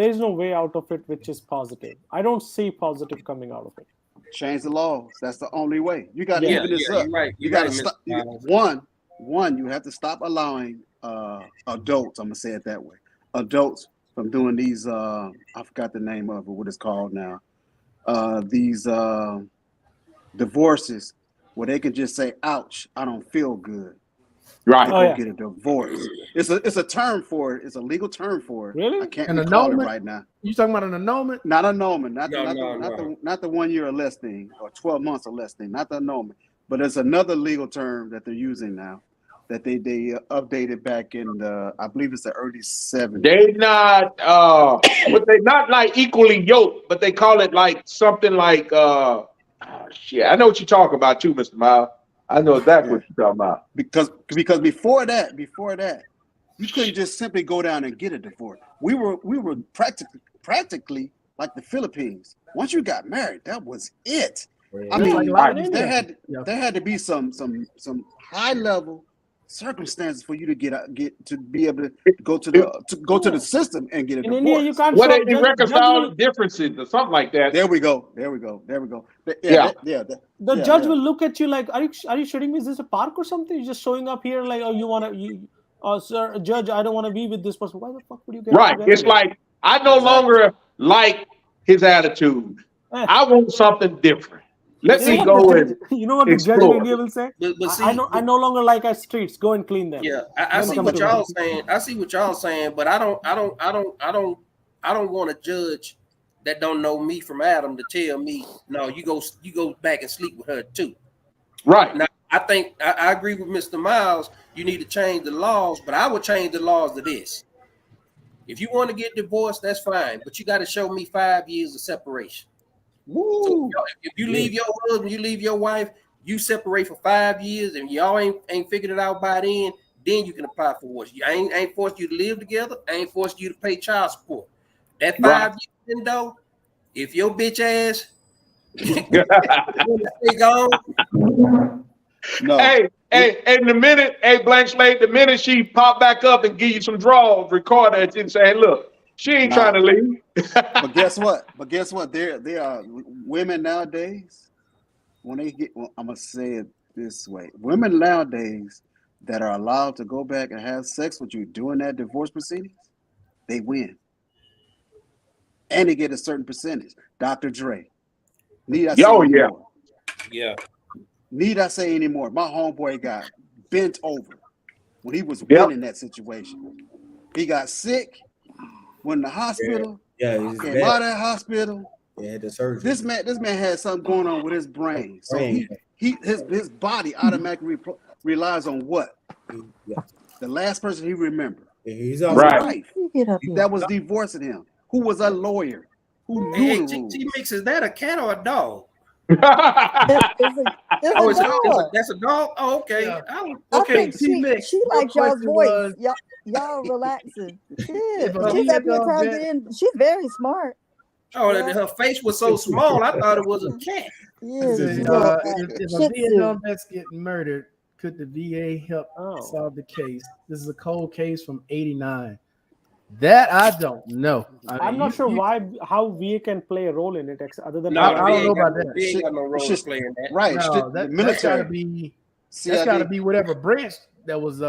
is no way out of it which is positive. I don't see positive coming out of it. Change the laws. That's the only way. You got to Yeah, even this yeah, up. you're right. You You're got to right, stop. Mr. One, you have to stop allowing adults. I'm gonna say it that way. Adults from doing these. I forgot the name of it. What it's called now. These divorces where they can just say, "Ouch, I don't feel good." Right. Go get a divorce. It's a term for it. It's a legal term for it. Really? I can't An recall it annulment? right now. You talking about an annulment? Not annulment. Not the 1 year or less thing, or 12 months or less thing. Not the annulment. But there's another legal term that they're using now that they updated back in the, I believe it's the early 70s. They not but they not like equally yoked, but they call it like something like shit. I know what you're talking about too, Mr. Miles. I know exactly what you're talking about. Because before that, you couldn't just simply go down and get a divorce. We were practically like the Philippines. Once you got married, that was it. I mean, there had to be some high level circumstances for you to get to be able to go to the system and get a divorce. India, you can't. What they reconcile differences or something like that. There we go. The judge will look at you like, are you shitting me? Is this a park or something? You're just showing up here like, oh, sir, judge, I don't want to be with this person. Why the fuck would you get right? It's like I no longer like his attitude. I want something different. Let me go and you know what the judge in India will say? But see, I no longer like our streets. Go and clean them. Yeah, I see what y'all saying. I see what y'all saying, but I don't want a judge that don't know me from Adam to tell me, no, you go back and sleep with her too. Right. Now, I think I agree with Mr. Miles. You need to change the laws, but I would change the laws to this. If you want to get divorced, that's fine, but you got to show me 5 years of separation. So if you leave your husband, you leave your wife, you separate for 5 years, and y'all ain't figured it out by then you can apply for divorce. I ain't forced you to live together. I ain't forced you to pay child support. That 5 years though, if your bitch ass stay gone. No. Hey, and Blank Slate, the minute she pop back up and give you some draws, record that and say, hey, look, she ain't trying to leave. But guess what? There are women nowadays, when they get, I'm going to say it this way. Women nowadays that are allowed to go back and have sex with you during that divorce proceedings, they win. And they get a certain percentage. Dr. Dre. Need I say anymore? Yeah. Need I say anymore? My homeboy got bent over when he was winning that situation. He got sick, went in the hospital, came out of that hospital. Yeah, the surgery. This man had something going on with his brain. So his body automatically relies on what? The last person he remembered. He's his wife. That was divorcing him. Who was a lawyer? Who knew the rules? T-Mix, is that a cat or a dog? It's a dog. That's a dog? Oh, okay. Yeah. Okay, she likes y'all's voice. Y'all relaxing. She's up here trying to get in. She's very smart. Oh, her face was so small, I thought it was a cat. Yeah, if a Vietnam vet's getting murdered, could the VA help solve the case? This is a cold case from '89. That I don't know. I'm not sure how VA can play a role in it, other than I don't know about that. VA got no role to play in that. Right. No, that's got to be. That's got to be whatever branch that was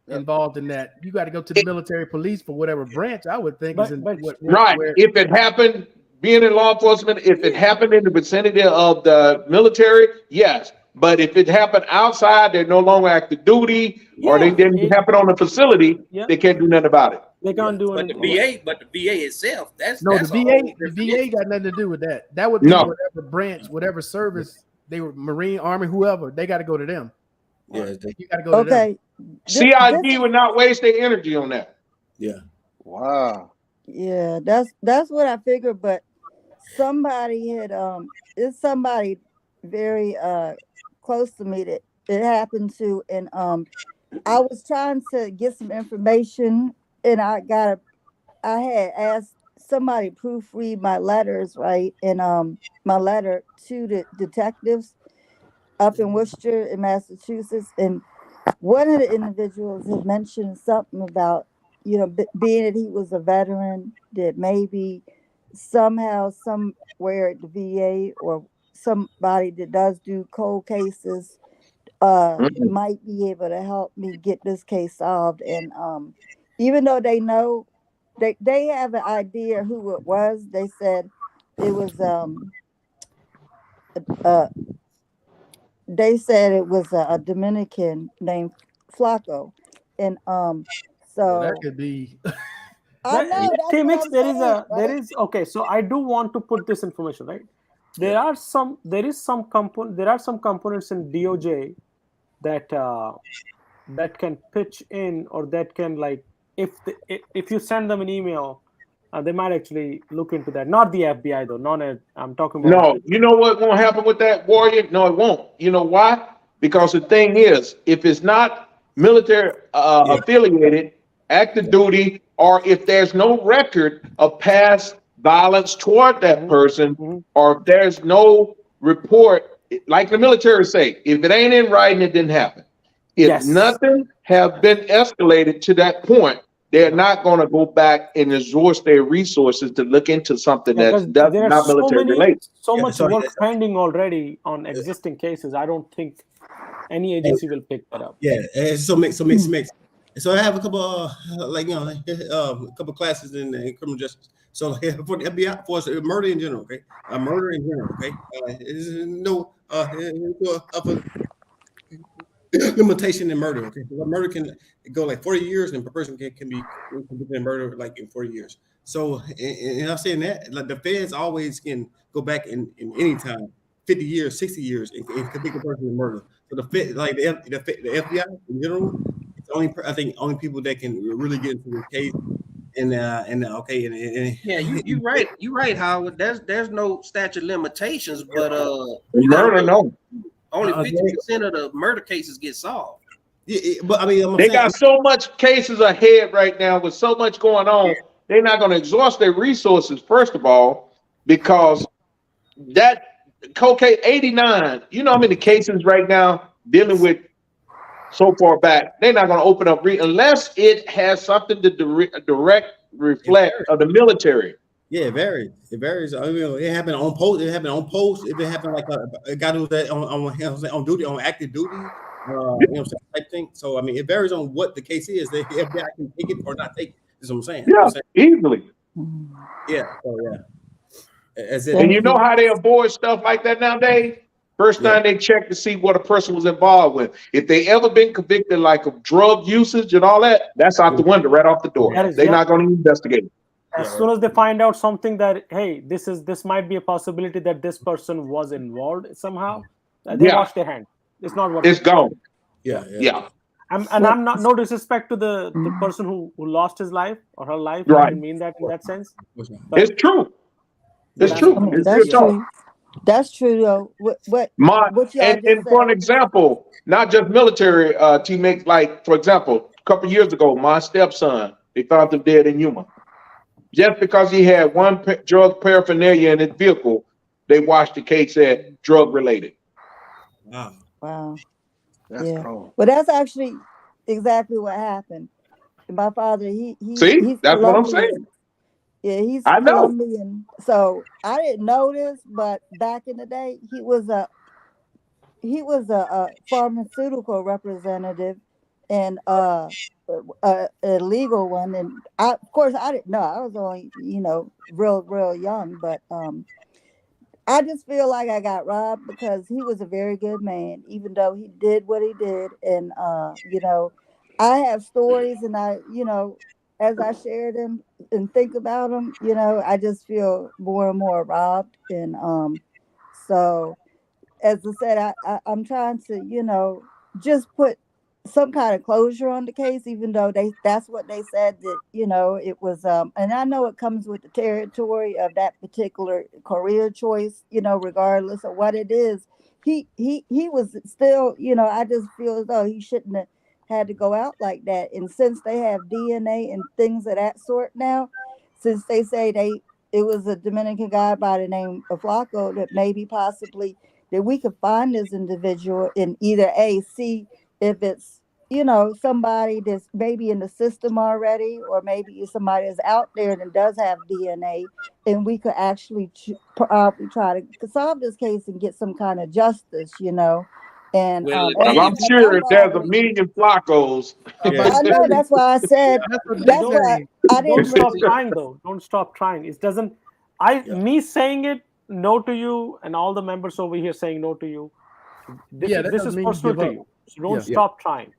involved in that. You got to go to the military police for whatever branch. I would think is in If it happened, being in law enforcement, if it happened in the vicinity of the military, yes. But if it happened outside, they're no longer active duty, or they didn't happen on the facility, they can't do nothing about it. They can't do anything. But the VA itself, the VA got nothing to do with that. That would be whatever branch, whatever service they were, Marine, Army, whoever. They got to go to them. Yeah, you got to go to them. CID would not waste their energy on that. Yeah. Wow. Yeah, that's what I figured. But somebody had it's somebody very close to me that it happened to, and I was trying to get some information, and I had asked somebody to proofread my letters, right? And my letter to the detectives, up in Worcester in Massachusetts, and one of the individuals had mentioned something about, being that he was a veteran, that maybe somehow, somewhere at the VA or somebody that does do cold cases Mhm. might be able to help me get this case solved. And even though they know, they have an idea who it was, they said it was uh a Dominican named Flaco. And Well, that so could be. I know that's what T-Mix, I'm saying, there right? is okay. So I do want to put this information right. Yeah. There are some components in DOJ that that can pitch in, or that can, like, if you send them an email, they might actually look into that. Not the FBI though. I'm talking about. No, you know what won't happen with that, Warrior? No, it won't. You know why? Because the thing is, if it's not military Yeah. affiliated, active duty, or if there's no record of past violence toward that Mhm, person, mhm. or if there's no report, like the military say, if it ain't in writing, it didn't happen. If Yes. nothing have been escalated to that point, they're not going to go back and exhaust their resources to look into something Yeah, that's because there are not military related. so Yeah. much So, work pending already on existing cases. I don't think any agency will pick that up. yeah. Mix. So I have a couple, a couple classes in criminal justice. So for the FBI, for murder in general, okay, murder in general, okay, is no limitation in murder. Okay, so murder can go like 40 years, and a person can be convicted of murder like in 40 years. So, and I'm saying that, like, the feds always can go back in any time, 50 years, 60 years, and convict a person of murder. So the Fed, like the FBI in general, it's only, I think, only people that can really get into the case. And okay, Yeah, you right. You right, Howard. There's no statute of limitations, but you got to Murder, realize no. only uh, 50% of the murder cases get solved. but I mean, I'm They saying, got so much cases ahead right now with so much going on. They're not going to exhaust their resources, first of all, because that cocaine 89, you know how many cases right now dealing with so far back. They're not going to open up unless it has something to direct it reflect varies. of the military. Yeah, it varies. It varies. I mean, it happened on post. It happened on post. If it happened like a guy who was on duty, on active duty, type thing. So I mean, it varies on what the case is. The FBI can take it or not take it. That's what I'm saying. Yeah, easily. Yeah. So yeah, as it. And Thank you know you. how they avoid stuff like that nowadays? First Yeah. time they check to see what a person was involved with. If they ever been convicted like of drug usage and all that, that's out the window, right off the door. That is, They're yeah. not going to investigate. As Yeah. soon as they find out something that, hey, this might be a possibility that this person was involved somehow, they Yeah, wash their hand. It's not worth it's it. gone. Yeah. Yeah, I'm not, no disrespect to the person who lost his life or her life. I right. didn't mean that in that sense. But It's true. It's that's I true. mean, It's real that's talk. true. That's true though. My What y'all just and for an said? example, not just military teammates. Like for example, a couple years ago, my stepson, they found him dead in Yuma. Just because he had one drug paraphernalia in his vehicle, they watched the case at drug related. Wow. Wow. That's Yeah. cold. Well, that's actually exactly what happened. My father, See, he's that's what I'm Colombian. saying. Yeah, he's I know. Colombian. So I didn't know this, but back in the day, he was a pharmaceutical representative, and a legal one. And of course, I didn't know. I was only, real young. But I just feel like I got robbed because he was a very good man, even though he did what he did. And I have stories, and as I share them and think about them, I just feel more and more robbed. And so, as I said, I'm trying to, just put some kind of closure on the case, even though that's what they said, that, it was, and I know it comes with the territory of that particular career choice, regardless of what it is. He was still, I just feel as though he shouldn't have had to go out like that. And since they have DNA and things of that sort now, since they say it was a Dominican guy by the name of Flaco that maybe possibly that we could find this individual and either see if it's, somebody that's maybe in the system already, or maybe it's somebody that's out there that does have DNA, and we could actually probably try to solve this case and get some kind of justice, And Well, Well, I'm sure there's a million Flacos. I know. That's why I said. That's why I didn't. Don't stop trying, though. Don't stop trying. It doesn't. Me saying it no to you, and all the members over here saying no to you. This is personal to you. So don't stop trying.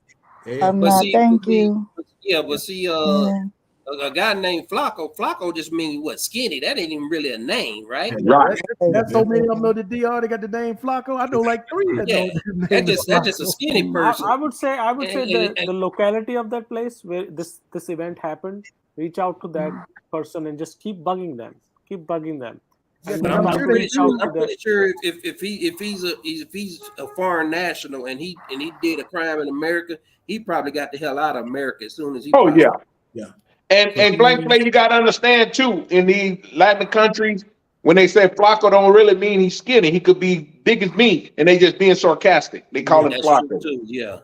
I'm not. Thank you. Yeah, but see, a guy named Flacco just means what? Skinny. That ain't even really a name, right? Right. That's so many of them know the DR. They got the name Flacco. I know like 3 that know the name. That's just a skinny person. I would say the locality of that place where this event happened. Reach out to that person and just keep bugging them. Keep bugging them. Yeah, but I'm pretty sure if he's a foreign national and he did a crime in America, he probably got the hell out of America as soon as he. Oh yeah. And blank play, you got to understand too. In the Latin countries, when they say Flacco, don't really mean he's skinny. He could be big as me, and they just being sarcastic. They call him Flacco. Too, yeah.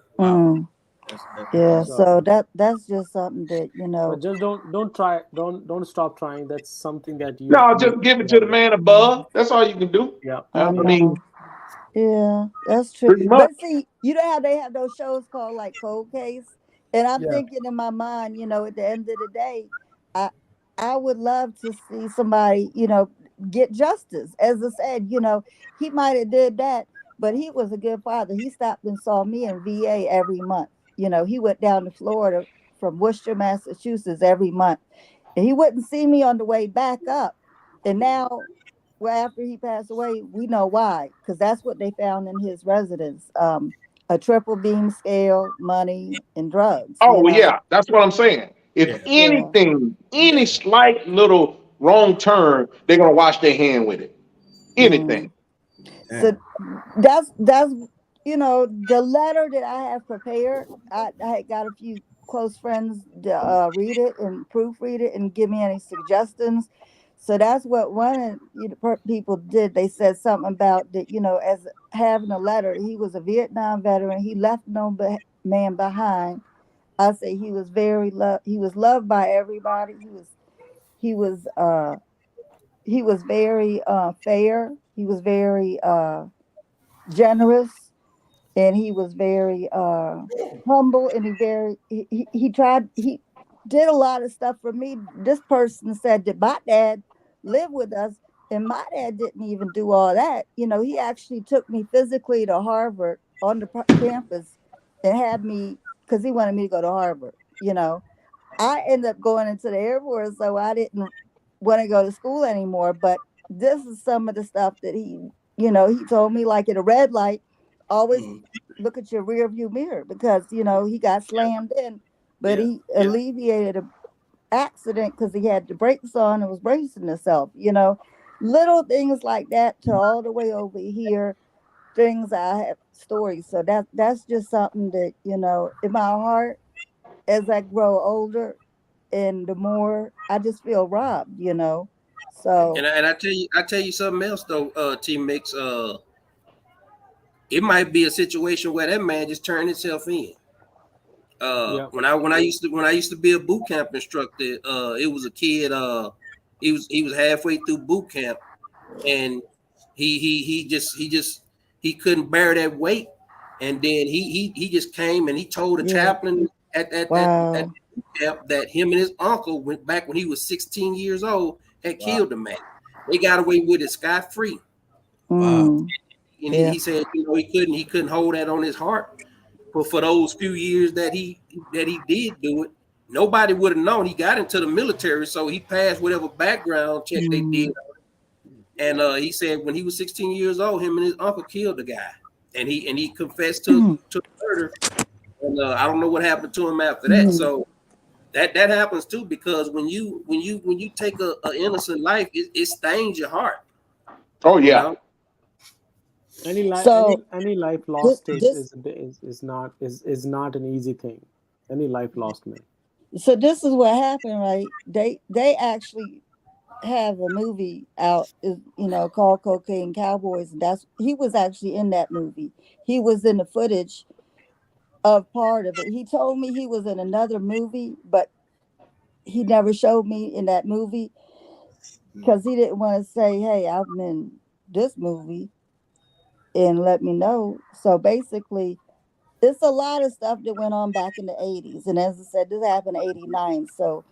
Yeah. So that's just something that But just don't stop trying. That's something that you. No, just give it to the man above. That's all you can do. Yeah. I mean. Yeah, that's true. But see, you know how they have those shows called like Cold Case, and I'm thinking in my mind, at the end of the day, I would love to see somebody, get justice. As I said, he might have did that, but he was a good father. He stopped and saw me in VA every month. He went down to Florida from Worcester, Massachusetts every month, and he wouldn't see me on the way back up. And now, after he passed away, we know why, because that's what they found in his residence: a triple beam scale, money, and drugs. Oh yeah, that's what I'm saying. If anything, any slight little wrong turn, they're gonna wash their hand with it. Anything. So that's the letter that I have prepared. I had got a few close friends to read it and proofread it and give me any suggestions. So that's what one of the people did. They said something about that, as having a letter. He was a Vietnam veteran. He left no man behind. I say he was very he was loved by everybody. He was very fair. He was very generous, and he was very humble, and he did a lot of stuff for me. This person said that my dad lived with us, and my dad didn't even do all that. He actually took me physically to Harvard on the campus and had me, because he wanted me to go to Harvard. I ended up going into the Air Force, so I didn't want to go to school anymore. But this is some of the stuff that he told me, like at a red light, always look at your rear view mirror, because, he got slammed in, but he alleviated a accident because he had the brakes on and was bracing himself. Little things like that to all the way over here, things I have stories. So that's just something that, in my heart, as I grow older, and the more I just feel robbed, So and I tell you something else though, T Mix. It might be a situation where that man just turned himself in. When I used to be a boot camp instructor, it was a kid. He was halfway through boot camp, and he couldn't bear that weight, and then he just came and he told the chaplain at boot camp that him and his uncle went back when he was 16 years old had killed the man. They got away with it scot-free. And he said, he couldn't hold that on his heart. But for those few years that he did do it, nobody would have known. He got into the military, so he passed whatever background check they did. And he said when he was 16 years old, him and his uncle killed the guy, and he confessed to murder. And I don't know what happened to him after that. So that happens too, because when you take a innocent life, it stains your heart. Oh yeah. Any life lost is not an easy thing. Any life lost, man. So this is what happened, right? They actually have a movie out, called Cocaine Cowboys, and he was actually in that movie. He was in the footage of part of it. He told me he was in another movie, but he never showed me in that movie because he didn't want to say, "Hey, I'm in this movie," and let me know. So basically, it's a lot of stuff that went on back in the 80s. And as I said, this happened in 89. So,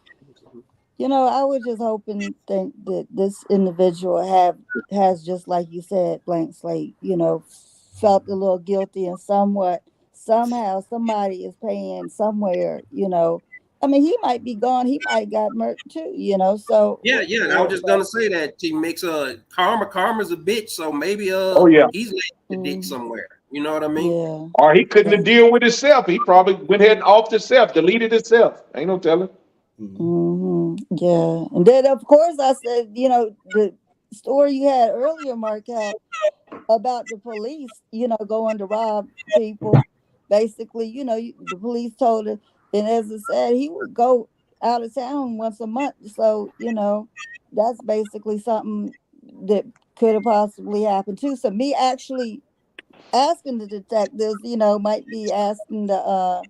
I was just hoping that this individual has, just like you said, blank slate, felt a little guilty and somehow somebody is paying somewhere, I mean, he might be gone. He might got murked too, so. Yeah. I was just going to say that. She makes karma's a bitch. So maybe, he's laying the dick somewhere. You know what I mean? Yeah. Or he couldn't deal with himself. He probably went ahead and offed himself, deleted himself. Ain't no telling. Yeah. And then, of course, I said, the story you had earlier, Markel, about the police, going to rob people. Basically, the police told him, and as I said, he would go out of town once a month. So, that's basically something that could have possibly happened too. So me actually asking the detectives, might be asking the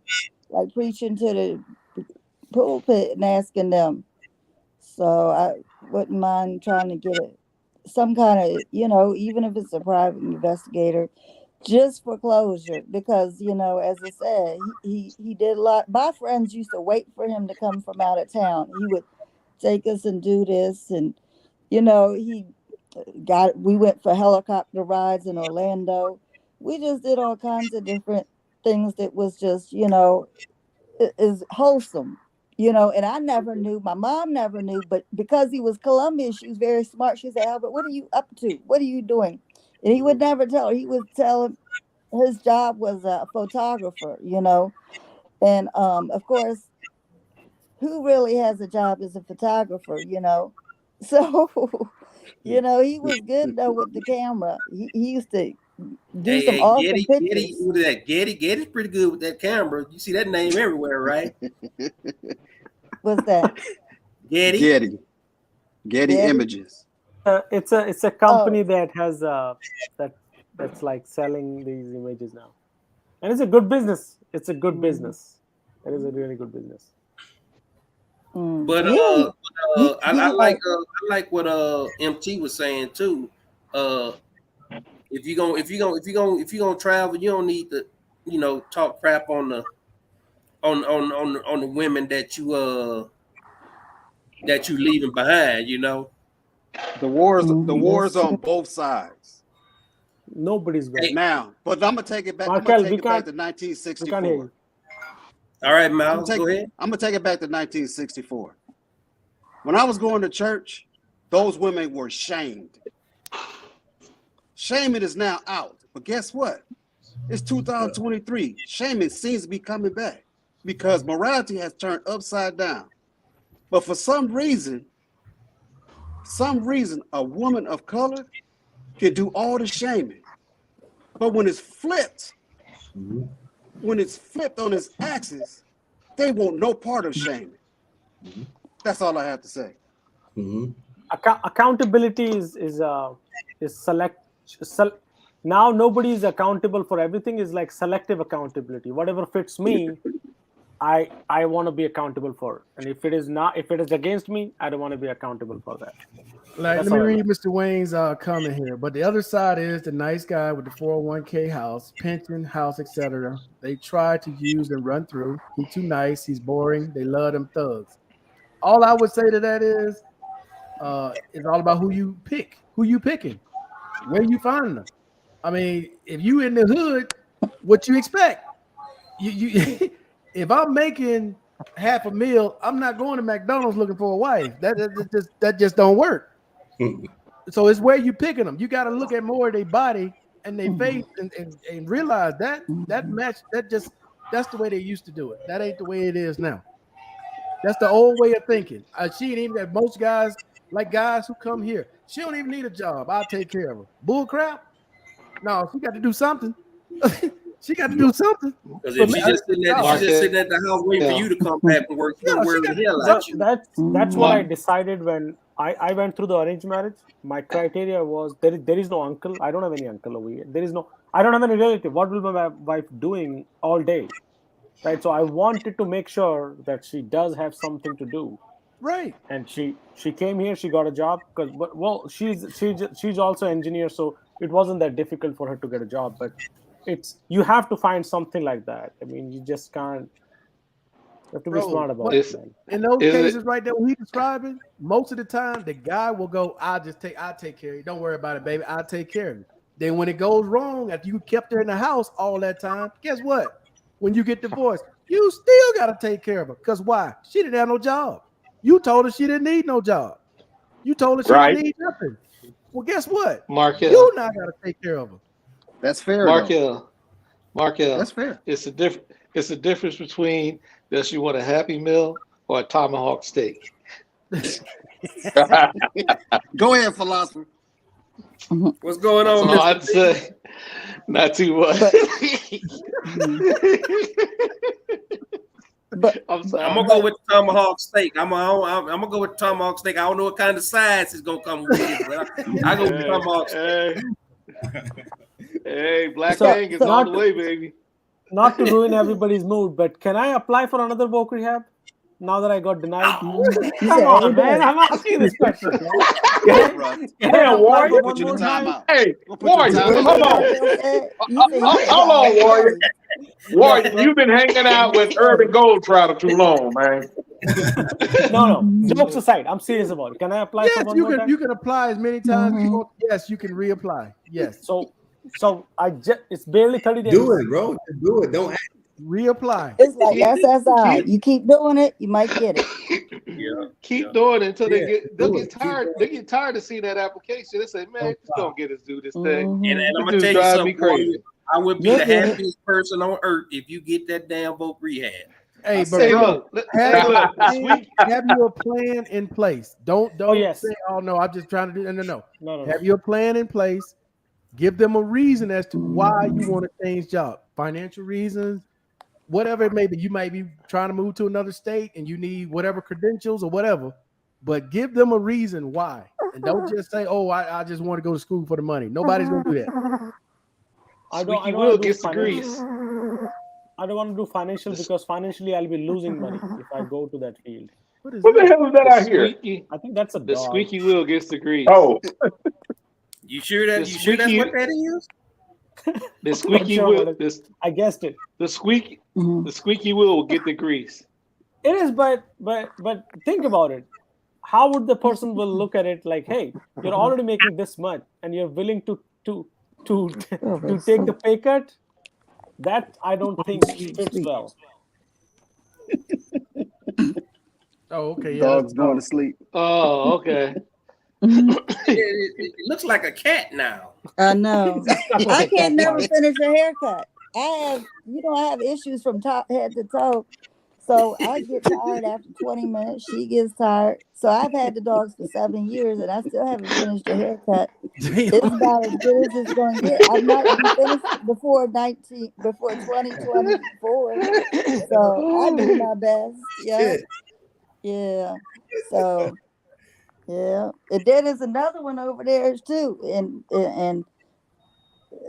like preaching to the pulpit and asking them. So I wouldn't mind trying to get some kind of, even if it's a private investigator, just for closure. Because, as I said, he did a lot. My friends used to wait for him to come from out of town. He would take us and do this. And, we went for helicopter rides in Orlando. We just did all kinds of different things that was just, is wholesome, and I never knew, my mom never knew, but because he was Colombian, she was very smart. She said, "Albert, what are you up to? What are you doing?" And he would never tell her. He would tell him his job was a photographer, and of course, who really has a job as a photographer, so he was good though with the camera. He used to do some awesome pictures. Getty's pretty good with that camera. You see that name everywhere, right? What's that? Getty Images. It's a company that has that's like selling these images now, and it's a good business. It's a good business. It is a really good business. But I like what MT was saying too. If you're gonna travel, you don't need to talk crap on the women that you leaving behind. The wars on both sides. Nobody's better now. But I'm gonna take it back. Markel, I'm gonna take it back to 1964. All right, Mal, go ahead. I'm gonna take it back to 1964. When I was going to church, those women were shamed. Shaming is now out, but guess what? It's 2023. Shaming seems to be coming back because morality has turned upside down. But for some reason, a woman of color can do all the shaming. But when it's flipped on its axis, they want no part of shaming. That's all I have to say. Accountability is select. Now nobody is accountable for everything. Is like selective accountability. Whatever fits me, I want to be accountable for, and if it is against me, I don't want to be accountable for that. Let me read Mr. Wayne's comment here. But the other side is the nice guy with the 401k house, pension, house, etc. They try to use and run through. He's too nice. He's boring. They love them thugs. All I would say to that is, it's all about who you pick. Who you picking? Where you find them? I mean, if you in the hood, what you expect? You if I'm making $500,000, I'm not going to McDonald's looking for a wife. That just don't work. So it's where you picking them. You got to look at more of their body and their face and realize that match that's the way they used to do it. That ain't the way it is now. That's the old way of thinking. She ain't even that. Most guys, like guys who come here, she don't even need a job. I'll take care of her. Bull crap. No, she got to do something. She got to do something. Because if she's just sitting at the house waiting for you to come back and work, she'll wear the hell out you. That's what I decided when I went through the arranged marriage. My criteria was there is no uncle. I don't have any uncle over here. I don't have any relative. What will my wife doing all day? Right. So I wanted to make sure that she does have something to do. Right. And she came here. She got a job because, well, she's also an engineer, so it wasn't that difficult for her to get a job. But you have to find something like that. I mean, you just can't. You have to be smart about it, man. In those cases right there, when he's describing, most of the time the guy will go, I'll take care of you. Don't worry about it, baby. I'll take care of you. Then when it goes wrong, after you kept her in the house all that time, guess what? When you get divorced, you still got to take care of her. Because why? She didn't have no job. You told her she didn't need no job. You told her she didn't need nothing. Well, guess what? Markel, you now got to take care of her. That's fair. Markel, that's fair. It's a difference between does she want a Happy Meal or a tomahawk steak. Go ahead, philosopher. What's going on? That's all I'd say. Not too much. But I'm gonna go with tomahawk steak. I'm gonna go with tomahawk steak. I don't know what kind of size is gonna come with it, but I go with tomahawk steak. Hey, Black Gang is all the way, baby. Not to ruin everybody's mood, but can I apply for another voc rehab now that I got denied? Come on, man. I'm asking this question. Yeah, Warrior. Put you in timeout. Hey, Warrior, come on. Hold on, Warrior. Warrior, you've been hanging out with Urban Goldtrotter too long, man. No. Jokes aside, I'm serious about it. Can I apply for one more time? You can apply as many times as you want. Yes, you can reapply. Yes. So it's barely 30 days. Do it, bro. Do it. Don't reapply. It's like SSI. You keep doing it, you might get it. Keep doing it until they'll get tired. They get tired of seeing that application. They say, "Man, just don't get us do this thing." And I'm gonna tell you something. I would be the happiest person on earth if you get that damn voc rehab. Hey, but bro, have your plan in place. Don't say, "Oh no, I'm just trying to do." No. Have your plan in place. Give them a reason as to why you want to change job. Financial reasons, whatever it may be. You might be trying to move to another state and you need whatever credentials or whatever, but give them a reason why. And don't just say, "Oh, I just want to go to school for the money." Nobody's going to do that. I don't want to do financial. I don't want to do financial because financially I'll be losing money if I go to that field. What the hell is that out here? I think that's the squeaky wheel gets the grease. Oh. You sure that's what that is? The squeaky wheel. I guessed it. The squeaky wheel will get the grease. It is, but think about it. How would the person will look at it like, hey, you're already making this much and you're willing to take the pay cut? That I don't think fits well. Oh, okay. Yeah. Dog's going to sleep. Oh, okay. It looks like a cat now. I know. I can't never finish a haircut. I have issues from head to toe. So I get tired after 20 minutes. She gets tired. So I've had the dogs for 7 years and I still haven't finished a haircut. It's about as good as it's going to get. I might be finished before 2024. So I do my best. Yeah. Yeah. So yeah. And then there's another one over there too. And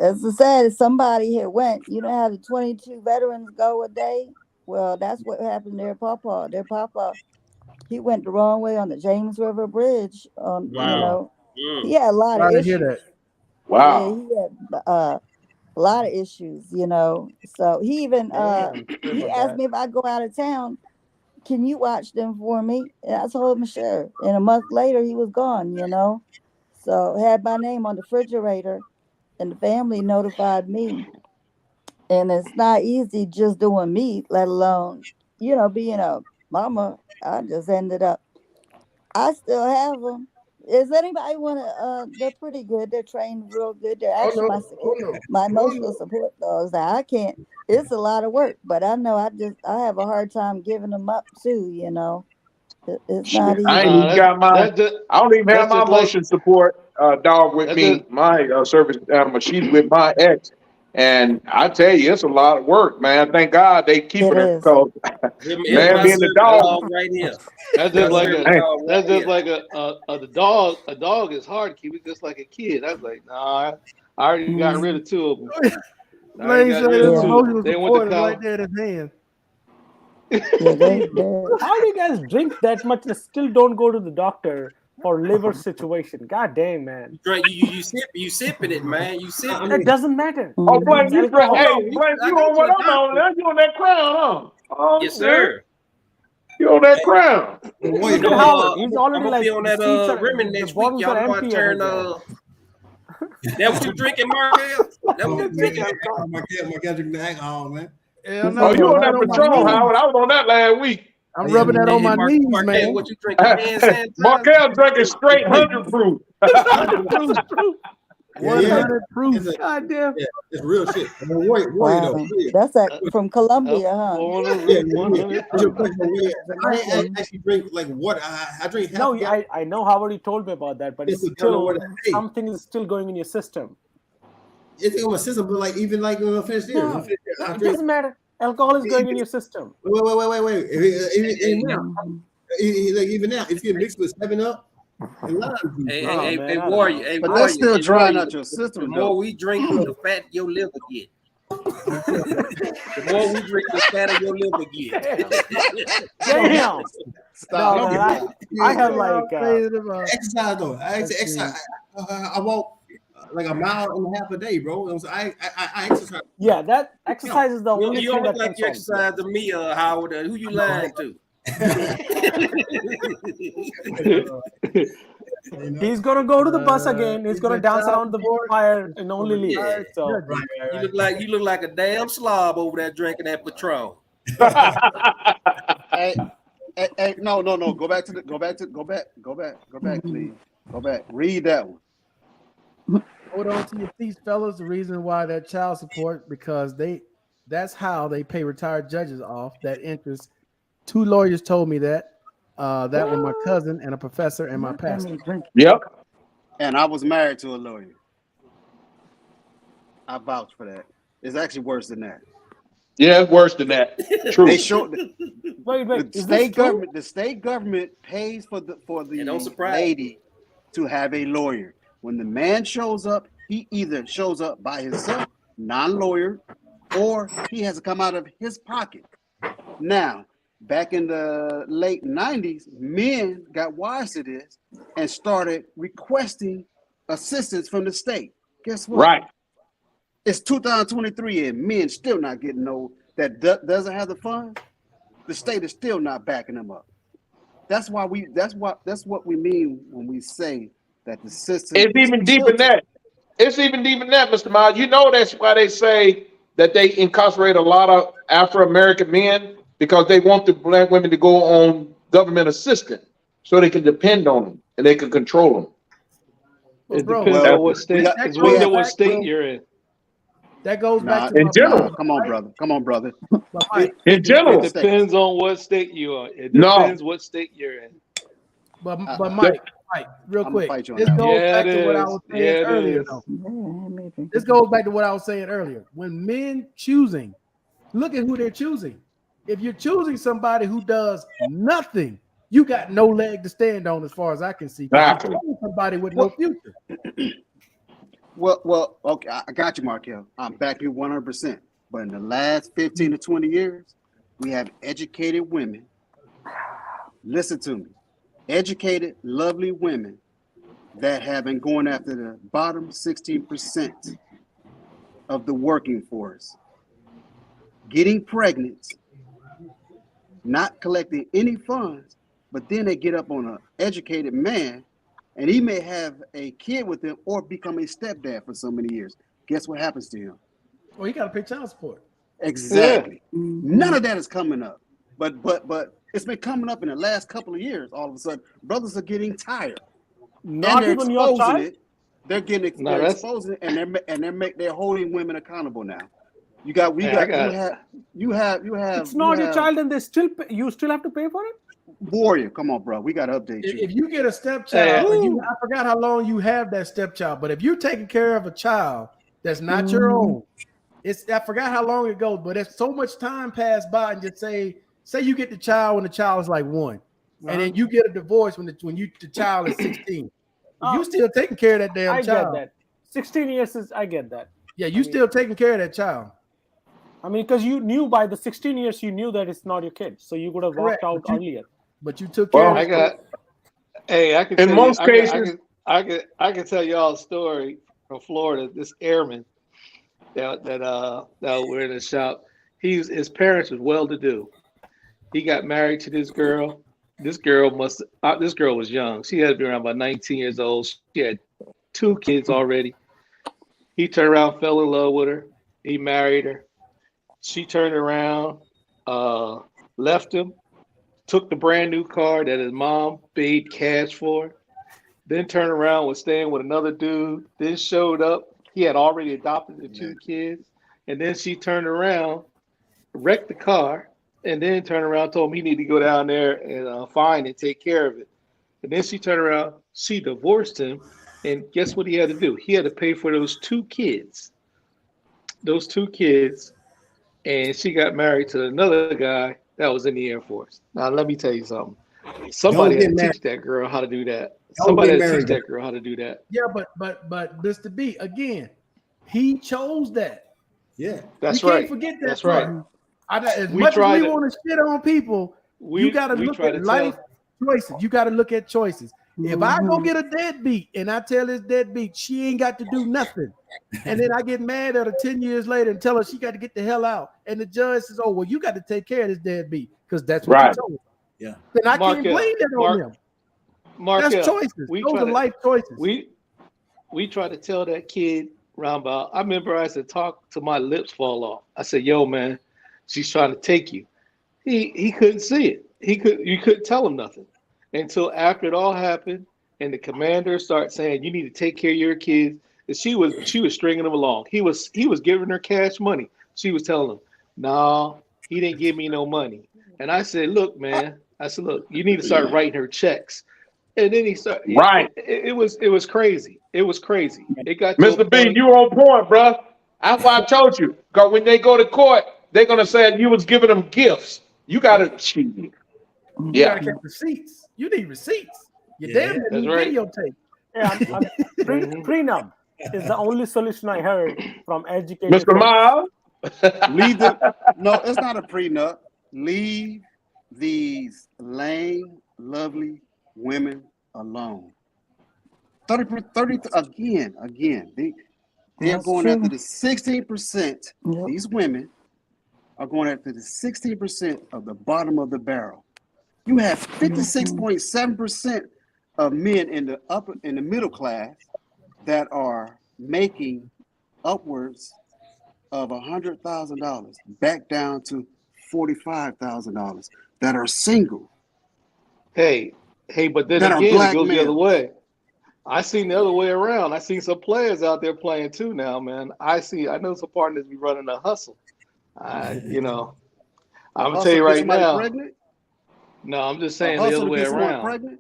as I said, somebody here went, you know how the 22 veterans go a day? Well, that's what happened to their papa. Their papa, he went the wrong way on the James River Bridge. Wow. You know, he had a lot of issues. Hear that. Wow. Yeah, he had a lot of issues, you know. So he even he asked me if I go out of town, can you watch them for me? And I told him sure. And a month later, he was gone, you know. So had my name on the refrigerator, and the family notified me. And it's not easy just doing meat, let alone, you know, being a mama. I just ended up. I still have them. Is anybody want to? They're pretty good. They're trained real good. They're actually my emotional support dogs. I can't. It's a lot of work, but I know I have a hard time giving them up too. You know, it's not easy. I don't even have my emotion support dog with me. My service animal. She's with my ex. And I tell you, it's a lot of work, man. Thank God they keeping her, is. because man, being the dog right here. That's just like Hey. a dog. A dog is hard to keep. It's just like a kid. I was like, nah, I already got rid of 2 of them. I already got rid of 2. emotional They went to support is right college. there in his hand. How do you guys drink that much and still don't go to the doctor for liver situation? God dang, man. You sipping it, man. You sipping It it. doesn't matter. Oh, Blake, you Alcohol. Hey, Blake, you on what I'm on now? You on that crown, huh? Oh, Yes, sir. You on that crown. Look at Howard. He's already I'm gonna like be on that the rimming next week. bottles Y'all are know I empty. turn that what you drinking, Markel? That what you drinking? My kid drinking the alcohol, man. Hell no, Oh, you on that right my Patron, knees. Howard? I was on that last week. I'm rubbing that on my knees, Markel, man. what you drinking? Hand sanitizer? Markel drinking straight 100 proof. 100 proof. Yeah, 100 proof. God damn. Yeah, it's real shit. Warrior Wow. though. That's from Colombia, huh? I actually drink like water. I drink half. No, I know how you told me about that, but it's still something is still going in your system. It's in my system, but like even like when I finish this, No, it doesn't matter. Alcohol is going in your system. Wait. Even now, if you mix with 7-Up. Hey, Warrior. But that's still drying out your system. The more we drink, the fat your liver get. The more we drink, the fatter your liver get. Damn. Stop. No, man, I have like exercise though. I exercise. I walk like a mile and a half a day, bro. I exercise. Yeah, that exercise is the only You thing almost that like you exercise to me, Howard. Who you lying to? He's gonna go to the bus again. He's gonna dance around the fire and only leave. Yeah. So You look like a damn slob over there drinking that Patron. Hey, no. Go back, please. Go back. Read that one. Hold on to your seats, fellas. The reason why that child support, because that's how they pay retired judges off that interest. 2 lawyers told me that. That were my cousin and a professor and my pastor. Yep. And I was married to a lawyer. I vouch for that. It's actually worse than that. Yeah, it's worse than that. True. They showed wait. The state government pays for the lady to have a lawyer. When the man shows up, he either shows up by himself, non-lawyer, or he has to come out of his pocket. Now, back in the late 90s, men got wise to this and started requesting assistance from the state. Guess what? Right. It's 2023 and men still not getting that doesn't have the funds. The state is still not backing them up. That's what we mean when we say that the system. It's even deeper than that. It's even deeper than that, Mr. Miles. You know that's why they say that they incarcerate a lot of Afro-American men, because they want the black women to go on government assistance so they can depend on them and they can control them. It depends on what state. It's really what state you're in. That goes back to in general. Come on, brother. In general, it depends on what state you are. It depends what state you're in. But Mike, real quick. This goes back to what I was saying earlier. This goes back to what I was saying earlier. When men choosing, look at who they're choosing. If you're choosing somebody who does nothing, you got no leg to stand on, as far as I can see. Exactly. You're choosing somebody with no future. Well, okay, I got you, Markel. I'm back here 100%. But in the last 15 to 20 years, we have educated women. Listen to me. Educated, lovely women that have been going after the bottom 16% of the working force, getting pregnant, not collecting any funds, but then they get up on an educated man, and he may have a kid with him or become a stepdad for so many years. Guess what happens to him? Well, he got to pay child support. Exactly. Yeah. None of that is coming up. But it's been coming up in the last couple of years. All of a sudden, brothers are getting tired. Not even your child. They're getting exposing it, and they're holding women accountable now. You have. It's not your child, and you still have to pay for it. Warrior, come on, bro. We got to update you. If you get a stepchild, I forgot how long you have that stepchild, but if you're taking care of a child that's not your own, I forgot how long ago, but it's so much time passed by, and just say you get the child when the child is like 1, and then you get a divorce when the child is 16. You still taking care of that damn I child. get that. 16 years I get that. Yeah, still taking care of that child. I mean, because you knew by the 16 years, you knew that it's not your kid, so you could have walked out earlier. But you took care. I can. In most cases, I can tell y'all a story from Florida. This airman that we're in the shop. His parents was well-to-do. He got married to this girl. This girl was young. She had to be around about 19 years old. She had 2 kids already. He turned around, fell in love with her. He married her. She turned around, left him, took the brand new car that his mom paid cash for, then turned around, was staying with another dude, then showed up. He had already adopted the 2 kids. And then she turned around, wrecked the car, and then turned around, told him he needed to go down there and find and take care of it. And then she turned around, she divorced him. And guess what he had to do? He had to pay for those 2 kids. And she got married to another guy that was in the Air Force. Now, let me tell you something. Somebody had to teach that girl how to do that. Yeah, but Mr. B, again, he chose that. Yeah. That's we right. Can't forget that. That's right. As much as we want to shit on people, you got to look at life choices. You got to look at choices. If I go get a deadbeat and I tell this deadbeat she ain't got to do nothing, and then I get mad at her 10 years later and tell her she got to get the hell out, and the judge says, "Oh, well, you got to take care of this deadbeat because that's what you told her." Yeah. Then I can't blame that on him. That's choices. Those are life choices. We try to tell that kid roundabout. I remember I said, talk till my lips fall off. I said, "Yo, man, she's trying to take you." He couldn't see it. You couldn't tell him nothing until after it all happened, and the commander started saying, "You need to take care of your kids." And she was stringing him along. He was giving her cash money. She was telling him, "No, he didn't give me no money." And I said, "Look, man," "look, you need to start writing her checks." And then he started. Right. It was crazy. It was crazy. It got Mr. B, you on point, bro. That's why I told you. Because when they go to court, they're gonna say you was giving them gifts. You gotta cheat. You gotta get receipts. You need receipts. You damn near need videotape. Yeah, prenup is the only solution I heard from educated. Mr. Miles? No, it's not a prenup. Leave these lame, lovely women alone. 30 again. They are going after the 16%. Yep. These women are going after the 16% of the bottom of the barrel. You have 56.7% of men in the middle class that are making upwards of $100,000, back down to $45,000 that are single. Hey, but then again, it goes the other way. I seen the other way around. I seen some players out there playing too now, man. I know some partners be running a hustle. I'm gonna tell you right now. Pregnant? No, I'm just saying the other way around.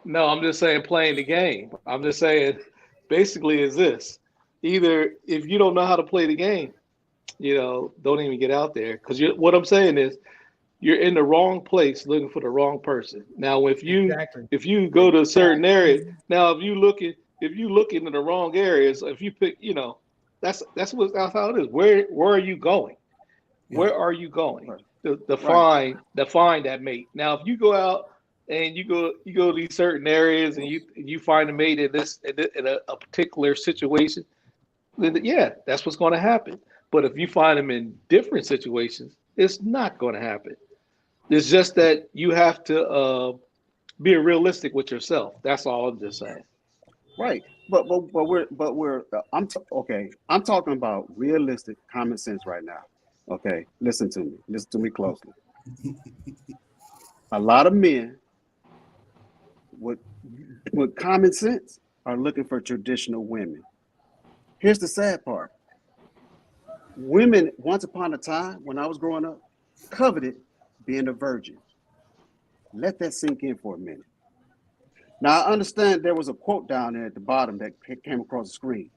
No, I'm just saying playing the game. I'm just saying basically is this. Either if you don't know how to play the game, don't even get out there. Because what I'm saying is you're in the wrong place looking for the wrong person. Now, if you go to a certain area, now if you look into the wrong areas, if you pick, that's how it is. Where are you going? Yeah. Where are you going to find that mate? Now, if you go out and you go to these certain areas and you find a mate in a particular situation, then that's what's going to happen. But if you find them in different situations, it's not going to happen. It's just that you have to be realistic with yourself. That's all I'm just saying. Right, I'm talking about realistic common sense right now. Okay, listen to me closely. A lot of men with common sense are looking for traditional women. Here's the sad part. Women, once upon a time, when I was growing up, coveted being a virgin. Let that sink in for a minute. Now, I understand there was a quote down there at the bottom that came across the screen,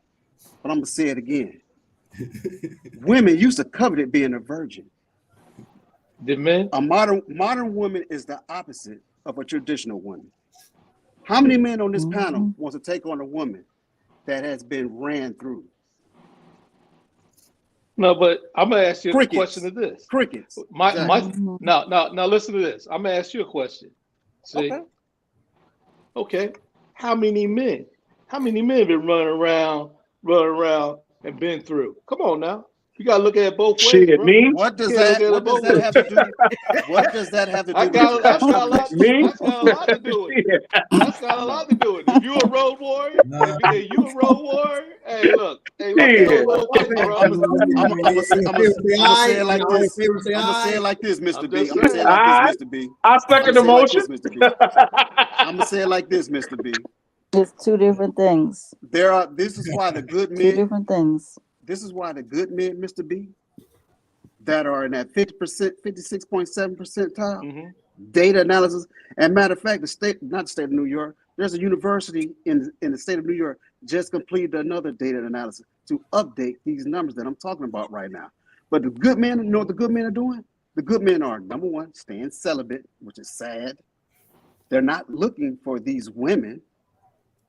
but I'm going to say it again. Women used to covet being a virgin. Did men? A modern woman is the opposite of a traditional woman. How many men on this panel wants to take on a woman that has been ran through? No, but I'm gonna ask you Crickets. a question of this. Crickets. Now listen to this. I'm gonna ask you a question. See? Okay. How many men been running around and been through? Come on now. You gotta look at it both ways, bro. Me? What does that have to do? What does that have to do? That's got a lot to do with it. That's got a lot to do with it. If you a road warrior, if you a road warrior, hey, look, I'm gonna say it like this. I'm gonna say it like this, Mr. B. I'm gonna say it like this, Mr. B. I second the motion. I'm gonna say it like this, Mr. B. It's two different things. This is why the good men. Two different things. This is why the good men, Mr. B, that are in that 50%, 56.7 percentile, data analysis. And matter of fact, not the state of New York, there's a university in the state of New York just completed another data analysis to update these numbers that I'm talking about right now. But the good men, you know what the good men are doing? The good men are, number one, staying celibate, which is sad. They're not looking for these women,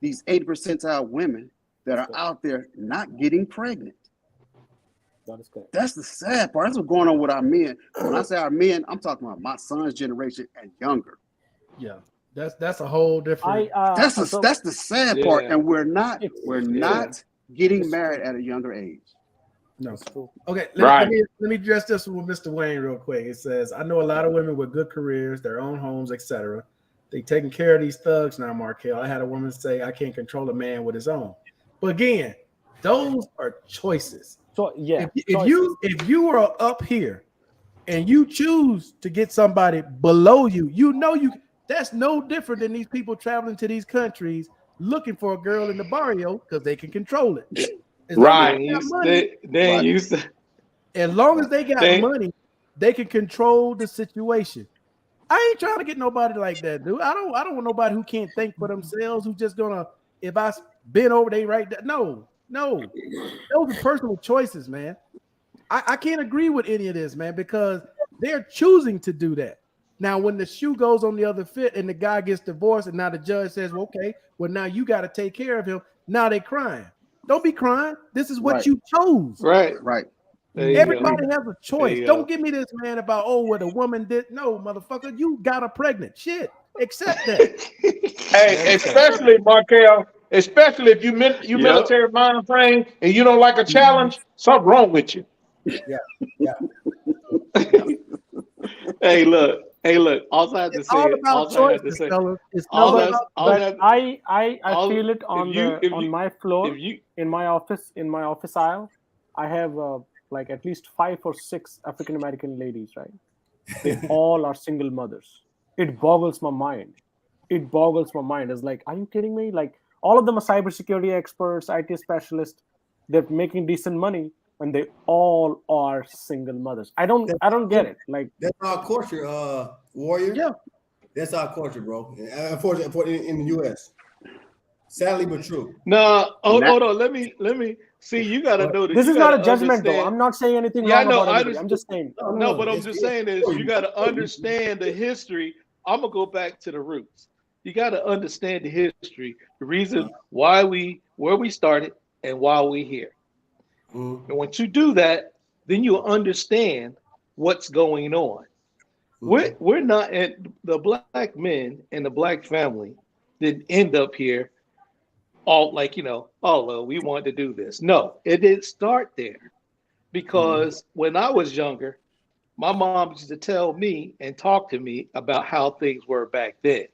these 80 percentile women that are out there not getting pregnant. That's the sad part. That's what's going on with our men. When I say our men, I'm talking about my son's generation and younger. Yeah, that's a whole different. That's the sad part, and we're not getting married at a younger age. No. Okay, let me address this with Mr. Wayne real quick. It says, I know a lot of women with good careers, their own homes, etc. They taking care of these thugs now, Markel. I had a woman say, I can't control a man with his own. But again, those are choices. So yeah, if you are up here and you choose to get somebody below you, that's no different than these people traveling to these countries looking for a girl in the barrio because they can control it. As long as they got money, they can control the situation. I ain't trying to get nobody like that, dude. I don't want nobody who can't think for themselves, who's just gonna, if I bend over, they right there. No. Those are personal choices, man. I can't agree with any of this, man, because they're choosing to do that. Now, when the shoe goes on the other foot and the guy gets divorced, and now the judge says, well, okay, well, now you got to take care of him. Now they crying. Don't be crying. This is what you chose. Right. Everybody has a choice. Don't give me this, man, about, what a woman did. No, motherfucker, you got her pregnant. Shit, accept that. Hey, especially, Markel, especially if you military mind frame and you don't like a challenge, something wrong with you. Yeah. Hey, look. All I have to say. I feel it on my floor, in my office aisle. I have like at least 5 or 6 African American ladies, right? They all are single mothers. It boggles my mind. It's like, are you kidding me? Like, all of them are cybersecurity experts, IT specialists. They're making decent money, and they all are single mothers. I don't get it. Like, that's our culture, warrior. Yeah, that's our culture, bro. Unfortunately, in the U.S. Sadly, but true. No, hold on. Let me see. You got to know that this is not a judgment, though. I'm not saying anything wrong about anybody. I'm just saying. No, but I'm just saying is you got to understand the history. I'm gonna go back to the roots. You got to understand the history, the reason where we started, and why we're here. And once you do that, then you'll understand what's going on. We're not at the black men and the black family didn't end up here all like, well, we wanted to do this. No, it didn't start there. Because when I was younger, my mom used to tell me and talk to me about how things were back then.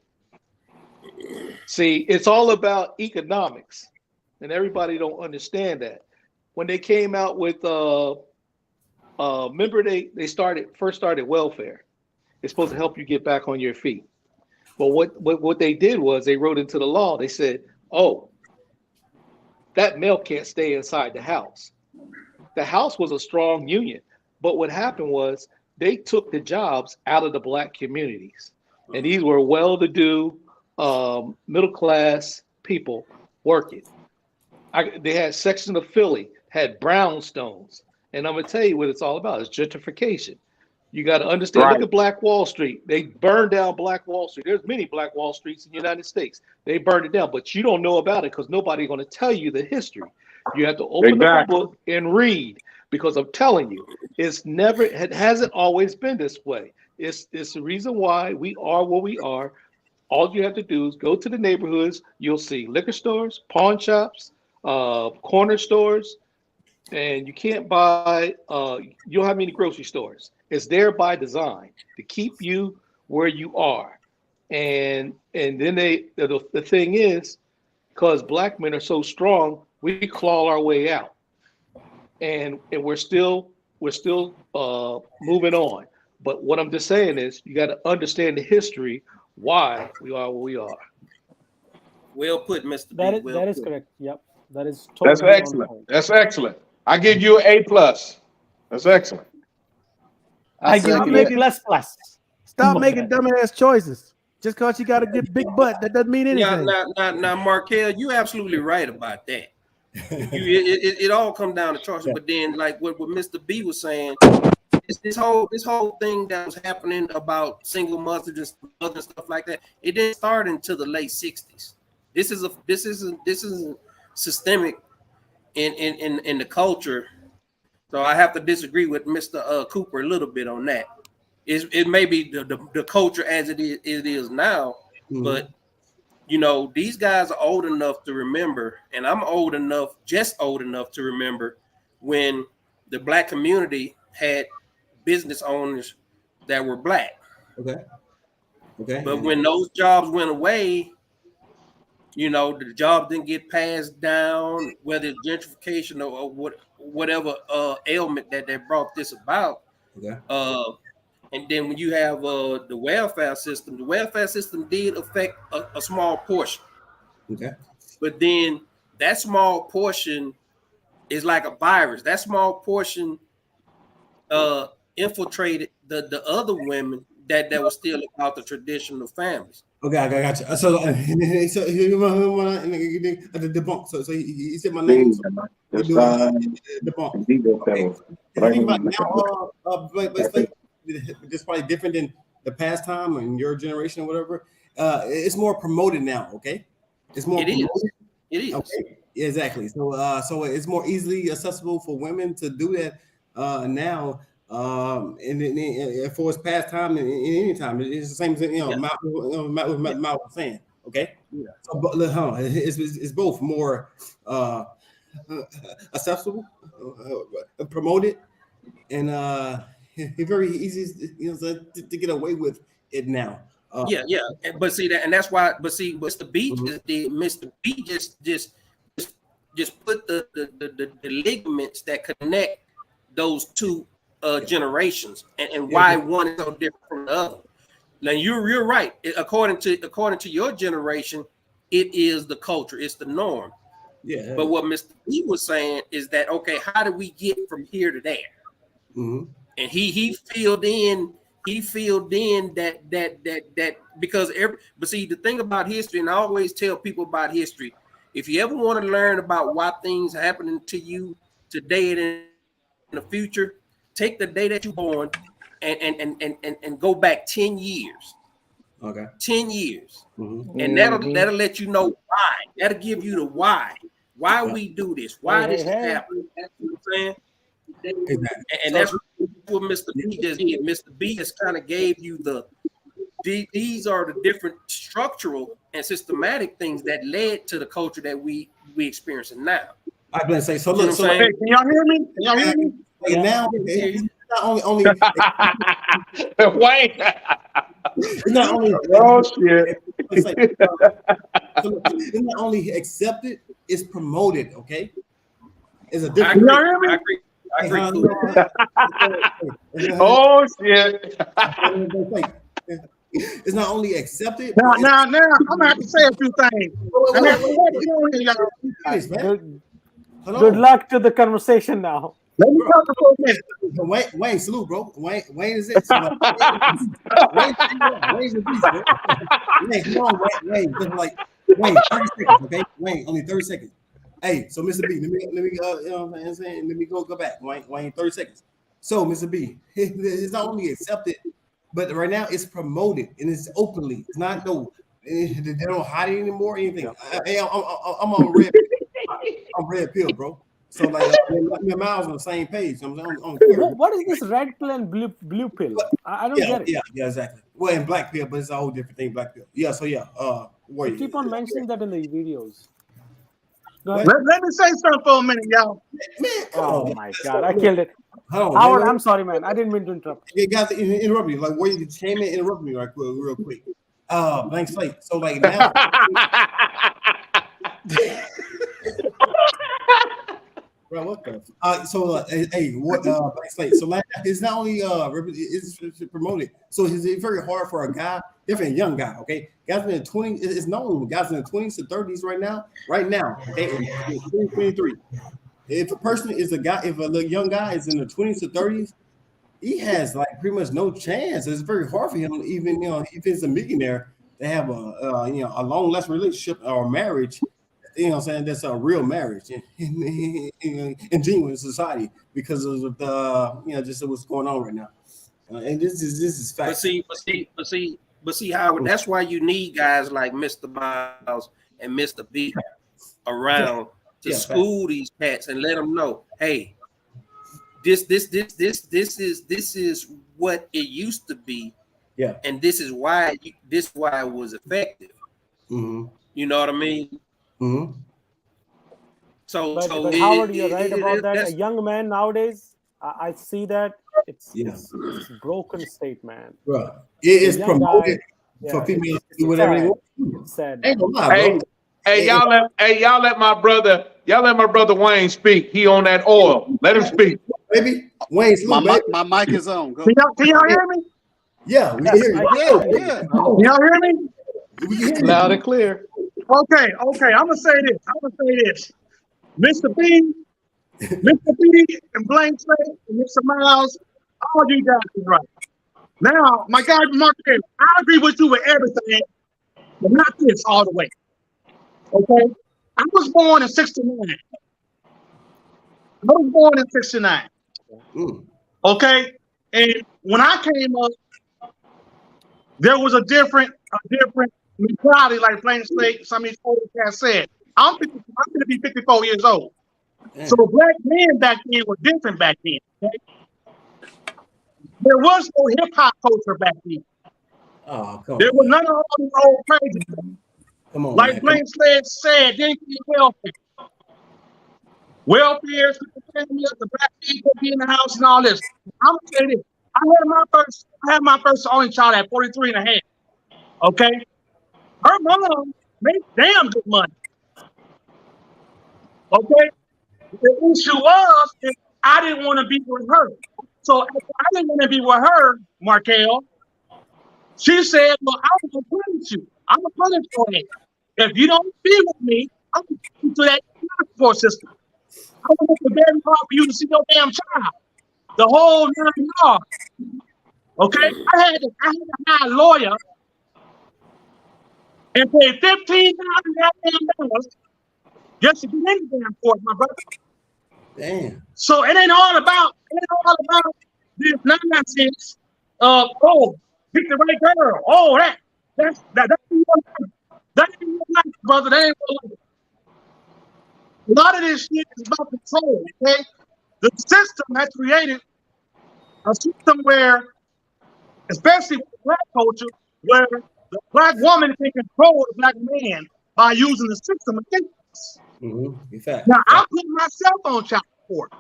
See, it's all about economics, and everybody don't understand that. When they came out with, remember they first started welfare. It's supposed to help you get back on your feet. But what they did was they wrote into the law. They said, oh, that male can't stay inside the house. The house was a strong union, but what happened was they took the jobs out of the black communities, and these were well-to-do, middle-class people working. They had sections of Philly had brownstones. And I'm gonna tell you what it's all about. It's gentrification. You got to understand. Right. Look at Black Wall Street. They burned down Black Wall Street. There's many Black Wall Streets in the United States. They burned it down, but you don't know about it because nobody's going to tell you the history. You have to open up a book and read, because I'm telling you, it hasn't always been this way. It's the reason why we are where we are. All you have to do is go to the neighborhoods. You'll see liquor stores, pawn shops, corner stores, and you can't buy. You don't have many grocery stores. It's there by design to keep you where you are, and then the thing is, because black men are so strong, we claw our way out, and we're still moving on. But what I'm just saying is, you got to understand the history why we are where we are. Well put, Mr. That B. is correct. Yep, that is totally That's excellent. That's excellent. I give you an A+. That's excellent. I give you A++. Stop making dumbass choices. Just because you got a good big butt, that doesn't mean anything. Now, Markel, you're absolutely right about that. It all comes down to choices. But then, like what Mr. B was saying, this whole thing that was happening about single mothers and stuff like that, it didn't start until the late 60s. This is systemic in the culture. So I have to disagree with Mr. Cooper a little bit on that. It may be the culture as it is now, but you know, these guys are old enough to remember, and I'm old enough to remember when the black community had business owners that were black. Okay. But when those jobs went away, you know, the jobs didn't get passed down, whether it's gentrification or whatever ailment that brought this about. Okay. And then when you have the welfare system did affect a small portion. Okay. But then that small portion is like a virus. That small portion infiltrated the other women that were still about the traditional families. Okay, I got you. So debunk. So he said my name. Debunk. Okay. The thing about now, just probably different than the past time and your generation or whatever. It's more promoted now. Okay, it's more. It is. Okay, exactly. So it's more easily accessible for women to do that now. And for its past time and any time, it's the same thing. You know, Matt was saying. Okay. Yeah. So, but it's both more accessible, promoted, and it's very easy, to get away with it now. But see that, and that's why. But see, Mr. B Mr. B just put the ligaments that connect those two generations, and why one is so different from the other. Now you're right. According to your generation, it is the culture, it's the norm. Yeah. But what Mr. B was saying is that, okay, how do we get from here to there? Mm-hmm. And he filled in that because but see, the thing about history, and I always tell people about history, if you ever want to learn about why things are happening to you today and in the future, take the day that you're born and go back 10 years. Okay. 10 years. Mm-hmm. And that'll let you know why. That'll give you the why we do this, why this is happening. You know what I'm saying? Exactly. And that's what Mr. B just did. Mr. B just kind of gave you these are the different structural and systematic things that led to the culture that we experiencing now. I'm gonna say so. Look, so hey, can y'all hear me? Can y'all hear me? And now it's not only Wayne. It's not only shit. It's not only accepted, it's promoted. Okay, it's a different. I agree. Oh shit. It's not only accepted. Now, I'm gonna have to say a few things. Good luck to the conversation now. Let me talk for a minute. Wayne, salute, bro. Wayne is it. Wayne's a beast, bro. Wayne, come on, Wayne. Wayne, 30 seconds, okay? Wayne, only 30 seconds. Hey, so Mr. B, let me you know what I'm saying? Let me go back. Wayne, 30 seconds. So, Mr. B, it's not only accepted, but right now it's promoted and it's openly. It's not they don't hide it anymore or anything. I'm on red. I'm red pill, bro. So like me and Miles on the same page. What is this red pill and blue pill? I don't get it. Yeah, exactly. Well, and black pill, but it's a whole different thing. Black pill. Yeah. So yeah. You keep on mentioning that in the videos. Let me say something for a minute, y'all. Man, oh my God, I killed it. Howard, I'm sorry, man. I didn't mean to interrupt. Yeah, guys, interrupt you. Like, where you came in, interrupt me real quick. Blank slate. So like now. Bro, what the? Blank slate. So like, it's not only it's promoted. So it's very hard for a guy, different young guy. Okay, guys in the 20s. It's known guys in the 20s to 30s right now. Okay, 2023. If a person is a guy, if a young guy is in the 20s to 30s, he has like pretty much no chance. It's very hard for him, even if he's a millionaire, to have a long lasting relationship or marriage. You know what I'm saying? That's a real marriage in genuine society because of the just what's going on right now. And this is fact. But see, Howard, that's why you need guys like Mr. Miles and Mr. B around to school these cats and let them know, hey, this is what it used to be. Yeah. And this is why it was effective. Mm-hmm. You know what I mean? Mm-hmm. But Howard, you're right about that. A young man nowadays, I see that it's a broken state, man. Bro, it is promoted for females to do whatever they want. It's sad. Y'all let my brother Wayne speak. He on that oil. Let him speak. Baby, Wayne, my mic is on. Go. Can y'all hear me? Yeah, we can hear you. Yeah. Can y'all hear me? Loud and clear. Okay. I'm gonna say this. Mr. B, and Blank Slate, and Mr. Miles, all you guys are right. Now, my guy Marquez, I agree with you with everything, but not this all the way. Okay? I was born in 69. Okay? And when I came up, there was a different mentality, like Plain Slate, some of these older cats said. I'm going to be 54 years old. Damn. So black men back then were different back then. Okay? There was no hip hop culture back then. Oh, come on. There was none of all these old crazy. Come on, like Plain Slate said, didn't get welfare. Welfare, the black people be in the house and all this. I'm gonna say this. I had my first only child at 43 and a half. Okay? Her mom made damn good money. Okay? The issue was that I didn't want to be with her. So I didn't want to be with her, Markel. She said, well, I'm going to punish you. I'm going to punish you. If you don't be with me, I'm going to put you to that transport system. I'm going to make it very hard for you to see your damn child. The whole 9 yards. Okay? I had to hire a lawyer and pay $15,000 just to get in the damn court, my brother. Damn. So it ain't all about this nonsense of pick the right girl. Oh, that's ain't life, brother. That ain't life. A lot of this shit is about control, okay? The system has created a system where, especially with the black culture, where the black woman can control the black man by using the system against us. Mm-hmm. Now, I put myself on child support.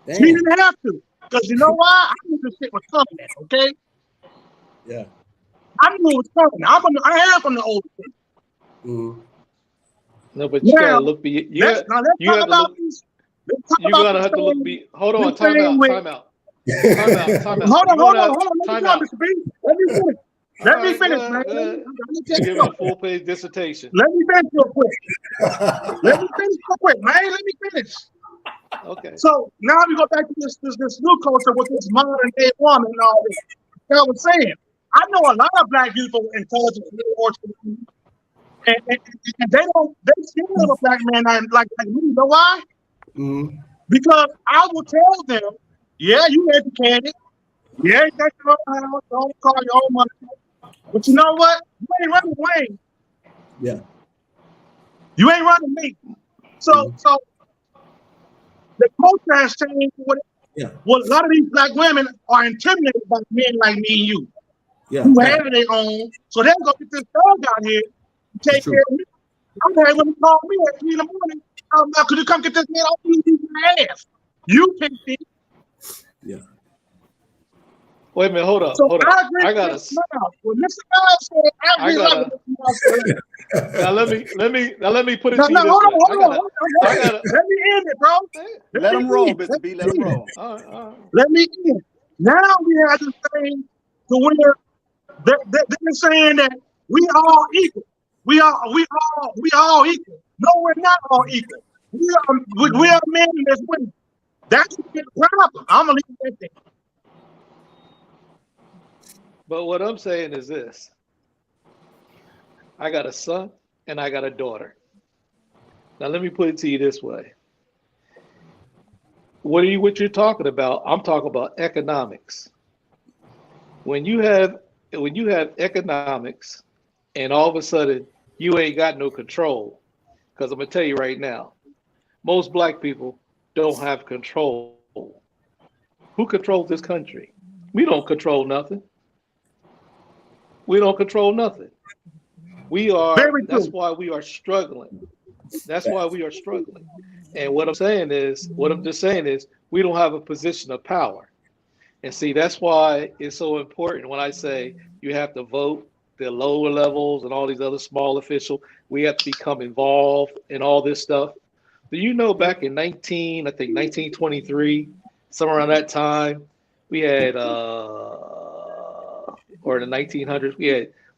Damn. She didn't have to. Because you know why? I knew this shit was coming, okay? Yeah. I knew it was coming. I am from the old thing. Mm-hmm. No, but you gotta look. You're gonna have to look. Hold on. Time out. Hold on, Mr. B. Let me finish, man. Give me a full-page dissertation. Let me finish real quick. man. Let me finish. Okay. So now we go back to this new culture with this modern day woman and all this. Like I was saying, I know a lot of black people intelligent, And they scared of a black man like me. You know why? Mm-hmm. Because I will tell them, yeah, you educated. Yeah, you got your own house, your own car, your own money. But you know what? You ain't running Wayne. Yeah. You ain't running me. So the culture has changed. Well, a lot of these black women are intimidated by men like me and you. Yeah. Who have their own. So they're going to get this dog out here to take care of me. I'm had women call me at 3 in the morning. Could you come get this man off my ass? You can't see. Yeah. Wait a minute, hold up. So hold I up. agree I got with When Mr. Miles said, I agree with Mr. Now let me put it no, to you this hold way. on. Let me end it, bro. Let him roll, Mr. B. Let him roll. All right. Let me end. Now we have this thing to where they're saying that we all equal. We all equal. No, we're not all equal. We are men and there's women. That's the problem. I'm gonna leave it there. But what I'm saying is this. I got a son and I got a daughter. Now let me put it to you this way. What you're talking about? I'm talking about economics. When you have economics and all of a sudden you ain't got no control, because I'm gonna tell you right now, most black people don't have control. Who controls this country? We don't control nothing. We don't control nothing. That's why we are struggling. That's why we are struggling. And what I'm just saying is we don't have a position of power. And see, that's why it's so important when I say you have to vote the lower levels and all these other small officials. We have to become involved in all this stuff. Do you know back in 1923, somewhere around that time, we had or in the 1900s,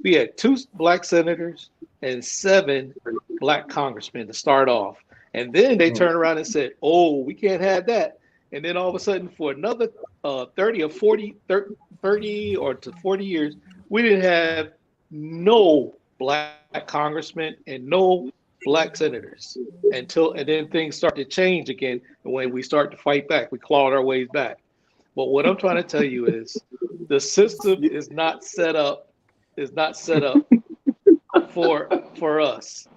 we had 2 black senators and 7 black congressmen to start off. And then they turned around and said, oh, we can't have that. And then all of a sudden for another 30 or 40 years, we didn't have no black congressmen and no black senators and then things start to change again. And when we start to fight back, we clawed our ways back. But what I'm trying to tell you is the system is not set up for us.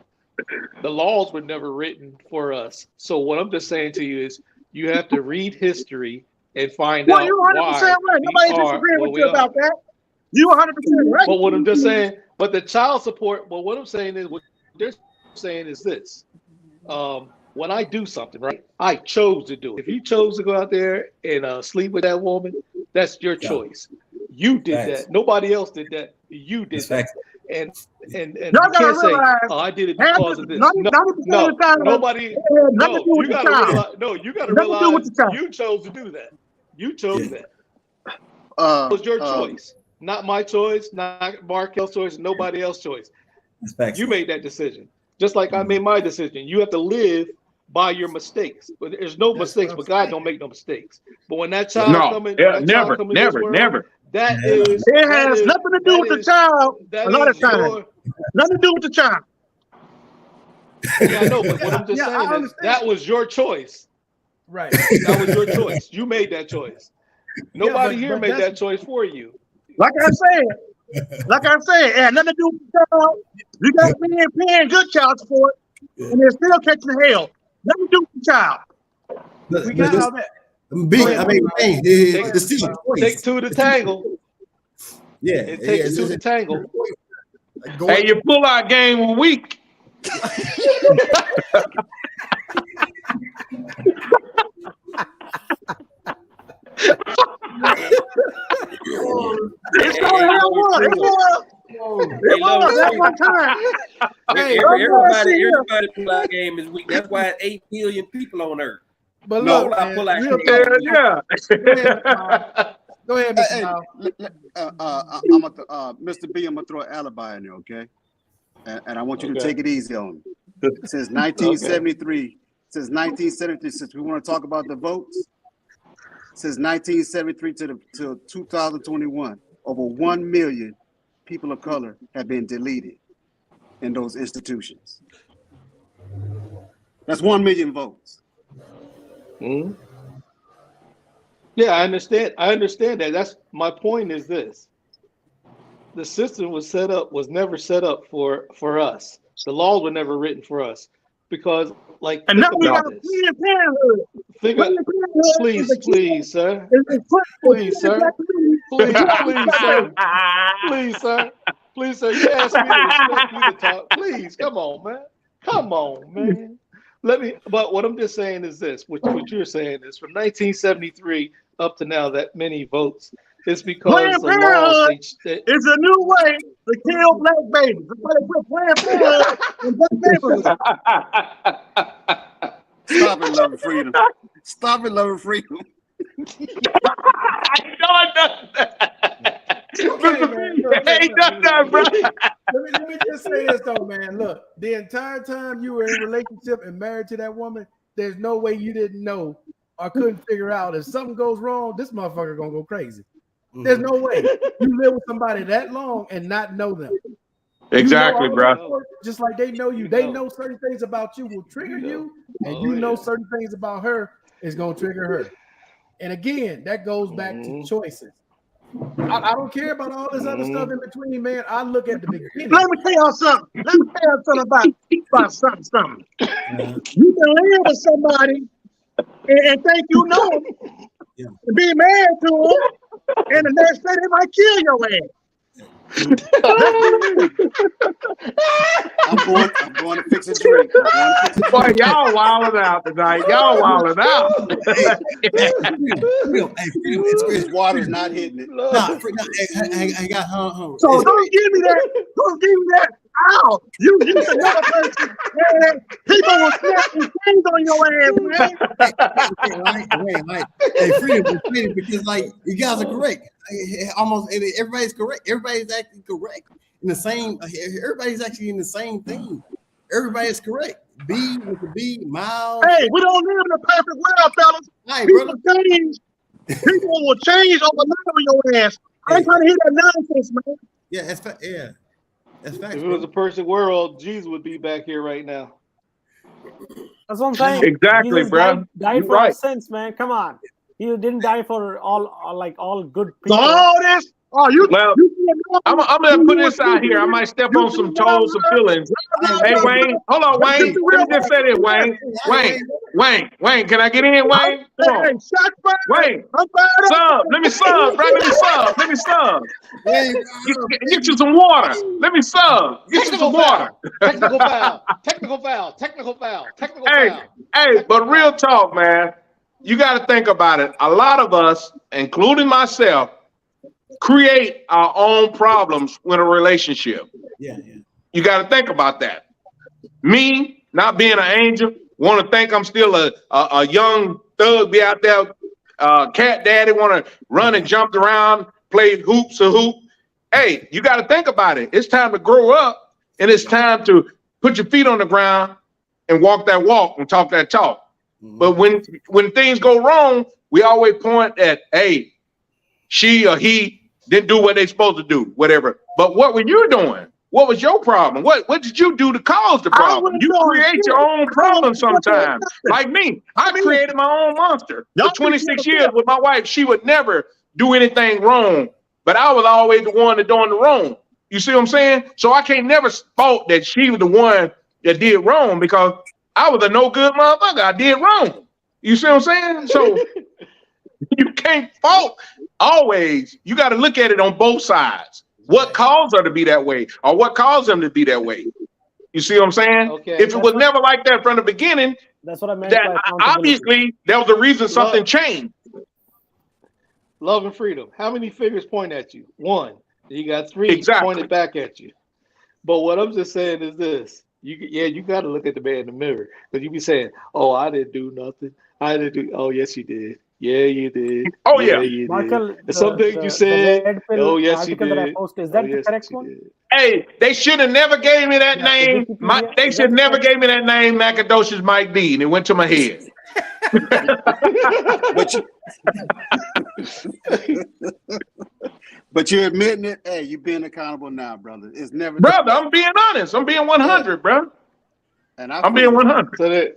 The laws were never written for us. So what I'm just saying to you is you have to read history and find out you're 100% why right. Nobody disagreeing with you about that. You 100% right. But what I'm just saying, but the child support, but what I'm saying is what they're saying is this. When I do something, right, I chose to do it. If you chose to go out there and sleep with that woman, that's your choice. You did that. Nobody else did that. You did that. And you can't say, oh, I did it because of this. Nobody. No, you got to realize. No, you got to realize you chose to do that. You chose that. It was your choice, not my choice, not Markel's choice, nobody else's choice. You made that decision, just like I made my decision. You have to live by your mistakes. But there's no mistakes, but God don't make no mistakes. But when that child comes in, never. That is. It has nothing to do with the child. A lot of times, nothing to do with the child. Yeah, I know, but what I'm just saying is that was your choice. Right. That was your choice. You made that choice. Nobody here made that choice for you. Like I said, it had nothing to do with the child. You got men paying good child support, and they're still catching hell. Nothing to do with the child. We got all that. Take 2 to tangle. Yeah, it takes 2 to tangle. Hey, your pull-out game was weak. It's going hell one. It was that one time. Everybody pull-out game is weak. That's why 8 billion people on Earth. But look, Go ahead, Mr. Mr. B, I'm gonna throw an alibi in there, okay? And I want you to take it easy on me. Since 1973, since we want to talk about the votes, since 1973 to 2021, over 1 million people of color have been deleted. in those institutions. That's 1 million votes. Mm-hmm. Yeah, I understand. I understand that. That's my point. Is this: the system was never set up for us. The laws were never written for us because, like, and now we got a Planned Parenthood. Please, sir. Please, sir. Please, sir. You asked me to respect you to talk. Please, come on, man. But what I'm just saying is this: what you're saying is from 1973 up to now, that many votes. It's because Planned the laws is a new way to kill black babies. Somebody put Planned Parenthood in black babies. Stop it, loving freedom. Stop it, loving freedom. Let me just say this though, man. Look, the entire time you were in a relationship and married to that woman, there's no way you didn't know or couldn't figure out if something goes wrong, this motherfucker gonna go crazy. There's no way you live with somebody that long and not know them. Exactly, bro. Just like they know you. They know certain things about you will trigger you, and you know certain things about her is gonna trigger her. And again, that goes back to choices. I don't care about all this other stuff in between, man. I look at the beginning. Let me tell y'all something. About something. You can live with somebody and think you know them, and be married to them, and the next day they might kill your ass. I'm going to fix a drink. Boy, y'all wilding out tonight. Y'all wilding out. It's water's not hitting it. So don't give me that. Don't give me that. Ow! You use another person. Man, people will snap these things on your ass, man. Hey, freedom, because like you guys are correct. Almost everybody's correct. Everybody's actually correct in the same. Everybody's actually in the same thing. Everybody's correct. B with the B, mild. Hey, we don't live in a perfect world, fellas. Hey, people brother. change. People will change overnight on your ass. I ain't trying to hear that nonsense, man. Yeah, that's fact. Yeah, that's fact. If it was a perfect world, Jesus would be back here right now. That's what I'm saying. Exactly, Jesus bro. died for our sins, man. Come on. He didn't die for all good people. So all this, I'm gonna put this out here. I might step on some toes, some feelings. Hey, Wayne, hold on, Wayne. Let me just say this, Wayne. Wayne, can I get in, Wayne? Come on. Wayne, sub. Let me sub, bro. Let me sub. Get you some water. Let me sub. Get you some water. Technical foul. Hey, but real talk, man. You got to think about it. A lot of us, including myself, create our own problems in a relationship. Yeah. You got to think about that. Me, not being an angel, want to think I'm still a young thug, be out there, cat daddy, want to run and jump around, play hoops or hoop. Hey, you got to think about it. It's time to grow up, and it's time to put your feet on the ground and walk that walk and talk that talk. But when things go wrong, we always point at, hey, she or he didn't do what they supposed to do, whatever. But what were you doing? What was your problem? What did you do to cause the problem? You create your own problem sometimes. Like me, I created my own monster. For 26 years with my wife, she would never do anything wrong, but I was always the one that doing the wrong. You see what I'm saying? So I can't never fault that she was the one that did wrong because I was a no good motherfucker. I did wrong. You see what I'm saying? So you can't fault always. You got to look at it on both sides. What caused her to be that way or what caused him to be that way? You see what I'm saying? Okay. If it was never like that from the beginning, that's what I meant. That obviously there was a reason something changed. Love and freedom. How many fingers point at you? One. You got three pointed back at you. But what I'm just saying is this. You got to look at the man in the mirror because you be saying, "Oh, I didn't do nothing. I didn't do." Oh, yes, you did. Yeah, you did. Oh, yeah. You Michael, did. Some things you said. Oh, yes, you did. That I posted, is that the correct one? Hey, they should have never gave me that name. They should never gave me that name, Macadocious Mike D, and it went to my head. But you're admitting it. Hey, you're being accountable now, brother. It's never, brother. I'm being honest. I'm being 100, bro. And I'm being 100.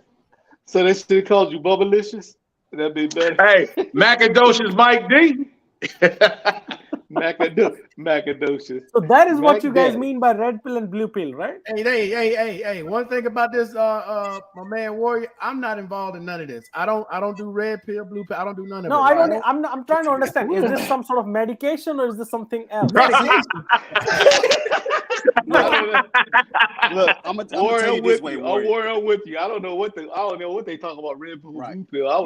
So they still called you Bubblicious? That'd be better. Hey, Macadocious Mike D. Macadocious. So that is what you guys mean by red pill and blue pill, right? Hey. One thing about this, my man Warrior, I'm not involved in none of this. I don't do red pill, blue pill. I don't do none of it. No, I don't. I'm trying to understand. Is this some sort of medication or is this something else? Medication. Look, I'm gonna tell you this way, Warrior. I'm with you. I don't know what they talk about red pill, blue pill. I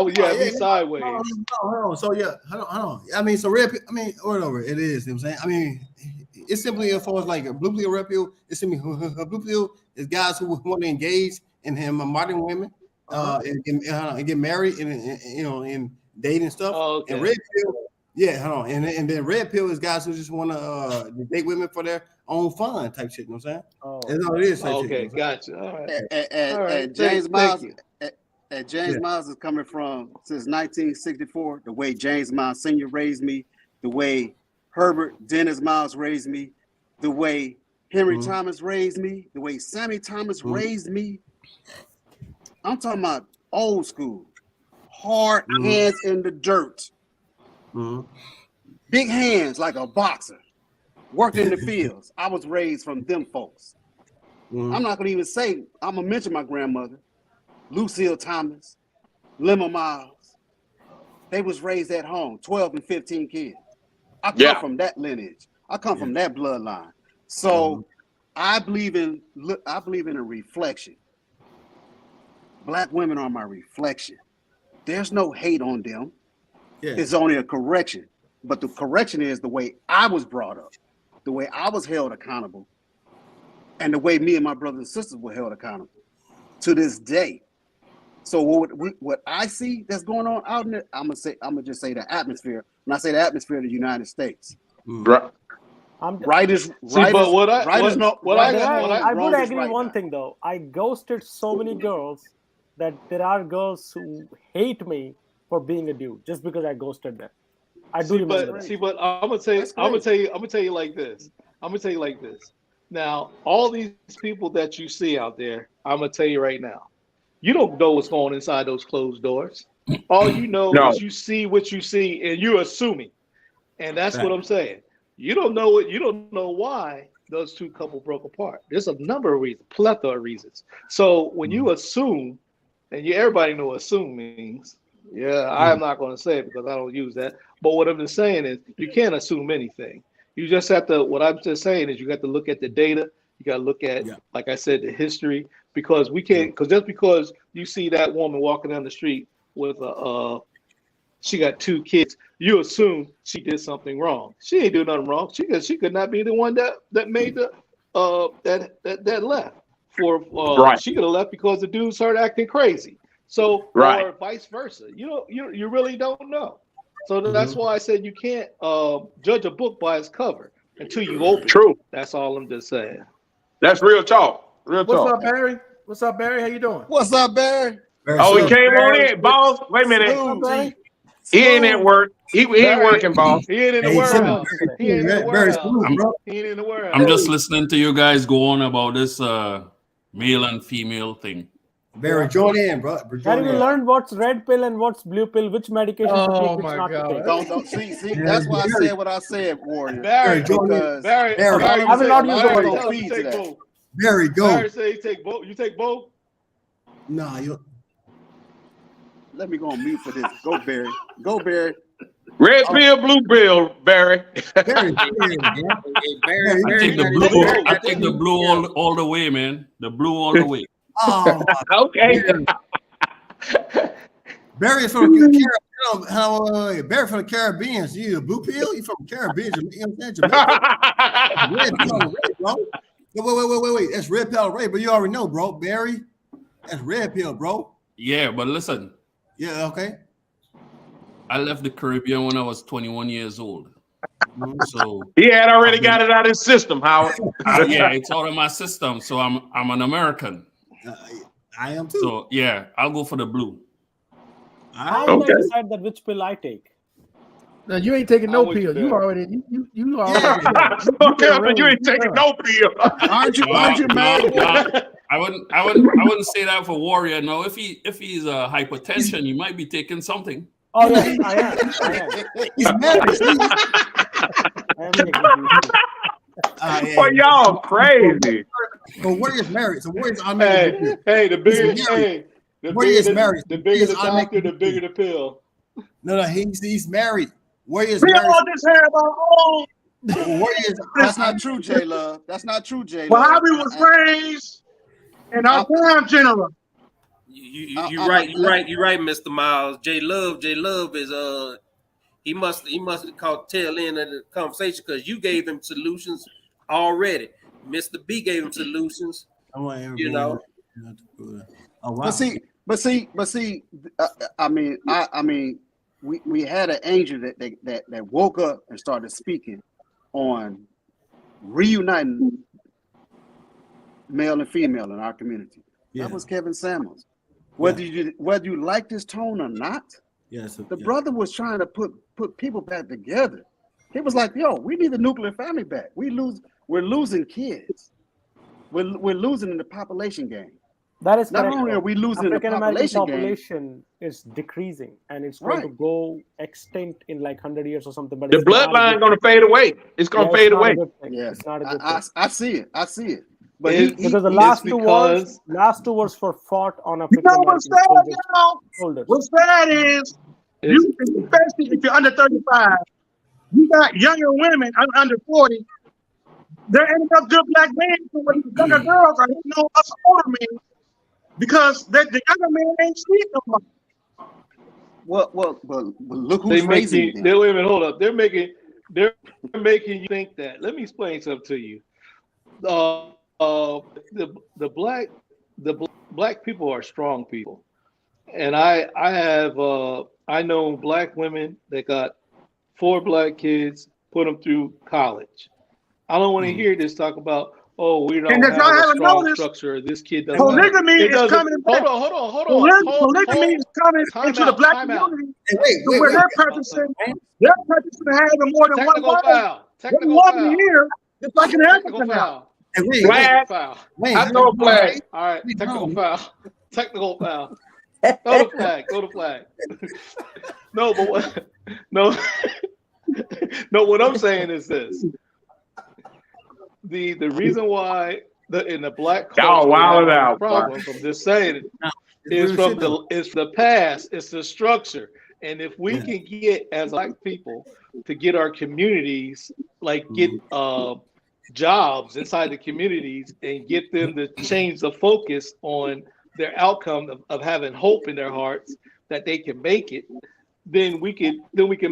was be sideways. Hold on. So hold on. I mean, so red pill. I mean, whatever it is. You know what I'm saying. I mean, it's simply as far as like a blue pill, red pill. It's simply a blue pill is guys who want to engage in modern women, and get married and and date and stuff. Oh, okay. And red pill. Yeah, hold on. And then red pill is guys who just want to date women for their own fun type shit. You know what I'm saying? Oh. That's all it is. Okay, gotcha. All right. And James Miles. And James Miles is coming from since 1964. The way James Miles Sr. raised me, the way Herbert Dennis Miles raised me, the way Henry Thomas raised me, the way Sammy Thomas raised me. I'm talking about old school, hard hands in the dirt, big hands like a boxer, worked in the fields. I was raised from them folks. I'm not gonna even say. I'm gonna mention my grandmother. Lucille Thomas, Lemma Miles, they was raised at home, 12 and 15 kids. I come from that lineage. I come from that bloodline. So I believe in a reflection. Black women are my reflection. There's no hate on them. It's only a correction. But the correction is the way I was brought up, the way I was held accountable, and the way me and my brothers and sisters were held accountable to this day. So what I see that's going on out in there, I'm gonna just say the atmosphere. When I say the atmosphere of the United States, I would agree one thing though. I ghosted so many girls that there are girls who hate me for being a dude just because I ghosted them. I do remember that. But I'm gonna tell you like this. Now, all these people that you see out there, I'm gonna tell you right now. You don't know what's going on inside those closed doors. All you know is you see what you see, and you're assuming. And that's what I'm saying. You don't know it. You don't know why those two couples broke apart. There's a number of reasons, plethora of reasons. So when you assume, and everybody know what assume means. I'm not going to say it because I don't use that. But what I'm just saying is you can't assume anything. You just have to. What I'm just saying is you got to look at the data. You got to look at, like I said, the history. Because we can't, because just because you see that woman walking down the street with she got 2 kids, you assume she did something wrong. She ain't do nothing wrong. She could not be the one that made the that left. She could have left because the dude started acting crazy. So or vice versa. You really don't know. So that's why I said you can't judge a book by its cover until you open it. That's all I'm just saying. That's real talk. What's up, Barry? What's up, Barry? How you doing? What's up, Barry? Oh, he came on in, boss. Wait a minute. He ain't at work. He ain't working, boss. He ain't in the warehouse. He ain't in the warehouse. He ain't in the warehouse. I'm just listening to you guys go on about this male and female thing. Barry, join in, bro. Have you learned what's red pill and what's blue pill? Which medication to take, which not to take? Don't see. That's why I said what I said, Warrior. Barry, I will not use the word. Barry, go. Barry say you take both. You take both? Nah, you. Let me go on mute for this. Go, Barry. Go, Barry. Red pill, blue pill, Barry. Barry, I take the blue all the way, man. The blue all the way. Oh, okay. Barry is from the Caribbean. Barry from the Caribbean. So you a blue pill? You from the Caribbean? You know what I'm saying? Red pill, red, bro. Wait. That's red pill, red. But you already know, bro. Barry, that's red pill, bro. Yeah, but listen. Yeah, okay. I left the Caribbean when I was 21 years old. So he had already got it out of his system, Howard. Yeah, it's out of my system. So I'm an American. I am too. So yeah, I'll go for the blue. How did I decide that which pill I take? No, you ain't taking no pill. You already you already. But you ain't taking no pill. Aren't you married? I wouldn't say that for Warrior. No, if he's hypertension, he might be taking something. Oh yeah, I am. He's married. Boy, y'all crazy. So Warrior's married. So Warrior's Hey, the bigger Warrior's married. The bigger the doctor, the bigger the pill. No, he's married. Warrior's We married. all just have our own. Warriors. That's not true, J Love. That's not true, J Love. Well, how we was raised in our time general. You're right, Mr. Miles. J Love is he must have caught tail end of the conversation because you gave him solutions already. Mr. B gave him solutions. You know. Oh, wow. But see. I mean, we had an angel that woke up and started speaking on reuniting male and female in our community. Yeah. That was Kevin Samuels. Whether you like this tone or not, the brother was trying to put people back together. He was like, "Yo, we need the nuclear family back. We're losing kids. We're losing in the population game." That is not correct. only are we losing African the American population is decreasing, and it's going to go extinct in like 100 years or something. But the bloodline going to fade away. It's going to fade away. Yeah, it's not a good thing. I see it. But because the last two wars were fought on African American soldiers. What's sad is you, especially if you're under 35, you got younger women under 40. There ain't enough good black men for what the younger girls are hitting on us older men because the younger men ain't sweet no more. Well, look who's raising them. Wait a minute, hold up. They're making you think that. Let me explain something to you. The black people are strong people, and I know black women that got 4 black kids, put them through college. I don't want to hear this talk about, we don't have a strong structure. This kid doesn't. Polygamy is coming. Hold on. Polygamy is coming into the black community. Where they're practicing having more than one wife. Technical foul. Here, it's like an African now. Technical foul. I know a flag. All right, technical foul. Technical foul. Go to flag. No, what I'm saying is this. The reason why in the black culture problem from just saying it is from the past. It's the structure, and if we can get as black people to get our communities get jobs inside the communities and get them to change the focus on their outcome of having hope in their hearts that they can make it, then we can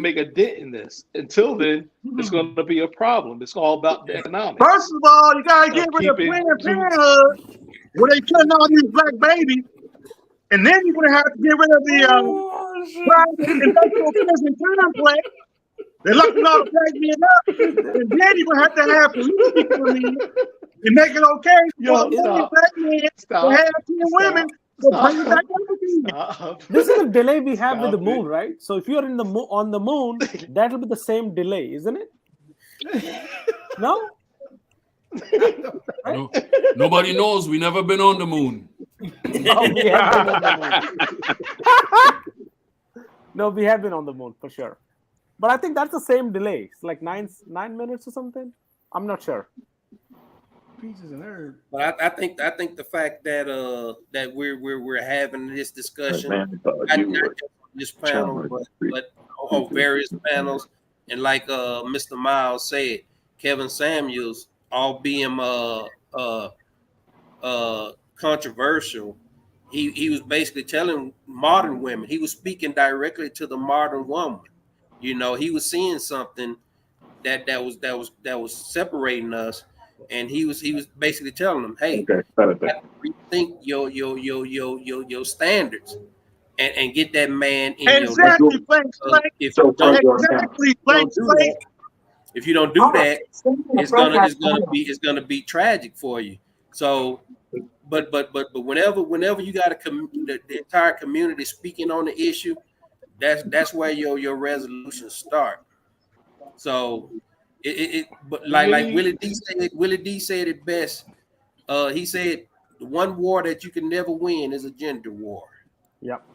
make a dent in this. Until then, it's going to be a problem. It's all about the economics. First of all, you gotta get rid of Planned Parenthood, where they killing all these black babies, and then you're gonna have to get rid of the private industrial prison complex. They're locking all the black men up, and then you're gonna have police people in and make it okay for black men to have 10 women. This is the delay we have with the moon, right? So if you are on the moon, that will be the same delay, isn't it? No? No, nobody knows. We never been on the moon. No, we have been on the moon for sure. But I think that's the same delay. It's like 9 minutes or something. I'm not sure. But I think the fact that that we're having this discussion, not just this panel, but on various panels, and like Mr. Miles said, Kevin Samuels, all being controversial, he was basically telling modern women, he was speaking directly to the modern woman. You know, he was seeing something that was separating us. And he was basically telling them, "Hey, rethink your standards and get that man in exactly, if you don't do that, it's gonna be tragic for you." So, but whenever you got the entire community speaking on the issue, That's where your resolutions start. So but like Willie D said it best. He said the one war that you can never win is a gender war. Yep,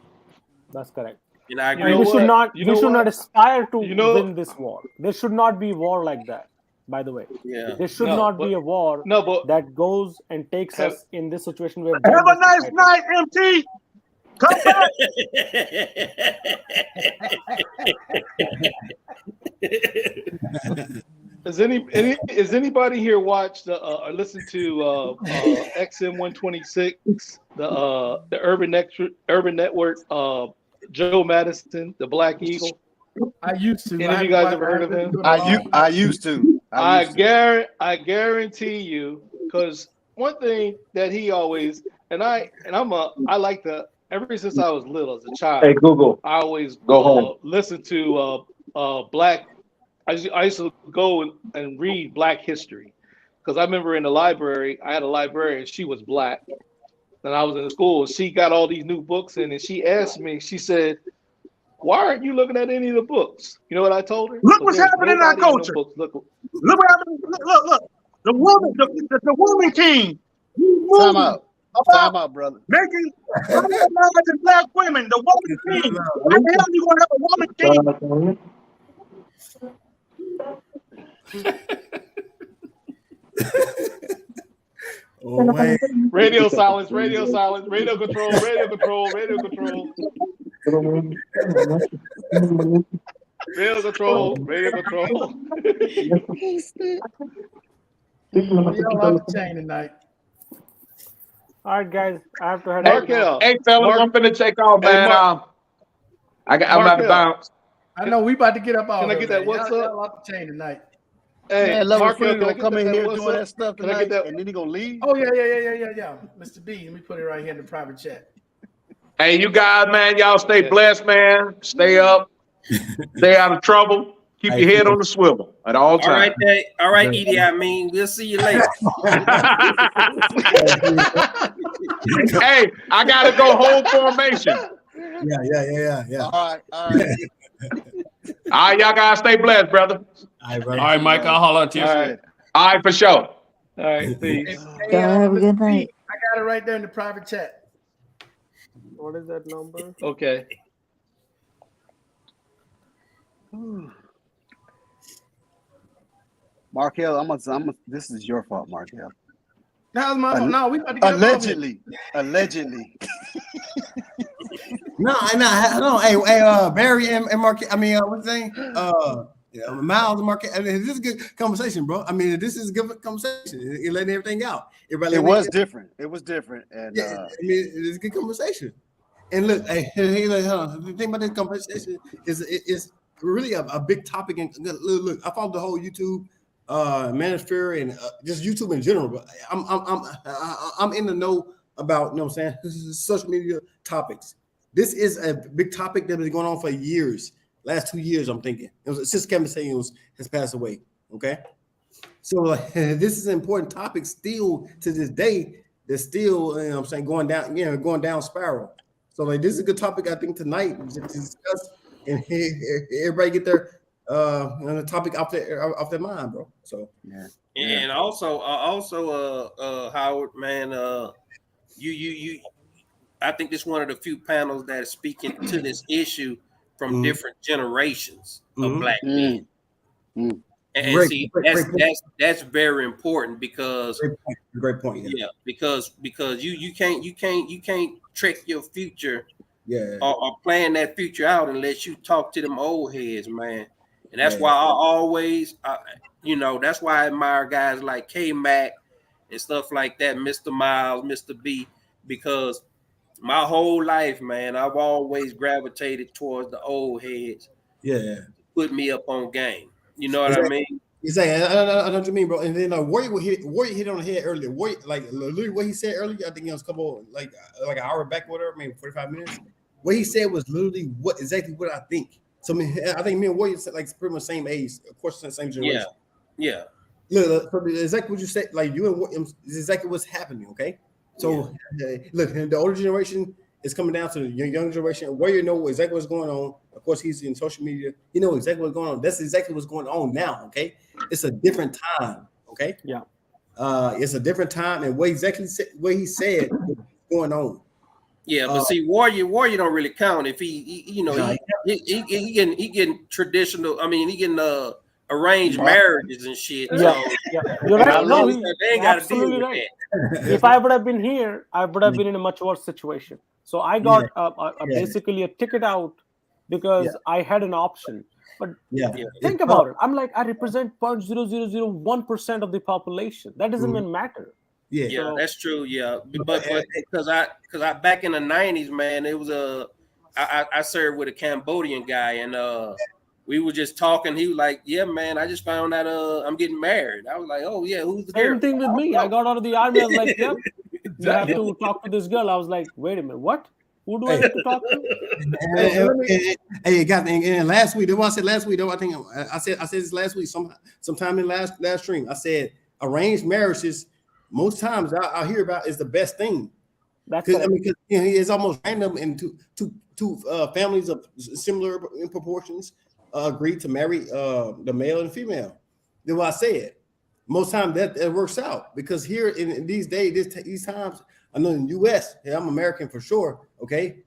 that's correct. And I And agree. we should not aspire to win this war. There should not be war like that. By the way, there should not be a war that goes and takes us in this situation where have a nice night, MT. Come back. Is anybody here watched or listen to XM 126, the Urban Network, Joe Madison, the Black Eagle? I used to. Any of you guys ever heard of him? I used to. I guarantee you, because one thing that he always I like to, ever since I was little as a child. Hey Google. I always go home. Listen to Black. I used to go and read Black history, because I remember in the library, I had a librarian. She was Black, and I was in school. She got all these new books in, and she asked me. She said, "Why aren't you looking at any of the books?" You know what I told her? Look what's happening in our culture. Look what happened. Look. The woman king. Time out. Time out, brother. Making Black women the woman king. Why the hell you gonna have a woman king? Oh, man. Radio silence, radio silence, radio control, radio control, radio control. Radio control, radio control. Y'all off the chain tonight. All right, guys, I have to head Markel. Hey, fellas, I'm finna take off, man. I'm about to bounce. I know we about to get up. Can I get that? What's up? Y'all off the chain tonight. Hey, man, Level Markel, gonna come in here doing up? that stuff Can I tonight, get that? and then he gonna leave. Oh yeah. Mr. B, let me put it right here in the private chat. Hey, you guys, man, y'all stay blessed, man. Stay up. Stay out of trouble. Keep your head on the swivel at all times. All right, Edie. I mean, we'll see you later. Hey, I gotta go home formation. Yeah. All right. All right, y'all guys stay blessed, brother. All right, All right, Mike, I'll holler at you. All right. All right, for sure. All right, peace. Y'all have a good night. I got it right there in the private chat. What is that number? Okay. Markel, this is your fault, Markel. How's my fault? No, we about to get Allegedly. No. Hey, Barry and Mark. I mean, what's his name? Miles and Mark. I mean, this is a good conversation, bro. I mean, this is a good conversation. It letting everything out. It was different. It was different, and I mean, it's a good conversation. And look, hey, the thing about this conversation is really a big topic. And look, I followed the whole YouTube manosphere and just YouTube in general. But I'm in the know about, you know what I'm saying, this is social media topics. This is a big topic that has been going on for years. Last 2 years, I'm thinking. It was since Kevin Samuels has passed away. Okay, so this is an important topic still to this day. That's still, you know what I'm saying, going down spiral. So like, this is a good topic I think tonight to discuss, and everybody get their the topic off their mind, bro. So yeah. And also Howard, man, you I think this is one of the few panels that is speaking to this issue from different generations of Black men. And that's very important because great point. Yeah, because you can't trick your future, or plan that future out unless you talk to them old heads, man. And that's why I always, that's why I admire guys like K-Mac and stuff like that, Mr. Miles, Mr. B, because my whole life, man, I've always gravitated towards the old heads. Yeah. Put me up on game. You know what I mean? Exactly. I know what you mean, bro. And then Warrior hit on the head earlier. Warrior, like literally what he said earlier, I think it was a couple like an hour back or whatever, maybe 45 minutes. What he said was literally exactly what I think. So I think me and Warrior said like pretty much same age, of course, same generation. Yeah. Look, exactly what you said, like you and Warrior is exactly what's happening, okay? So look, the older generation it's coming down to the young generation. Warrior know exactly what's going on. Of course, he's in social media. He knows exactly what's going on. That's exactly what's going on now. Okay, it's a different time. Okay, yeah, it's a different time, and what he said was going on. Yeah, but see, Warrior don't really count if he getting traditional. I mean, he getting arranged marriages and shit. Yeah, So, you're right. No, they ain't got to deal with right. that. If I would have been here, I would have been in a much worse situation. So I got basically a ticket out because I had an option. But think about it. I'm like, I represent 0.0001% of the population. That doesn't even matter. Yeah, so, that's true. Yeah, but because I back in the 90s, man, it was I served with a Cambodian guy, and we were just talking. He was like, "Yeah, man, I just found out I'm getting married." I was like, "Oh yeah, who's the girl?" Same thing with me. I got out of the army. I was like, "Yep, you have to talk to this girl." I was like, "Wait a minute, what? Who do I need to talk to?" Hey, guys, and last week, I said last week, though, I think I said this last week, sometime in last stream. I said arranged marriages. Most times I hear about is the best thing. That's because it's almost random, and two families of similar in proportions agreed to marry the male and female. Then what I said, most times that works out, because here in these days, these times, I know in the U.S., I'm American for sure. Okay,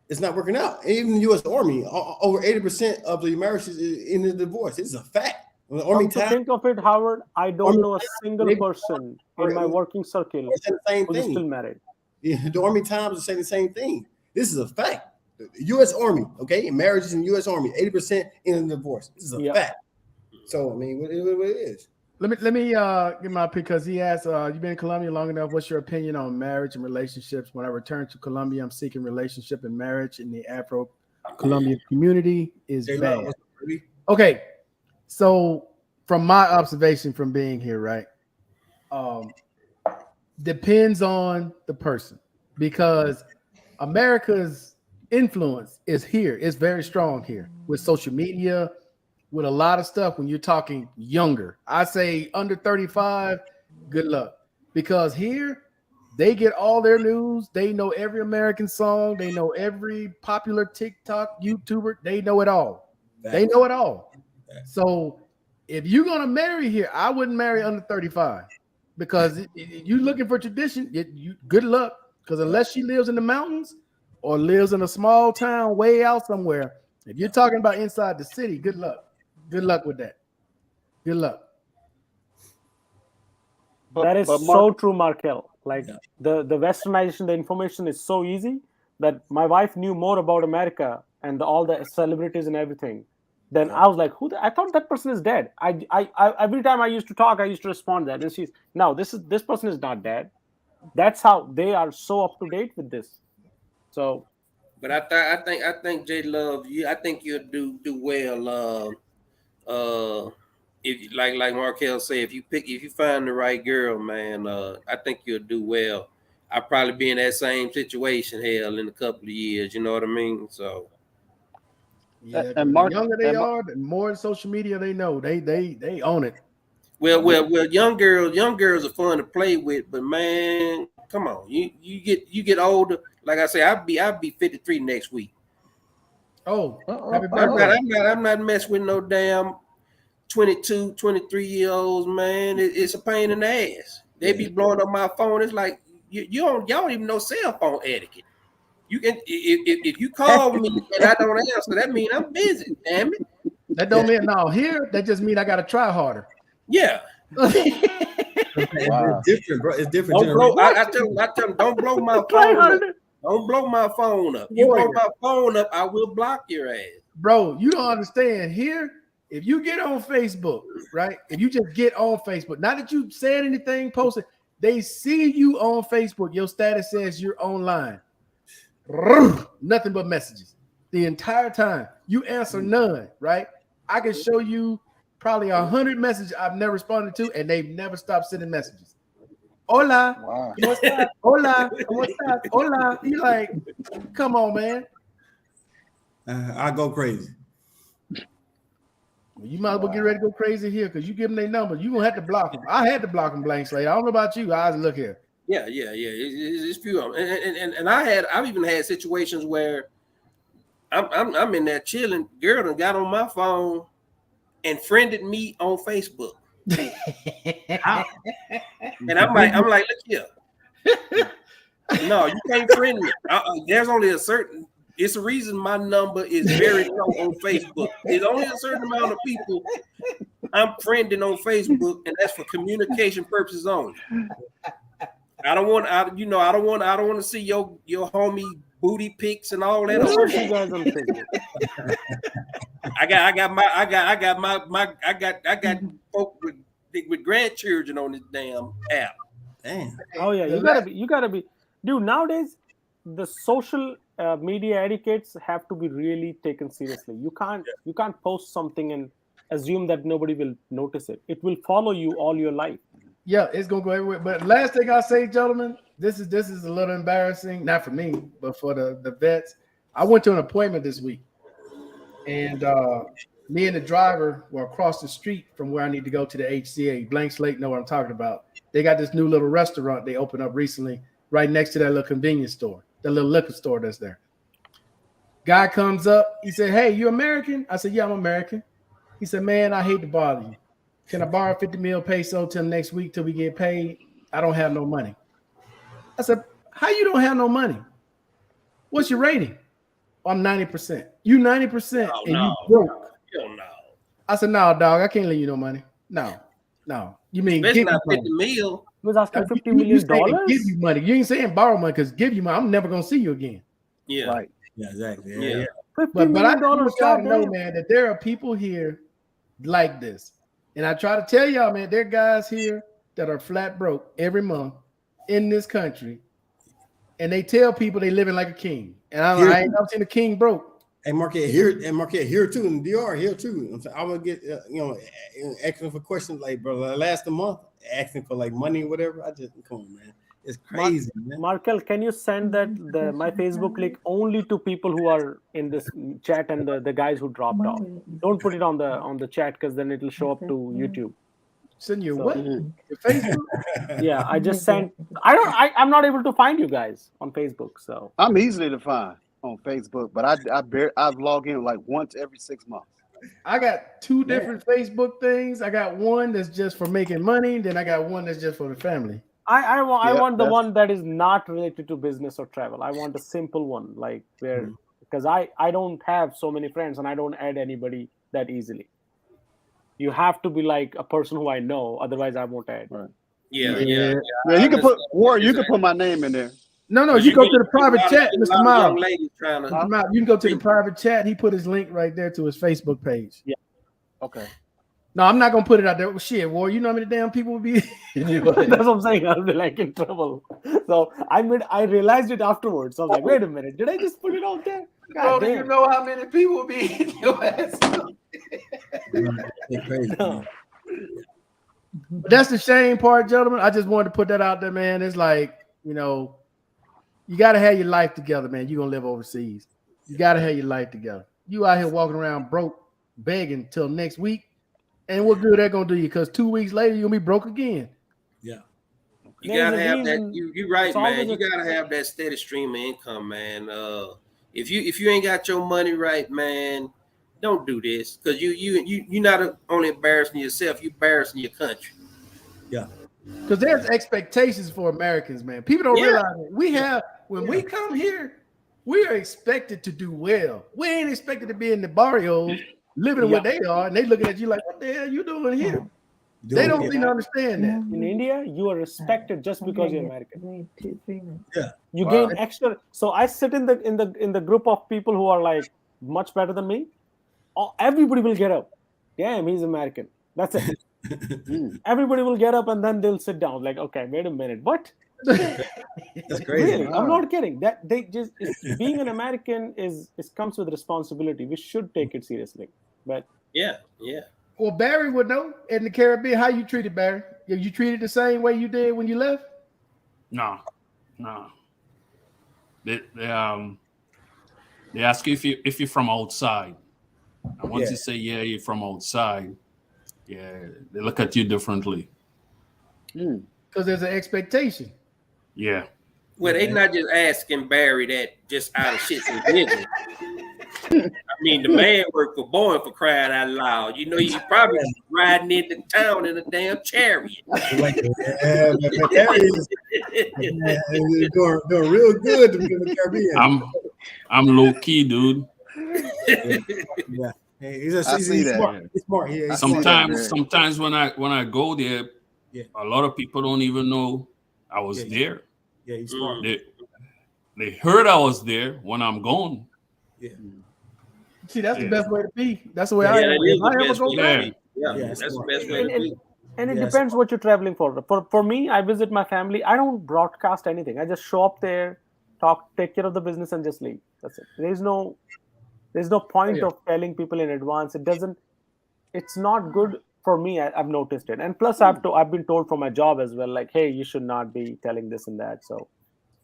it's not working out. And even the U.S. Army, over 80% of the marriages in the divorce. It's a fact. Come to think of it, Howard, I don't know a single person in my working circle who is still married. Yeah, the Army Times is saying the same thing. This is a fact. The U.S. Army, okay, marriages in the U.S. Army, 80% in the divorce. This is a fact. So I mean, what it is. Let me get my pick, because he asked, you've been in Colombia long enough. What's your opinion on marriage and relationships? When I return to Colombia, I'm seeking relationship and marriage in the Afro-Colombian community is bad. Okay. So from my observation from being here, right, depends on the person, because America's influence is here. It's very strong here with social media, with a lot of stuff. When you're talking younger, I say under 35, good luck, because here they get all their news. They know every American song. They know every popular TikTok, YouTuber. They know it all. They know it all. So if you're going to marry here, I wouldn't marry under 35, because you're looking for tradition. You good luck, because unless she lives in the mountains or lives in a small town way out somewhere, if you're talking about inside the city, good luck. Good luck with that. Good luck. That is so true, Markel. Like the westernization, the information is so easy that my wife knew more about America and all the celebrities and everything. Then I was like, I thought that person is dead. I every time I used to talk, I used to respond that. And she's, no, this person is not dead. That's how they are so up to date with this. So, but I think J Love, I think you'll do well. If like Markel said, if you find the right girl, man, I think you'll do well. I'll probably be in that same situation, hell, in a couple of years. You know what I mean? So. Yeah, and the younger they are, the more social media they know. They own it. Well, young girls are fun to play with, but man, come on, you get older. Like I say, I'll be 53 next week. Oh, I'm not messing with no damn 22, 23-year-olds, man. It's a pain in the ass. They be blowing up my phone. It's like y'all don't even know cell phone etiquette. You can if you call me and I don't answer, that means I'm busy. Damn it. That don't mean no here. That just means I got to try harder. Yeah. Wow. It's different, bro. It's different. I tell them, don't blow my phone up. Don't blow my phone up. You blow my phone up, I will block your ass. Bro, you don't understand. Here, if you get on Facebook, right? If you just get on Facebook, not that you said anything, posted, they see you on Facebook. Your status says you're online. Nothing but messages the entire time. You answer none, right? I can show you probably 100 messages I've never responded to, and they've never stopped sending messages. Hola, wow. ¿Cómo estás? Hola, ¿cómo estás? Hola. You like, come on, man. I go crazy. Well, you might as well get ready to go crazy here, because you give them their number. You're gonna have to block them. I had to block them, blank slate. I don't know about you. I look here. Yeah. It's few of them, and I've even had situations where I'm in there chilling. Girl done got on my phone and friended me on Facebook. And I'm like, look here. No, you can't friend me. There's only a certain. It's the reason my number is very low on Facebook. There's only a certain amount of people I'm friending on Facebook, and that's for communication purposes only. I don't want to see your homie booty pics and all that. You guys on Facebook. I got folk with grandchildren on this damn app. Damn. Oh yeah, you gotta be, dude. Nowadays, the social media etiquettes have to be really taken seriously. You can't post something and assume that nobody will notice it. It will follow you all your life. Yeah, it's gonna go everywhere. But last thing I'll say, gentlemen, this is a little embarrassing, not for me, but for the vets. I went to an appointment this week, and me and the driver were across the street from where I need to go to the HCA. Blank slate know what I'm talking about. They got this new little restaurant they opened up recently right next to that little convenience store, the little liquor store that's there. Guy comes up. He said, "Hey, you American?" I said, "Yeah, I'm American." He said, "Man, I hate to bother you. Can I borrow 50 mil peso till next week till we get paid? I don't have no money." I said, "How you don't have no money? What's your rating?" "I'm 90%. You 90% and you broke." Hell no. I said, "No, dog, I can't lend you no money. No. You mean Especially give not me 50 money. mil. He was asking $50 You million. saying give you money. You ain't saying borrow money because give you money. I'm never gonna see you again." Yeah. Right. Yeah, exactly. Yeah. But I just want y'all to know, goddamn. man, that there are people here like this. And I try to tell y'all, man, there are guys here that are flat broke every month in this country. And they tell people they living like a king. And I ain't never seen a king broke. And Marquette here too, and DR here too. I'm gonna get asking for questions like, bro, last month asking for like money or whatever. I just come on, man, it's crazy, man. Markel, can you send my Facebook link only to people who are in this chat and the guys who dropped off? Don't put it on the chat because then it'll show up to YouTube. Send you what? Your Facebook? Yeah, I just sent. I'm not able to find you guys on Facebook, so I'm easily to find on Facebook, but I log in like once every 6 months. I got two different Facebook things. I got one that's just for making money. Then I got one that's just for the family. I want the one that is not related to business or travel. I want a simple one, like where because I don't have so many friends and I don't add anybody that easily. You have to be like a person who I know, otherwise I won't add. Right. Yeah. You can put You can put my name in there. No, you go to the private chat, Mr. Miles. Mr. Miles. You can go to the private chat. He put his link right there to his Facebook page. Yeah. Okay. No, I'm not gonna put it out there. Well, shit, War. You know how many damn people would be? That's what I'm saying. I'll be like in trouble. So I realized it afterwards. So I was like, wait a minute, did I just put it out there? Bro, do you know how many people would be in your ass? Crazy. But that's the shame part, gentlemen. I just wanted to put that out there, man. It's like, you got to have your life together, man. You're going to live overseas. You got to have your life together. You out here walking around broke, begging till next week. And what good that going to do you? Because 2 weeks later, you're going to be broke again. Yeah. You got to have that. You're right, man. You got to have that steady stream of income, man. If you ain't got your money right, man, don't do this. Because you're not only embarrassing yourself, you're embarrassing your country. Yeah. Because there's expectations for Americans, man. People don't realize it. When we come here, we are expected to do well. We ain't expected to be in the barrios living what they are, and they looking at you like, what the hell you doing here? They don't seem to understand that. In India, you are respected just because you're American. Yeah. You gain extra. So I sit in the group of people who are like much better than me. Everybody will get up. Damn, he's American. That's it. Everybody will get up and then they'll sit down. Like, okay, wait a minute. What? That's crazy. Really, I'm not kidding. That they just being an American comes with responsibility. We should take it seriously. But yeah. Well, Barry would know in the Caribbean how you treated Barry. You treated the same way you did when you left? No. They ask you if you're from outside. And once you say you're from outside, they look at you differently. Because there's an expectation. Yeah. Well, they not just asking Barry that just out of shits and giggles. I mean, the man worked for Boeing, for crying out loud. You know, you probably riding into town in a damn chariot. Yeah, but Barry is doing real good to be in the Caribbean. I'm low key, dude. Yeah. Hey, he's smart. He's smart. Yeah, sometimes when I go there, a lot of people don't even know I was there. Yeah, he's smart. They heard I was there when I'm gone. Yeah. See, that's the best way to be. That's the way I am. That's the best way to be. And it depends what you're traveling for. For me, I visit my family. I don't broadcast anything. I just show up there, talk, take care of the business, and just leave. That's it. There's no point of telling people in advance. It's not good for me. I've noticed it. And plus, I've been told from my job as well, like, hey, you should not be telling this and that. So.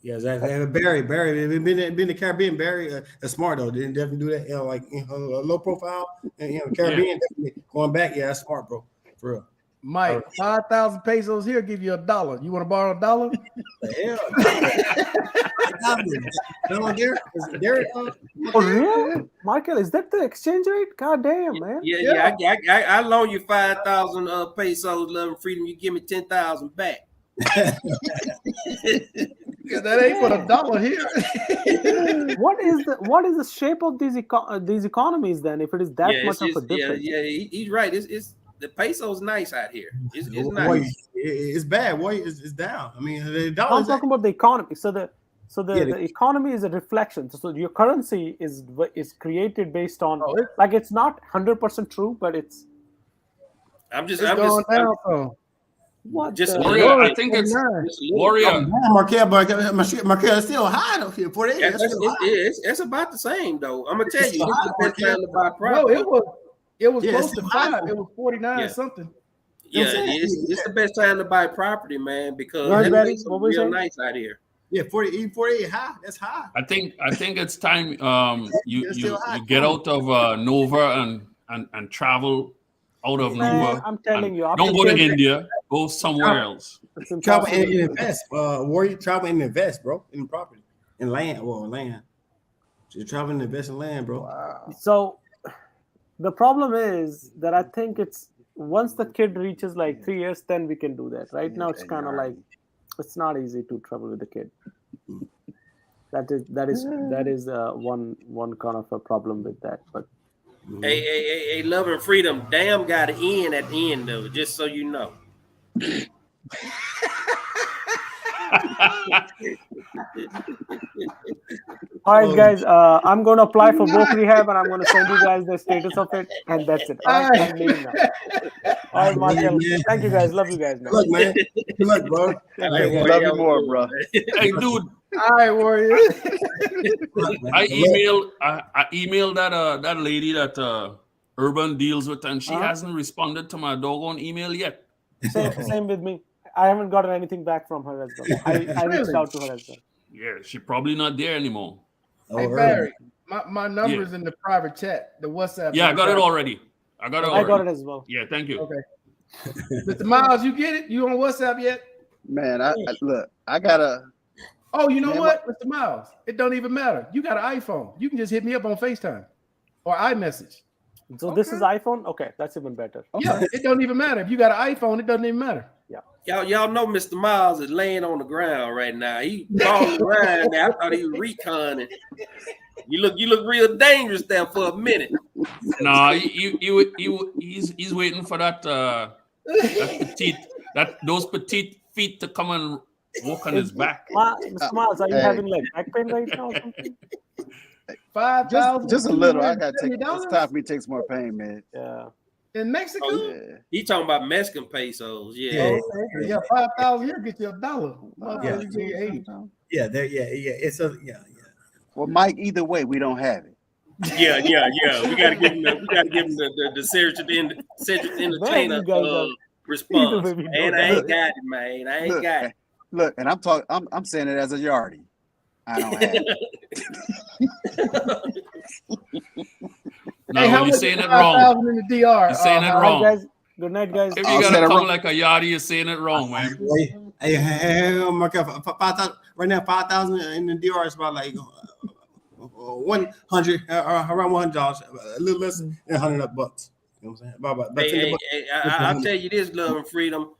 Yeah, exactly. And Barry, been in the Caribbean. Barry, is smart though. Didn't definitely do that. Like low profile, and Caribbean definitely going back. Yeah, that's smart, bro. For real. Mike, 5,000 pesos here, give you $1. You want to borrow $1? Oh, really? Michael, is that the exchange rate? God damn, man. Yeah. I loan you 5,000 pesos, love and freedom. You give me 10,000 back. That ain't for $1 here. What is the shape of these economies then? If it is that much of a difference? Yeah, he's right. It's the peso's nice out here. It's nice. It's bad. Boy, it's down. I mean, the dollar. I'm talking about the economy. So the economy is a reflection. So your currency is created based on like it's not 100% true, but it's. I'm going down. What? Warrior, I think it's Warrior. Markel is still high though here. It's about the same though. I'm gonna tell you, this is the best time to buy property. No, it was close to 5. It was 49 something. Yeah, it's the best time to buy property, man, because it's real nice out here. Yeah, 48 high. That's high. I think it's time you get out of Nova and travel out of Nova. I'm telling you, don't go to India. Go somewhere else. Travel and invest. Warrior, travel and invest, bro, in property, in land. Well, land. You're traveling and invest in land, bro. Wow. So the problem is that I think it's once the kid reaches like 3 years, then we can do that. Right now, it's kind of like it's not easy to travel with the kid. That is one kind of a problem with that. But hey, love and freedom, damn, got an end at the end though. Just so you know. All right, guys. I'm going to apply for work rehab, and I'm going to send you guys the status of it, and that's it. All right, I'm leaving now. All right, Markel. Thank you, guys. Love you guys, man. Look, man. Good luck, bro. Love you more, bro. Hey, dude. All right, Warrior. I emailed that lady that Urban deals with, and she hasn't responded to my doggone email yet. Same with me. I haven't gotten anything back from her as well. I reached out to her as well. Yeah, she's probably not there anymore. Hey, Barry, my number's in the private chat, the WhatsApp. Yeah, I got it already. I got it as well. Yeah, thank you. Okay. Mr. Miles, you get it? You on WhatsApp yet? Man, I gotta. Oh, you know what, Mr. Miles? It don't even matter. You got an iPhone. You can just hit me up on FaceTime or iMessage. So this is iPhone? Okay, that's even better. Okay. Yeah, it don't even matter. If you got an iPhone, it doesn't even matter. Yeah. Y'all know Mr. Miles is laying on the ground right now. He falling around now. I thought he was reconning. You look real dangerous there for a minute. No, he's waiting for those petite feet to come and walk on his back. Mr. Miles, are you having like back pain right now or something? 5,000. Just a little. I gotta take. It's time for me to take some more pain, man. Yeah. In Mexico? Oh, yeah. He talking about Mexican pesos. Yeah. Okay. Yeah, 5,000 here get you $1. Yeah. You get 80. Yeah, there. Yeah. It's a yeah. Well, Mike, either way, we don't have it. Yeah. We gotta give him the Cedric Entertainer response. And I ain't got it, man. I ain't got it. Look, and I'm saying it as a yardie. I don't have it. No, you're saying it wrong. In the DR. You're saying it wrong. Guys. Good night, guys. If you gotta come like a yardie, you're saying it wrong, man. Hey, Markel, 5,000 right now. 5,000 in the DR is about like 100, around $100, a little less than $100. You know what I'm saying? About Hey, I'll tell you this, Love and Freedom.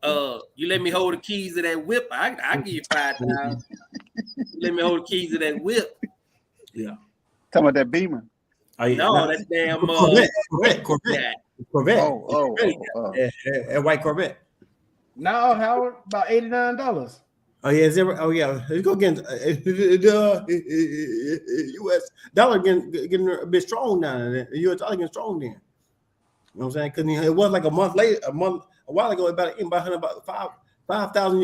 You let me hold the keys to that whip, I give you 5,000. Let me hold the keys to that whip. Yeah. Talking about that Beamer. Oh, yeah. No, that damn Corvette. Oh. A white Corvette. No, Howard, about $89. Oh yeah, let's go again. The U.S. dollar getting a bit strong now. The U.S. dollar getting strong then. You know what I'm saying? Because it was like a while ago, about 5,000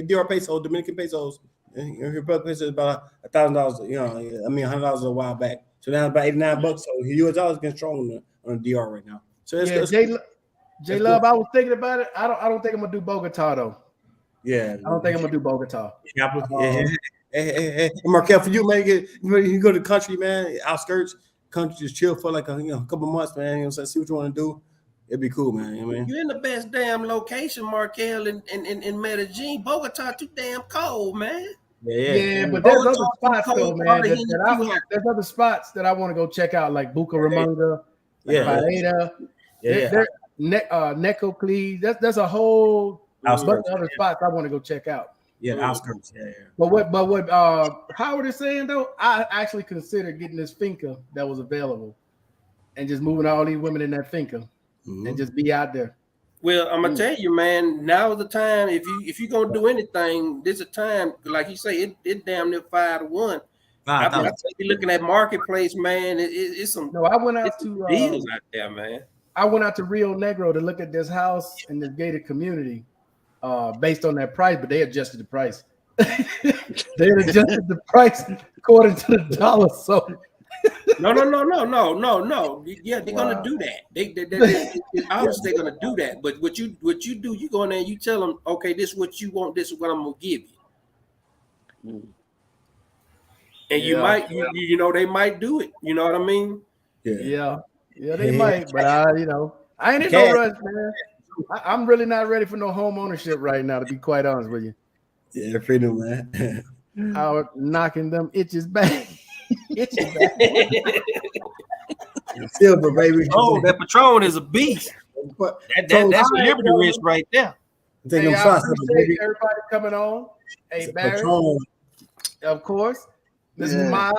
DR pesos, Dominican pesos. Republic pesos about $1,000. You know, I mean $100 a while back. So now about $89. So the U.S. dollar is getting strong on the DR right now. So it's J Love, I was thinking about it. I don't think I'm gonna do Bogota though. Yeah, I don't think I'm gonna do Bogota. Hey, Markel, for you, man, you go to the country, man, outskirts, country, just chill for like a couple months, man. You know, so see what you want to do. It'd be cool, man. You know what I mean? You're in the best damn location, Markel, in Medellin. Bogota too damn cold, man. Yeah, but there's other spots though, man. There's other spots that I want to go check out, like Bucaramanga, Paeta. Necocles. That's a whole bunch of other spots I want to go check out. Yeah, outskirts. Yeah. But what Howard is saying though, I actually considered getting this finca that was available and just moving all these women in that finca and just be out there. Well, I'm gonna tell you, man. Now is the time. If you gonna do anything, this is a time. Like you say, it damn near 5 to 1. I be looking at marketplace, man. It's some. No, I went out to deals out there, man. I went out to Rio Negro to look at this house in the gated community based on that price, but they adjusted the price. They adjusted the price according to the dollar. So no. Yeah, they're gonna do that. They obviously they're gonna do that. But what you do, you go in there and you tell them, okay, this is what you want, this is what I'm gonna give you. And you might, you know, they might do it. You know what I mean? Yeah, they might, but I ain't in no rush, man. I'm really not ready for no home ownership right now, to be quite honest with you. Yeah, freedom, man. Howard knocking them itches back. Silver, baby. Oh, that Patron is a beast. That's a liberty risk right there. Hey, I appreciate everybody coming on. Hey, Barry, of course. Mr. Miles.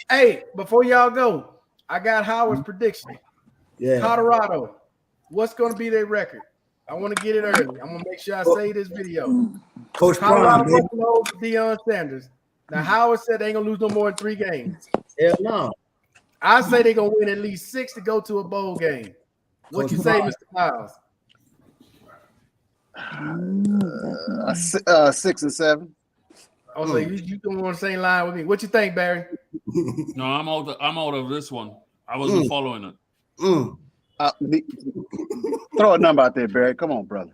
Hey, before y'all go, I got Howard's prediction. Yeah. Colorado, what's going to be their record? I want to get it early. I'm going to make sure I say this video. Coach Colorado Buffalo, Deion Sanders. Now, Howard said they ain't going to lose no more than 3 games. Hell no. I say they're going to win at least 6 to go to a bowl game. What you say, Mr. Miles? 6 and 7. Oh, so you don't want the same line with me. What you think, Barry? No, I'm out of this one. I wasn't following it. Throw a number out there, Barry. Come on, brother.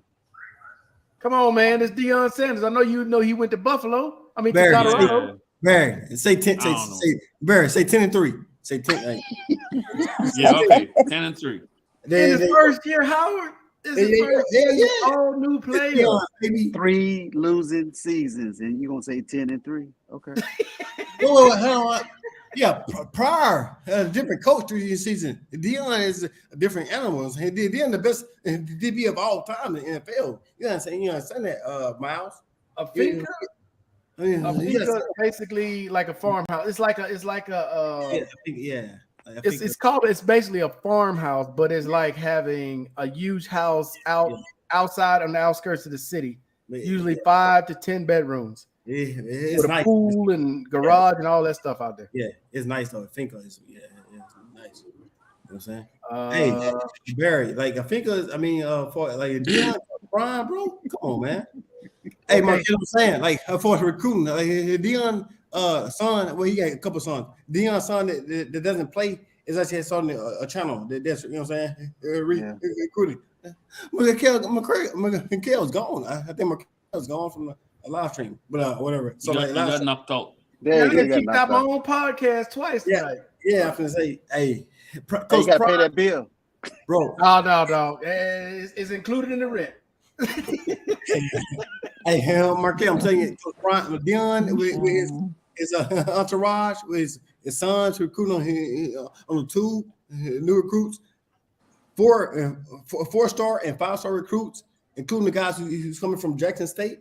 Come on, man. It's Deion Sanders. I know you know he went to Buffalo. I mean, Barry, to Colorado. Barry, say 10. Barry, say 10 and 3. Say 10. Yeah, okay. 10 and 3. In his first year, Howard. This is all new players. 3 losing seasons, and you're gonna say 10 and 3. Okay. Yeah, prior different coach 3 season. Deion is a different animal. Deion the best DB of all time in the NFL. You understand that, Miles? A finca. A finca is basically like a farmhouse. It's basically a farmhouse, but it's like having a huge house outside on the outskirts of the city. Usually 5 to 10 bedrooms. It's with a nice. pool and garage and all that stuff out there. Yeah, it's nice though. Finca is it's nice. You know what I'm saying? Hey, Barry, like a finca. For like Deion, Brian, bro. Come on, man. Hey, Mark, you know what I'm saying? Like for recruiting, like Deion, son. Well, he got a couple sons. Deion's son that doesn't play is actually his son a channel. That's you know what I'm saying? Recruiting. Mikael's gone. I think Mikael's gone from a live stream, but whatever. So he got knocked out. Yeah, I kicked out my own podcast twice tonight. Yeah, I'm gonna say, hey, Coach, you gotta pay that bill, bro. No. It's included in the rent. Hey, Marquel, I'm telling you, Dion with his entourage, with his sons recruiting on the two new recruits, four-star and five-star recruits, including the guys who's coming from Jackson State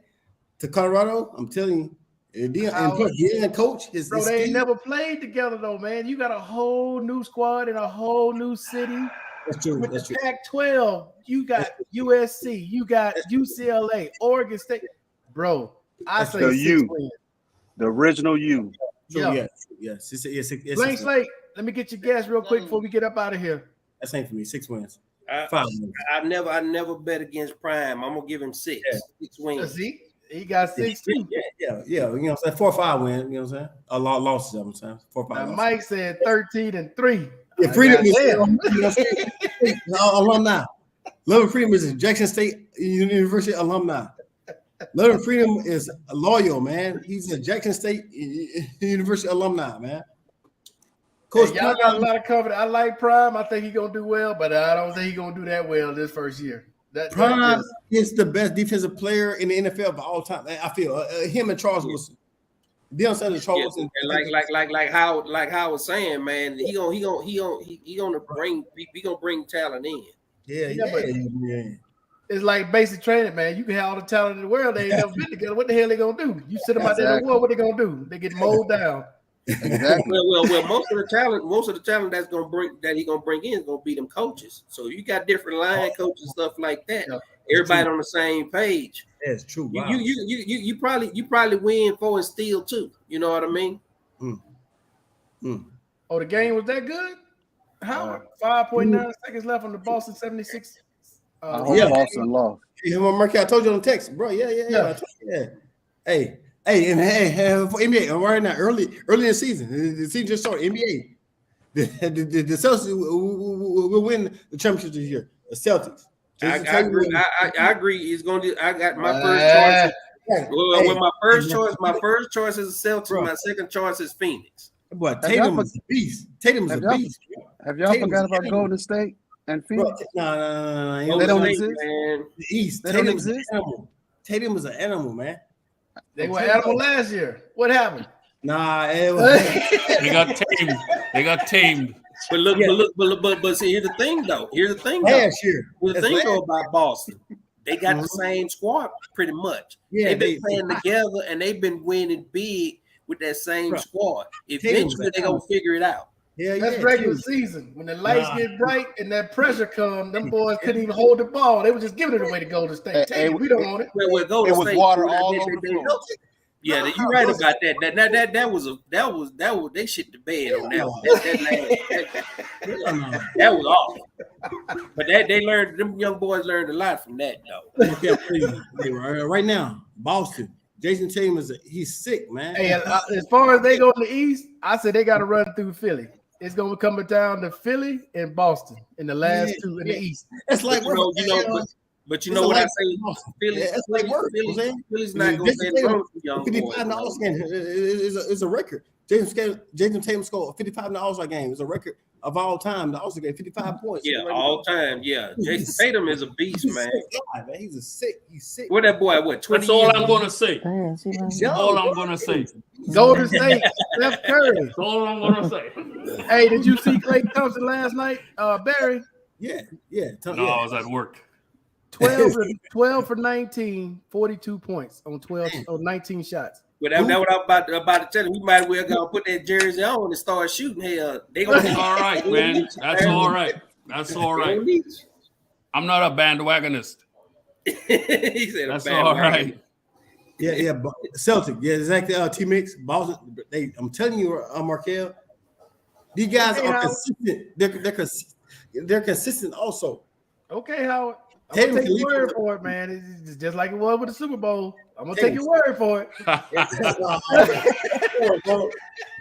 to Colorado. I'm telling you, Dion coach his. Bro, they ain't never played together though, man. You got a whole new squad in a whole new city. That's true. With the Pac-12, you got USC, you got UCLA, Oregon State. Bro, I say the 6 wins. The original U. Yes. It's Blank slate. Let me get your guess real quick before we get up out of here. That's ain't for me. 6 wins. 5 wins. I never bet against Prime. I'm gonna give him 6. Yeah. 6 wins. See, he got 6 too. Yeah. You know what I'm saying? 4 or 5 wins. You know what I'm saying? A lot losses. I'm saying 4 or 5. Now, Mike said 13-3. Yeah, Freedom is alumni. Love and Freedom is Jackson State University alumni. Love and Freedom is loyal, man. He's a Jackson State University alumni, man. Coach, y'all got a lot of confidence. I like Prime. I think he's gonna do well, but I don't think he's gonna do that well this first year. Prime is the best defensive player in the NFL of all time. I feel him and Charles Wilson. Deion Sanders, Charles Wilson, like how was saying, man, he gonna bring talent in. Yeah. It's like basic training, man. You can have all the talent in the world. They ain't never been together. What the hell they gonna do? You sit them out there in the world, what they gonna do? They get mowed down. Exactly. Well, most of the talent that he gonna bring in is gonna be them coaches. So you got different line coaches, stuff like that. Yeah. Everybody on the same page. That's true. Wow. You probably win 4 and steal 2. You know what I mean? Oh, the game was that good? How 5.9 seconds left on the Boston 76. Boston lost. Mark, I told you on text, bro. Yeah. Hey, for NBA right now, early in the season just started. NBA, the Celtics will win the championship this year. The Celtics. I agree. He's going to. I got my first choice. My first choice is the Celtics. Bro. My second choice is Phoenix. But Tatum is a beast. Tatum's a beast. Have y'all forgot about Golden State and Phoenix? No. They don't exist. Man. The East. They don't exist. Tatum is an animal, man. They were animal last year. What happened? Nah, they got tamed. But look, but see, here's the thing though. Last year. The thing though about Boston, they got the same squad pretty much. Yeah, they've been playing together and they've been winning big with that same squad. Eventually, they're gonna figure it out. That's regular season. When the lights get bright and that pressure comes, them boys couldn't even hold the ball. They were just giving it away to Golden State. We don't want it. Well, Golden State, water all over the floor. Yeah, you're right about that. That was they shit the bed on that one. That was awful. But them young boys learned a lot from that though. Right now, Boston. Jason Tatum he's sick, man. Hey, as far as they go in the East, I said they got to run through Philly. It's going to come down to Philly and Boston in the last two in the East. It's like but you know what I say? Philly's not going to be wrong for young boys. $55 is a record. Jason Tatum scored $55 a game. It's a record of all time. The All-Star game, 55 points. Yeah, all time. Yeah, Jason Tatum is a beast, man. He's sick. What that boy? What? 20 That's all I'm gonna say. All I'm gonna say. Golden State, Steph Curry. That's all I'm gonna say. Hey, did you see Klay Thompson last night, Barry? Yeah. No, I was at work. 12 for 19, 42 points on 19 shots. Well, that's what I'm about to tell you. We might well go put that jersey on and start shooting. Hell, they gonna be all right, man. That's all right. That's all right. I'm not a bandwagonist. He said that's all right. Yeah, but Celtic. Yeah, exactly. T-Mix, Boston. I'm telling you, Markel, these guys are consistent. They're consistent also. Okay, Howard. I'm gonna take your word for it, man. It's just like it was with the Super Bowl. I'm gonna take your word for it.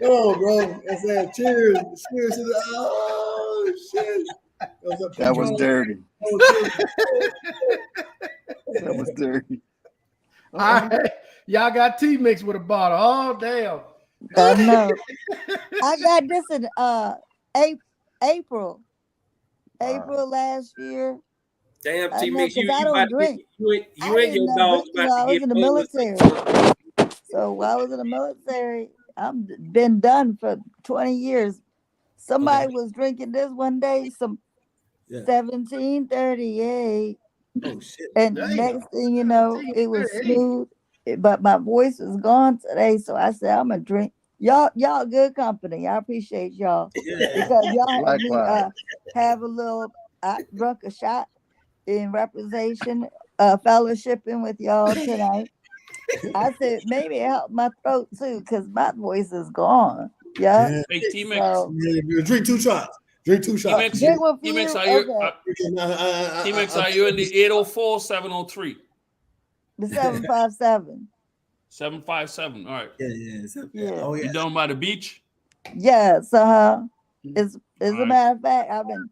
No, bro. I said cheers. Cheers to the shit. That was dirty. That was dirty. All right. Y'all got T-Mix with a bottle. Oh, damn. I know. I got this in April. April last year. Damn, I T know, Mix, because you I you about don't to drink. you I and didn't your know dogs drink till about to I was get in the over. military. So while I was in the military, I've been done for 20 years. Somebody was drinking this one day, some 1738. Oh shit! And Damn. next thing you know, it was smooth. But my voice is gone today. So I said, I'm gonna drink. Y'all good company. I appreciate y'all. Because y'all had me Likewise. have a little I drunk a shot in representation, fellowshipping with y'all tonight. I said maybe it helped my throat too, because my voice is gone. Yeah. Hey, T-Mix. So Drink 2 shots. Drink 2 shots. drink one for T-Mix, you. are you, Okay. T-Mix, are you in the 804 703? The 757. 757. All right. Yeah. Oh yeah. You down by the beach? Yes. As a Alright. matter of fact, I've been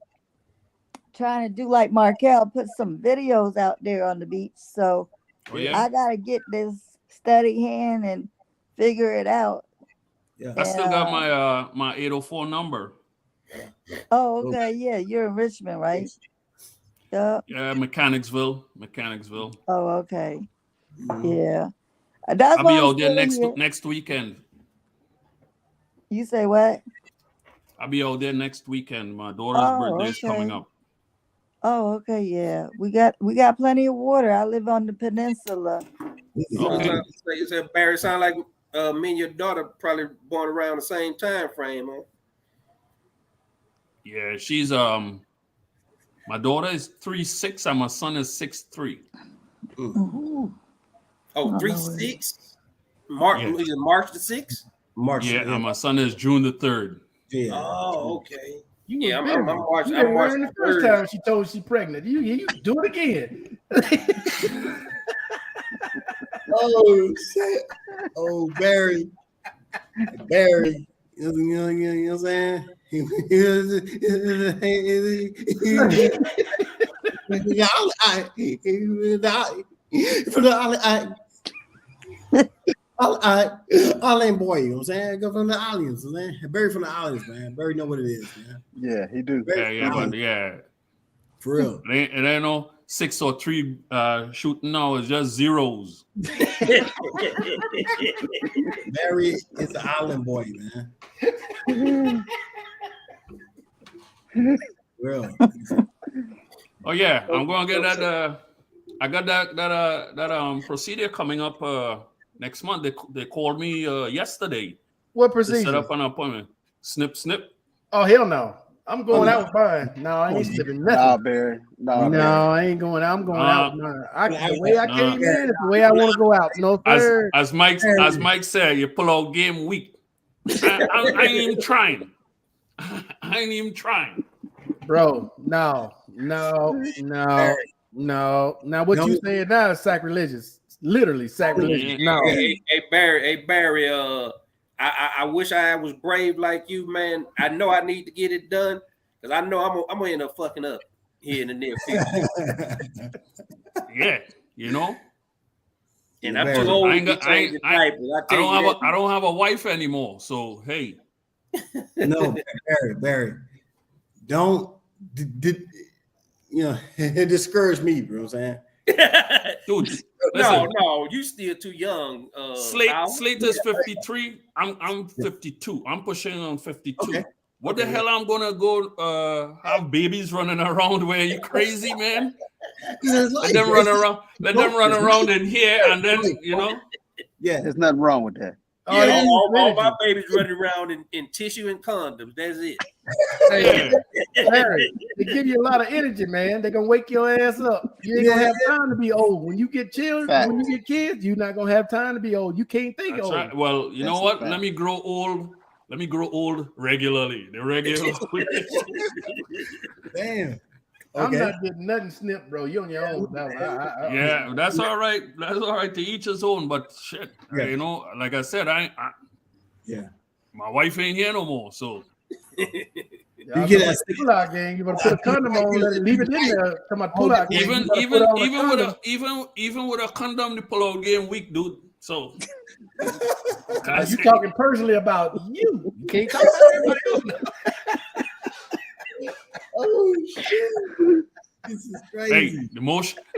trying to do like Markel, put some videos out there on the beach. So Oh, yeah? I gotta get this steady hand and figure it out. Yeah. I still got my my 804 number. Oh, okay. Yeah, you're in Richmond, right? Yeah. Yeah, Mechanicsville. Oh, okay. Yeah. That's I'll why be I'm out there still here. next weekend. You say what? I'll be out there next weekend. My daughter's birthday is coming up. Oh, okay. Yeah, we got plenty of water. I live on the peninsula. Okay. You said Barry, sound like me and your daughter probably born around the same time frame, huh? Yeah, she's my daughter is 3'6" and my son is 6'3". Mm-hmm. Oh, 3-6? March the 6th? March. Yeah, and my son is June the 3rd. Yeah. Oh, okay. Yeah, I'm you March. didn't I'm March learn the the first 3rd. time she told she pregnant. You do it again. Oh shit! Oh Barry. You know what I'm saying? Island boy, you know what I'm saying? Go from the islands, man. Barry from the islands, man. Barry know what it is, man. Yeah, he do. For real. It ain't no 6 or 3 shooting now. It's just zeros. Barry is an island boy, man. Real. Oh yeah, I'm gonna get that. I got that procedure coming up next month. They called me yesterday. What procedure? To set up an appointment. Snip. Oh hell no! I'm going out with mine. No, I ain't snipping nothing. Nah, Barry. No, Barry. I ain't going out. I'm going out with mine. The way I came in is the way I want to go out. No third. As Mike said, you pull out game week. I ain't even trying. I ain't even trying. Bro, no. Now what you saying now is sacrilegious. Literally sacrilegious. No. Hey Barry, I wish I was brave like you, man. I know I need to get it done because I know I'm gonna end up fucking up here in the near future. Yeah, you know. And I'm too old to be changing diapers. I don't have a wife anymore, so hey. No, Barry, don't it discouraged me, bro. I'm saying, dude. No, you still too young. Slate is 53. I'm 52. I'm pushing on 52. Okay. What the hell? I'm gonna go have babies running around? Where you crazy, man? Let them run around. Let them run around in here, and then Yeah, there's nothing wrong with that. Yeah, all my babies running around in tissue and condoms. That's it. Barry, they give you a lot of energy, man. They're gonna wake your ass up. You ain't gonna have time to be old. When you get children, when you get kids, you're not gonna have time to be old. You can't think old. Right. Well, you know what? Let me grow old. Let me grow old regularly. The regular. Damn. I'm not getting nothing snipped, bro. You on your own. Yeah, that's all right. That's all right to each his own. But shit, like I said, my wife ain't here no more. So you get that pull-out game. You want to put a condom on, leave it in there. Come on, pull-out game. Even with a condom, the pull-out game weak, dude. So you talking personally about you. You can't talk about everybody else. Oh shit. This is crazy. Hey, the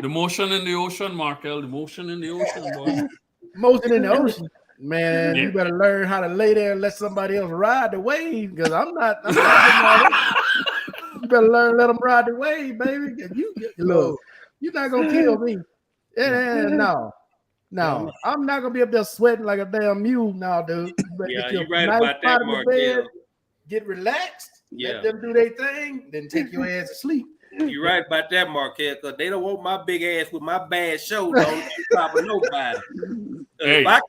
motion in the ocean, Markel. The motion in the ocean, boy. Motion in the ocean. Man, Yeah. you better learn how to lay there and let somebody else ride the wave because I'm not getting all that. You better learn to let them ride the wave, baby. Look, you're not gonna kill me. No, I'm not gonna be up there sweating like a damn mule now, dude. You better Yeah, get your you're right nice about that, part of the Mark. bed, get relaxed, Yeah. let them do their thing, then take your ass to sleep. You're right about that, Marquette, because they don't want my big ass with my bad shoulder on top of nobody. Hey. If I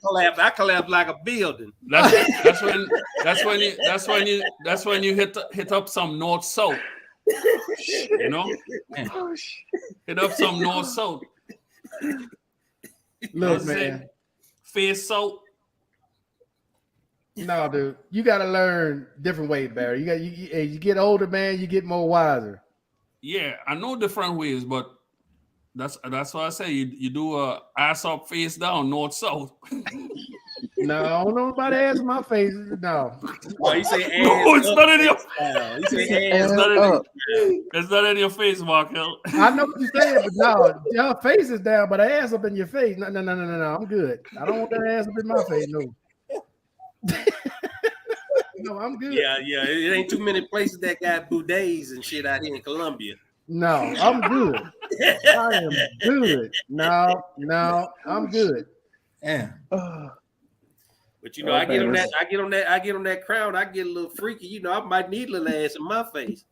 collapse like a building. That's when you hit up some north south. You know, hit up some north south. Look, man, face south. No, dude, you got to learn different ways, Barry. You get older, man, you get more wiser. Yeah, I know different ways, but that's why I say you do a ass up, face down, north south. No, I don't know nobody ass in my face. No. Oh, you say ass no, it's up, not in your. You say ass It's not in your face, Markel. I know what you're saying, but no, your face is down, but ass up in your face. No. I'm good. I don't want that ass up in my face. No. No, I'm good. Yeah. It ain't too many places that got bidets and shit out here in Colombia. No, I'm good. I am good. No, I'm good. Yeah. But you know, I get on that crown, I get a little freaky. You know, I might need a little ass in my face.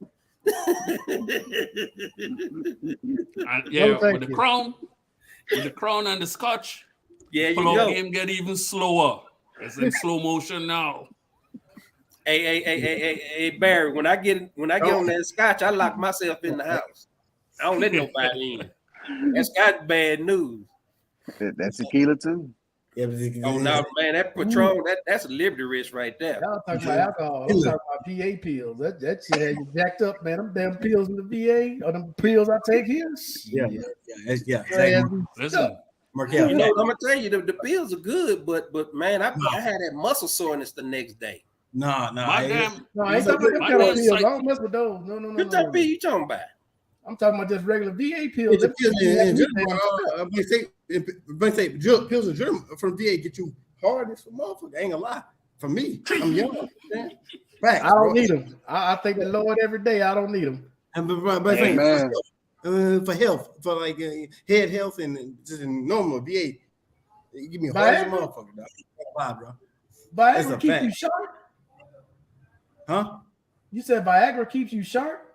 With the crown and the scotch. Yeah, you pull-out go. game get even slower. It's in slow motion now. Hey, Barry, when I get on that scotch, I lock myself in the house. I don't let nobody in. That scotch bad news. That's tequila too. Yeah, oh no, man, that Patron, that's a Liberty Wrist right there. Y'all talking about alcohol. I'm talking about VA pills. That shit had you jacked up, man. Them damn pills in the VA or them pills I take here. Yeah. Exactly. Listen, You know, I'm gonna tell you, the pills are good, but man, I had that muscle soreness the next day. No, I ain't talking about them kind of pills. I don't mess with those. No. What type of pill you talking about? I'm talking about just regular VA pills. It's a pill pills in German from VA get you hard as a motherfucker. I ain't gonna lie. For me, I'm young. Right, I don't need them. I thank the Lord every day. I don't need them. And for health, for like head health and just normal VA, give me hard as a motherfucker. Dog. Why, bro? Viagra keeps you sharp? Huh? You said Viagra keeps you sharp?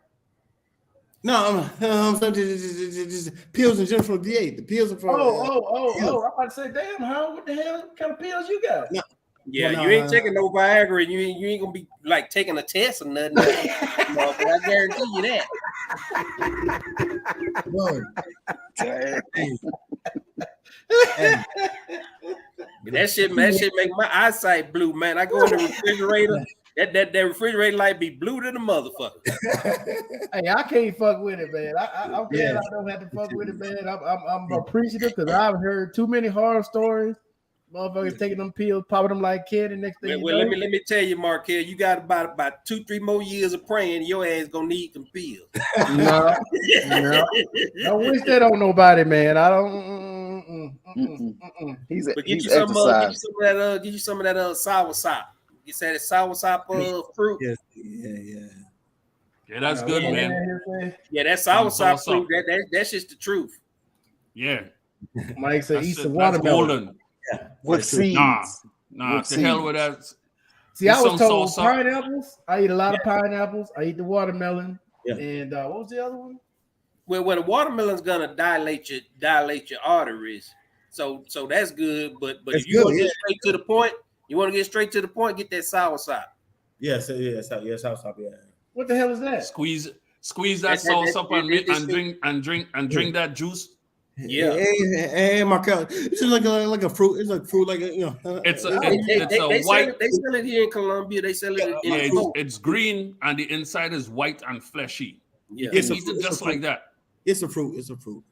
No, I'm just pills in general from VA. The pills are from. Oh! I'm about to say, damn, how? What the hell? What kind of pills you got? No. Yeah, you ain't taking no Viagra, and you ain't gonna be like taking a test or nothing. But I guarantee you that. That shit make my eyesight blue, man. I go in the refrigerator. That refrigerator light be blue to the motherfucker. Hey, I can't fuck with it, man. I'm glad I don't have to fuck with it, man. I'm appreciative because I've heard too many horror stories. Motherfuckers taking them pills, popping them like candy. Next thing let me tell you, Markel, you got about 2-3 more years of praying. Your ass gonna need some pills. No. I wish that on nobody, man. I don't. He's get you some of that soursop. You said it's soursop fruit. Yeah, that's good, man. Yeah, that soursop fruit. That's just the truth. Yeah. Mike said eat some watermelon. With seeds. Nah, to hell with that. See, I was told pineapples. I eat a lot of pineapples. I eat the watermelon. Yeah. And what was the other one? Well, the watermelon's gonna dilate your arteries. So that's good. But if you want to get straight to the point, get that soursop. Yes, soursop. Yeah. What the hell is that? Squeeze that sauce up and drink that juice. Yeah. Hey, Markel. It's just like a fruit. It's like fruit, like it's a white. They sell it here in Colombia. They sell it. It's green and the inside is white and fleshy. Yeah, you can eat it just like that. It's a fruit.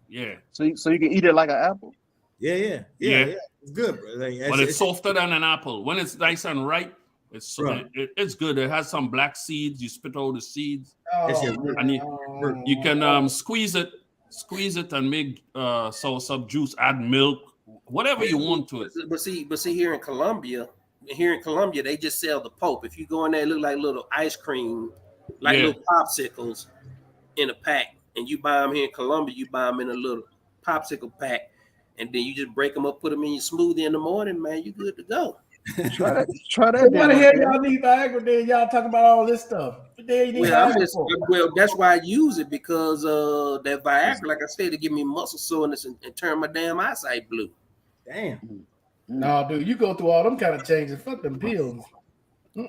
Yeah. So you can eat it like an apple. Yeah. It's good, bro. But it's softer than an apple. When it's nice and ripe, It's it's good. It has some black seeds. You spit all the seeds, and you can squeeze it and make soursop juice. Add milk, whatever you want to it. But see, here in Colombia, they just sell the pulp. If you go in there, it look like little ice cream, like little popsicles in a pack, and you buy them here in Colombia. You buy them in a little popsicle pack, and then you just break them up, put them in your smoothie in the morning. Man, you good to go. Try that. So why the hell y'all need Viagra? Then y'all talking about all this stuff. Well, that's why I use it, because that Viagra, like I said, to give me muscle soreness and turn my damn eyesight blue. Damn. No, dude, you go through all them kind of changes. Fuck them pills.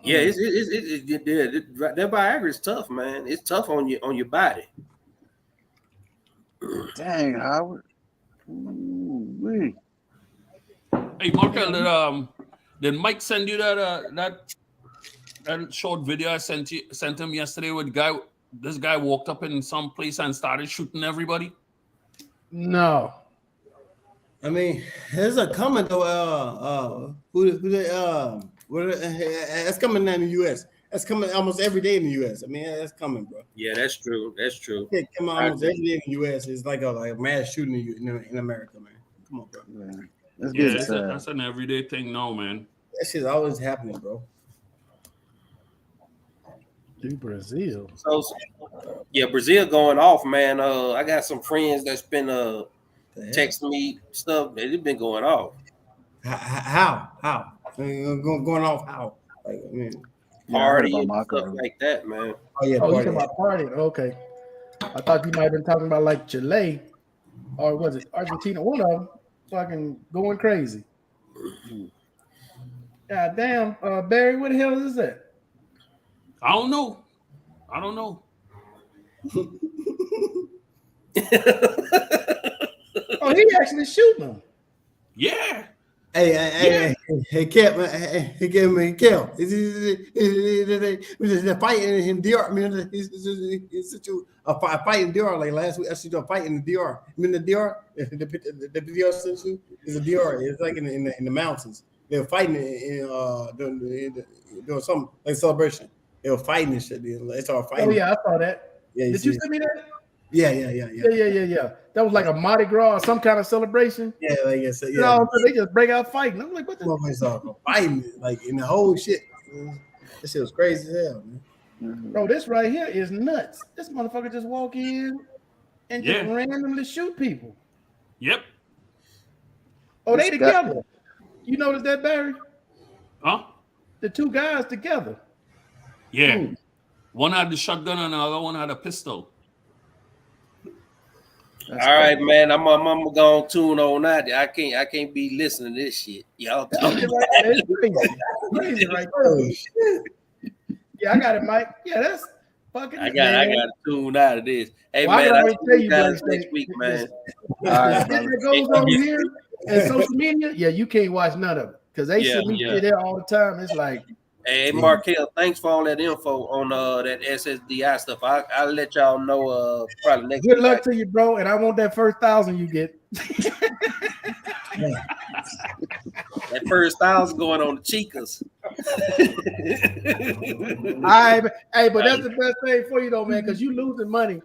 Yeah, that Viagra is tough, man. It's tough on your body. Dang, Howard. Ooh-wee. Hey, Markel, did Mike send you that short video I sent him yesterday with this guy walked up in some place and started shooting everybody? No. I mean, there's a comment though. That's coming in the U.S. That's coming almost every day in the U.S. I mean, that's coming, bro. Yeah, that's true. That's true. Yeah, come on, almost every day in the U.S. It's like a mass shooting in America, man. Come on, bro. That's an everyday thing now, man. That shit's always happening, bro. Do Brazil. So yeah, Brazil going off, man. I got some friends that's been texting me stuff. It's been going off. How? Going off how? Like, I mean, party and stuff like that, man. Oh yeah, you talking about partying? Okay. I thought you might have been talking about like Chile, or was it Argentina? One of them fucking going crazy. God damn, Barry, what the hell is that? I don't know. Oh, he actually shooting them. Yeah. Hey, Cap, he gave me Kel. Is a fight in DR. I mean, it's a fight in DR. Like last week, I see a fight in the DR. I mean, the DR, the DR central is a DR. It's like in the mountains. They were fighting doing something like celebration. They were fighting and shit. They started fighting. Oh yeah, I saw that. Yeah, did you send me that? Yeah. That was like a Mardi Gras or some kind of celebration. Yeah, like I said, yeah. No, they just break out fighting. I'm like, what the? Motherfuckers fighting like in the whole shit. That shit was crazy as hell, man. Bro, this right here is nuts. This motherfucker just walk in and just randomly shoot people. Yep. Oh, they together. You notice that, Barry? Huh? The two guys together. Yeah. One had the shotgun and the other one had a pistol. All right, man. I'm gonna tune on out. I can't be listening to this shit. Y'all talking about crazy right there. Yeah, I got it, Mike. Yeah, that's fucking. I got to tune out of this. Hey, well, man, I'll tell you guys next week, man. All right, that goes on here and social media. Yeah, you can't watch none of it because they send me shit there all the time. It's like. Hey, Markel, thanks for all that info on that SSDI stuff. I'll let y'all know probably next week. Good luck to you, bro, and I want that first 1,000 you get. That first 1,000 going on the Chicas. All right, but that's the best thing for you though, man, because you losing money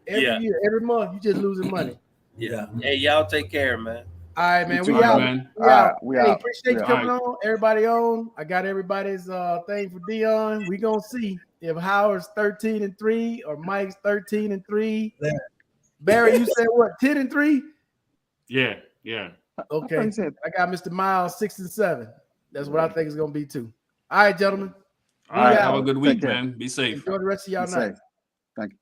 every year, every month. You just losing money. Yeah. Hey, y'all take care, man. All right, man. We out. Appreciate you coming on. Everybody on. I got everybody's thing for Dion. We gonna see if Howard's 13-3 or Mike's 13-3. Barry, you said what? 10-3? Yeah. Okay. I got Mr. Miles 6-7. That's what I think it's gonna be too. All right, gentlemen. All right. Have a good week, man. Be safe. Enjoy the rest of y'all night. Thank you.